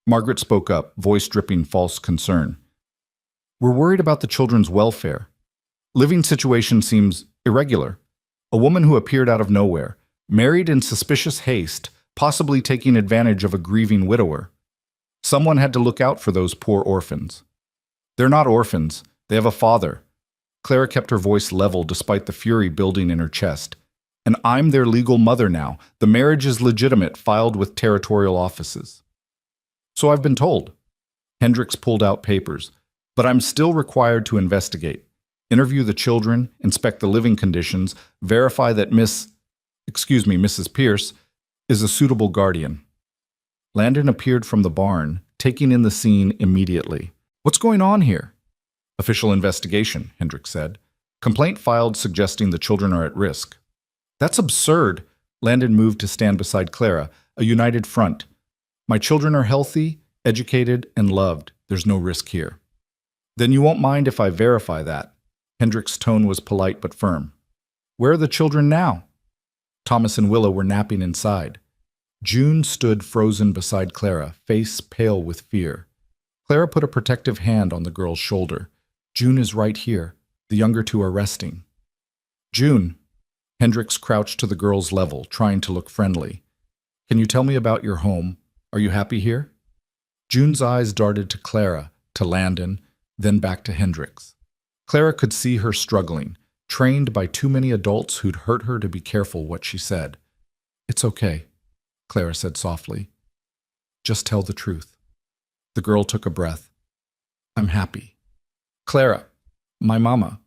Margaret spoke up, voice dripping false concern. "We're worried about the children's welfare. Living situation seems irregular. A woman who appeared out of nowhere, married in suspicious haste, possibly taking advantage of a grieving widower. Someone had to look out for those poor orphans." "They're not orphans. They have a father." Clara kept her voice level despite the fury building in her chest. "And I'm their legal mother now. The marriage is legitimate, filed with territorial offices." "So I've been told." Hendricks pulled out papers. "But I'm still required to investigate. Interview the children, inspect the living conditions, verify that Mrs. Pierce, is a suitable guardian." Landon appeared from the barn, taking in the scene immediately. "What's going on here?" "Official investigation," Hendricks said. "Complaint filed suggesting the children are at risk." "That's absurd." Landon moved to stand beside Clara, a united front. "My children are healthy, educated, and loved. There's no risk here." "Then you won't mind if I verify that?" Hendricks' tone was polite but firm. "Where are the children now?" Thomas and Willa were napping inside. June stood frozen beside Clara, face pale with fear. Clara put a protective hand on the girl's shoulder. "June is right here. The younger two are resting." "June." Hendricks crouched to the girl's level, trying to look friendly. "Can you tell me about your home? Are you happy here?" June's eyes darted to Clara, to Landon, then back to Hendricks. Clara could see her struggling, trained by too many adults who'd hurt her to be careful what she said. "It's okay," Clara said softly. "Just tell the truth." The girl took a breath. "I'm happy. Clara, my mama,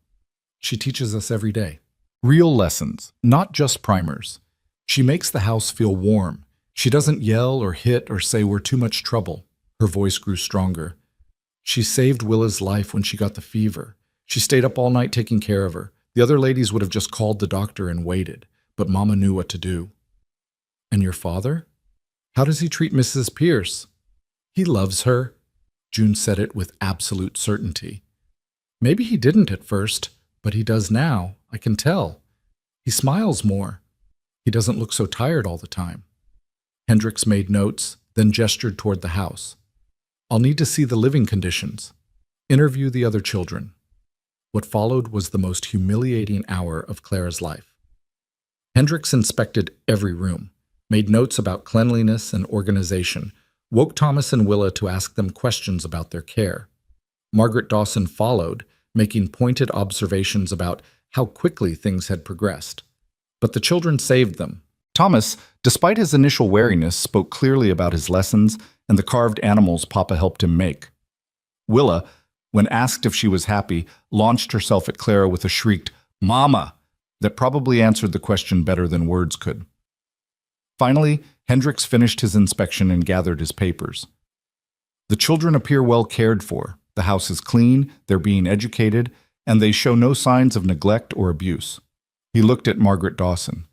she teaches us every day. Real lessons, not just primers. She makes the house feel warm. She doesn't yell or hit or say we're too much trouble." Her voice grew stronger. "She saved Willa's life when she got the fever. She stayed up all night taking care of her. The other ladies would have just called the doctor and waited, but Mama knew what to do." "And your father? How does he treat Mrs. Pierce?" "He loves her." June said it with absolute certainty. "Maybe he didn't at first, but he does now. I can tell. He smiles more. He doesn't look so tired all the time." Hendricks made notes, then gestured toward the house. "I'll need to see the living conditions. Interview the other children." What followed was the most humiliating hour of Clara's life. Hendricks inspected every room, made notes about cleanliness and organization, woke Thomas and Willa to ask them questions about their care. Margaret Dawson followed, making pointed observations about how quickly things had progressed. But the children saved them. Thomas, despite his initial wariness, spoke clearly about his lessons and the carved animals Papa helped him make. Willa, when asked if she was happy, launched herself at Clara with a shrieked, "Mama!" that probably answered the question better than words could. Finally, Hendricks finished his inspection and gathered his papers. "The children appear well cared for. The house is clean, they're being educated, and they show no signs of neglect or abuse." He looked at Margaret Dawson.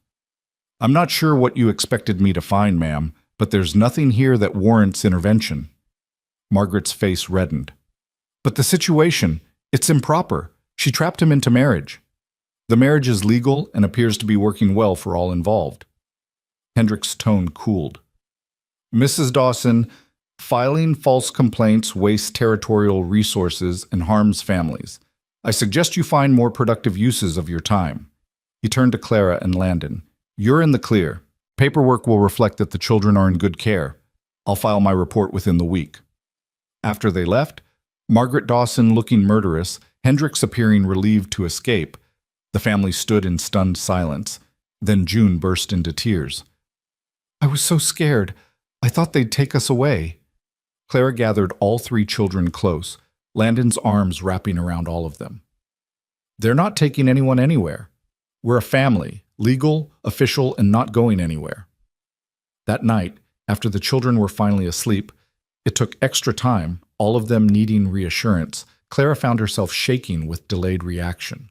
"I'm not sure what you expected me to find, ma'am, but there's nothing here that warrants intervention." Margaret's face reddened. "But the situation, it's improper. She trapped him into marriage. The marriage is legal and appears to be working well for all involved." Hendricks' tone cooled. "Mrs. Dawson, filing false complaints wastes territorial resources and harms families. I suggest you find more productive uses of your time." He turned to Clara and Landon. "You're in the clear. Paperwork will reflect that the children are in good care. I'll file my report within the week." After they left, Margaret Dawson looking murderous, Hendricks appearing relieved to escape, the family stood in stunned silence. Then June burst into tears. "I was so scared. I thought they'd take us away." Clara gathered all three children close, Landon's arms wrapping around all of them. They're not taking anyone anywhere. We're a family, legal, official, and not going anywhere. That night, after the children were finally asleep, it took extra time, all of them needing reassurance. Clara found herself shaking with delayed reaction.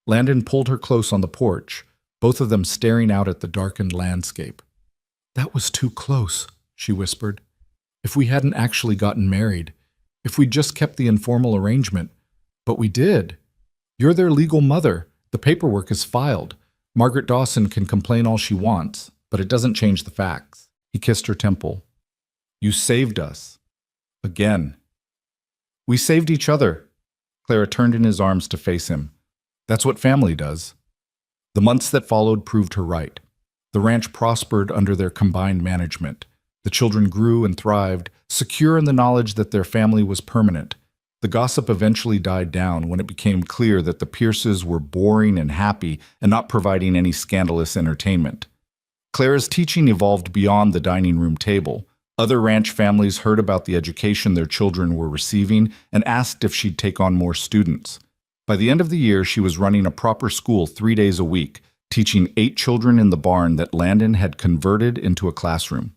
Landon pulled her close on the porch, both of them staring out at the darkened landscape. "That was too close," she whispered. "If we hadn't actually gotten married, if we'd just kept the informal arrangement. But we did. You're their legal mother. The paperwork is filed. Margaret Dawson can complain all she wants, but it doesn't change the facts." He kissed her temple. "You saved us. Again." "We saved each other." Clara turned in his arms to face him. "That's what family does." The months that followed proved her right. The ranch prospered under their combined management. The children grew and thrived, secure in the knowledge that their family was permanent. The gossip eventually died down when it became clear that the Pierces were boring and happy and not providing any scandalous entertainment. Clara's teaching evolved beyond the dining room table. Other ranch families heard about the education their children were receiving and asked if she'd take on more students. By the end of the year, she was running a proper school 3 days a week, teaching 8 children in the barn that Landon had converted into a classroom.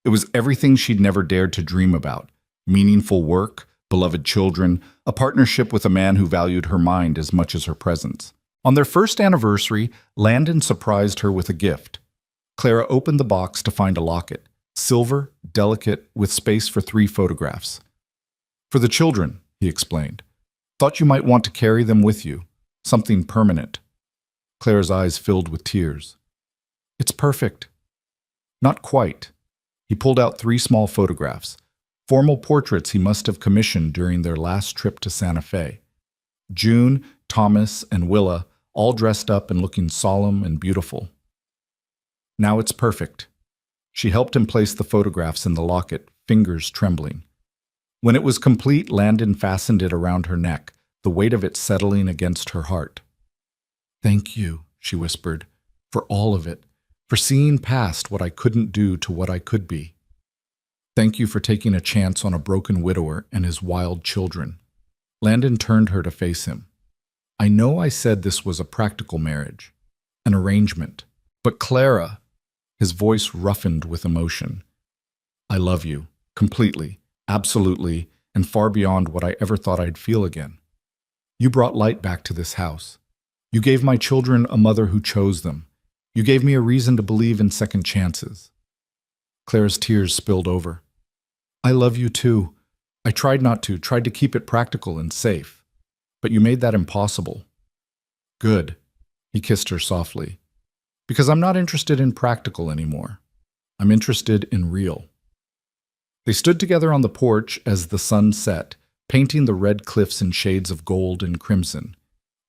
It was everything she'd never dared to dream about: meaningful work, beloved children, a partnership with a man who valued her mind as much as her presence. On their first anniversary, Landon surprised her with a gift. Clara opened the box to find a locket, silver, delicate, with space for 3 photographs. "For the children," he explained. "Thought you might want to carry them with you. Something permanent." Clara's eyes filled with tears. "It's perfect." "Not quite." He pulled out 3 small photographs, formal portraits he must have commissioned during their last trip to Santa Fe. June, Thomas, and Willa, all dressed up and looking solemn and beautiful. "Now it's perfect." She helped him place the photographs in the locket, fingers trembling. When it was complete, Landon fastened it around her neck, the weight of it settling against her heart. "Thank you," she whispered, "for all of it, for seeing past what I couldn't do to what I could be. Thank you for taking a chance on a broken widower and his wild children." Landon turned her to face him. "I know I said this was a practical marriage, an arrangement, but Clara," his voice roughened with emotion, "I love you, completely, absolutely, and far beyond what I ever thought I'd feel again. You brought light back to this house. You gave my children a mother who chose them. You gave me a reason to believe in second chances." Clara's tears spilled over. "I love you too. I tried not to, tried to keep it practical and safe. But you made that impossible." "Good," he kissed her softly. "Because I'm not interested in practical anymore. I'm interested in real." They stood together on the porch as the sun set, painting the red cliffs in shades of gold and crimson.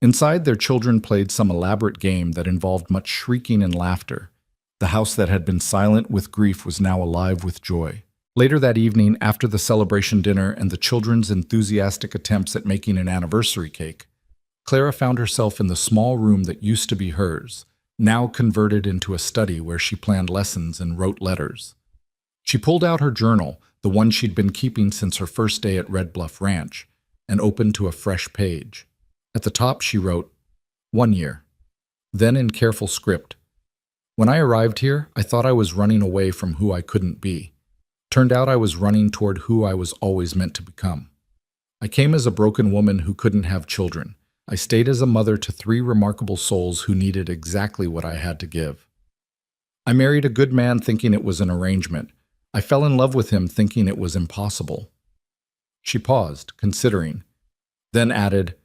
Inside, their children played some elaborate game that involved much shrieking and laughter. The house that had been silent with grief was now alive with joy. Later that evening, after the celebration dinner and the children's enthusiastic attempts at making an anniversary cake, Clara found herself in the small room that used to be hers, now converted into a study where she planned lessons and wrote letters. She pulled out her journal, the one she'd been keeping since her first day at Red Bluff Ranch, and opened to a fresh page. At the top she wrote, "1 year." Then in careful script, "When I arrived here, I thought I was running away from who I couldn't be. Turned out I was running toward who I was always meant to become. I came as a broken woman who couldn't have children. I stayed as a mother to 3 remarkable souls who needed exactly what I had to give. I married a good man thinking it was an arrangement. I fell in love with him thinking it was impossible." She paused, considering, then added,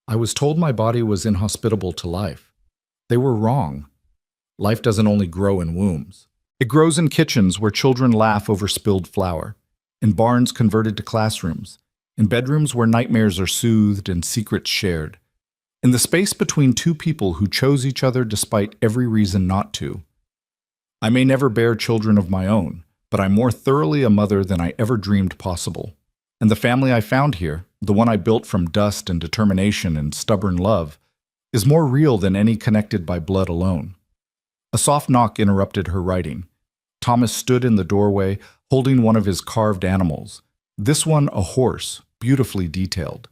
"I was told my body was inhospitable to life. They were wrong. Life doesn't only grow in wombs. It grows in kitchens where children laugh over spilled flour, in barns converted to classrooms, in bedrooms where nightmares are soothed and secrets shared, in the space between 2 people who chose each other despite every reason not to. I may never bear children of my own, but I'm more thoroughly a mother than I ever dreamed possible. And the family I found here, the one I built from dust and determination and stubborn love, is more real than any connected by blood alone." A soft knock interrupted her writing. Thomas stood in the doorway, holding one of his carved animals, this one a horse, beautifully detailed.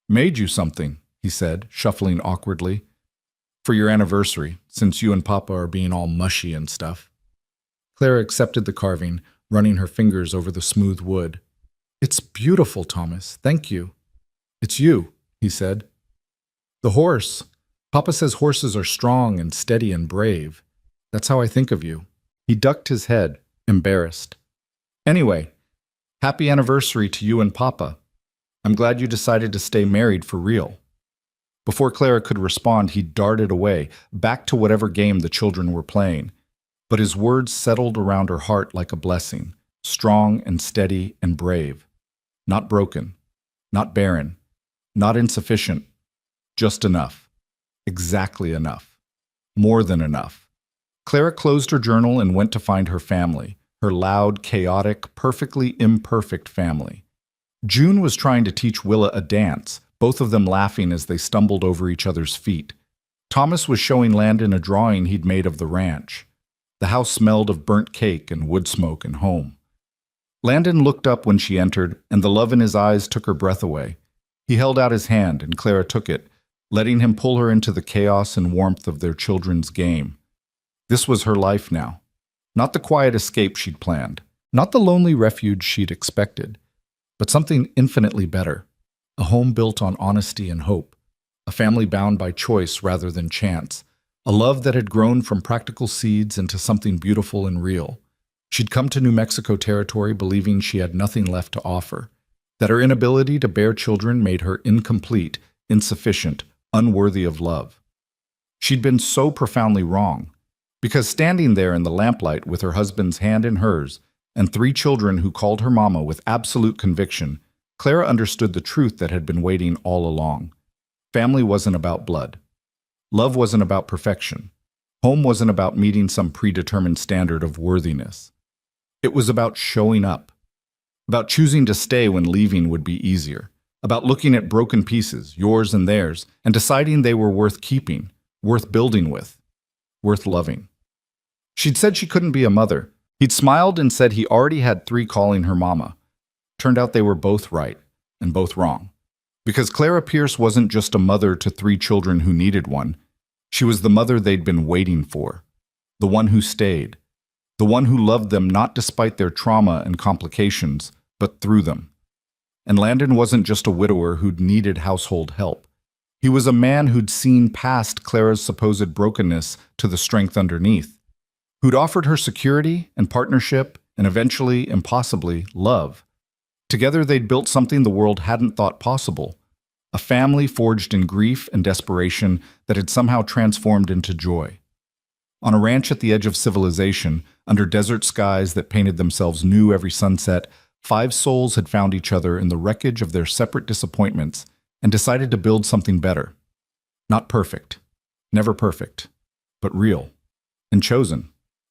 "Made you something," he said, shuffling awkwardly. "For your anniversary, since you and Papa are being all mushy and stuff." Clara accepted the carving, running her fingers over the smooth wood. "It's beautiful, Thomas. Thank you." "It's you," he said. "The horse. Papa says horses are strong and steady and brave. That's how I think of you." He ducked his head, embarrassed. "Anyway, happy anniversary to you and Papa. I'm glad you decided to stay married for real." Before Clara could respond, he darted away, back to whatever game the children were playing. But his words settled around her heart like a blessing, strong and steady and brave. Not broken, not barren, not insufficient, just enough. Exactly enough. More than enough. Clara closed her journal and went to find her family, her loud, chaotic, perfectly imperfect family. June was trying to teach Willa a dance, both of them laughing as they stumbled over each other's feet. Thomas was showing Landon a drawing he'd made of the ranch. The house smelled of burnt cake and wood smoke and home. Landon looked up when she entered, and the love in his eyes took her breath away. He held out his hand, and Clara took it, letting him pull her into the chaos and warmth of their children's game. This was her life now. Not the quiet escape she'd planned, not the lonely refuge she'd expected, but something infinitely better. A home built on honesty and hope, a family bound by choice rather than chance, a love that had grown from practical seeds into something beautiful and real. She'd come to New Mexico territory believing she had nothing left to offer, that her inability to bear children made her incomplete, insufficient, unworthy of love. She'd been so profoundly wrong, because standing there in the lamplight with her husband's hand in hers, and 3 children who called her mama with absolute conviction, Clara understood the truth that had been waiting all along. Family wasn't about blood. Love wasn't about perfection. Home wasn't about meeting some predetermined standard of worthiness. It was about showing up, about choosing to stay when leaving would be easier, about looking at broken pieces, yours and theirs, and deciding they were worth keeping, worth building with, worth loving. She'd said she couldn't be a mother. He'd smiled and said he already had 3 calling her mama. Turned out they were both right and both wrong. Because Clara Pierce wasn't just a mother to 3 children who needed one. She was the mother they'd been waiting for, the one who stayed, the one who loved them not despite their trauma and complications, but through them. And Landon wasn't just a widower who'd needed household help. He was a man who'd seen past Clara's supposed brokenness to the strength underneath, who'd offered her security and partnership and eventually, impossibly, love. Together they'd built something the world hadn't thought possible, a family forged in grief and desperation that had somehow transformed into joy. On a ranch at the edge of civilization, under desert skies that painted themselves new every sunset, 5 souls had found each other in the wreckage of their separate disappointments and decided to build something better. Not perfect, never perfect, but real, and chosen,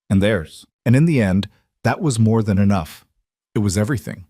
and theirs. And in the end, that was more than enough. It was everything.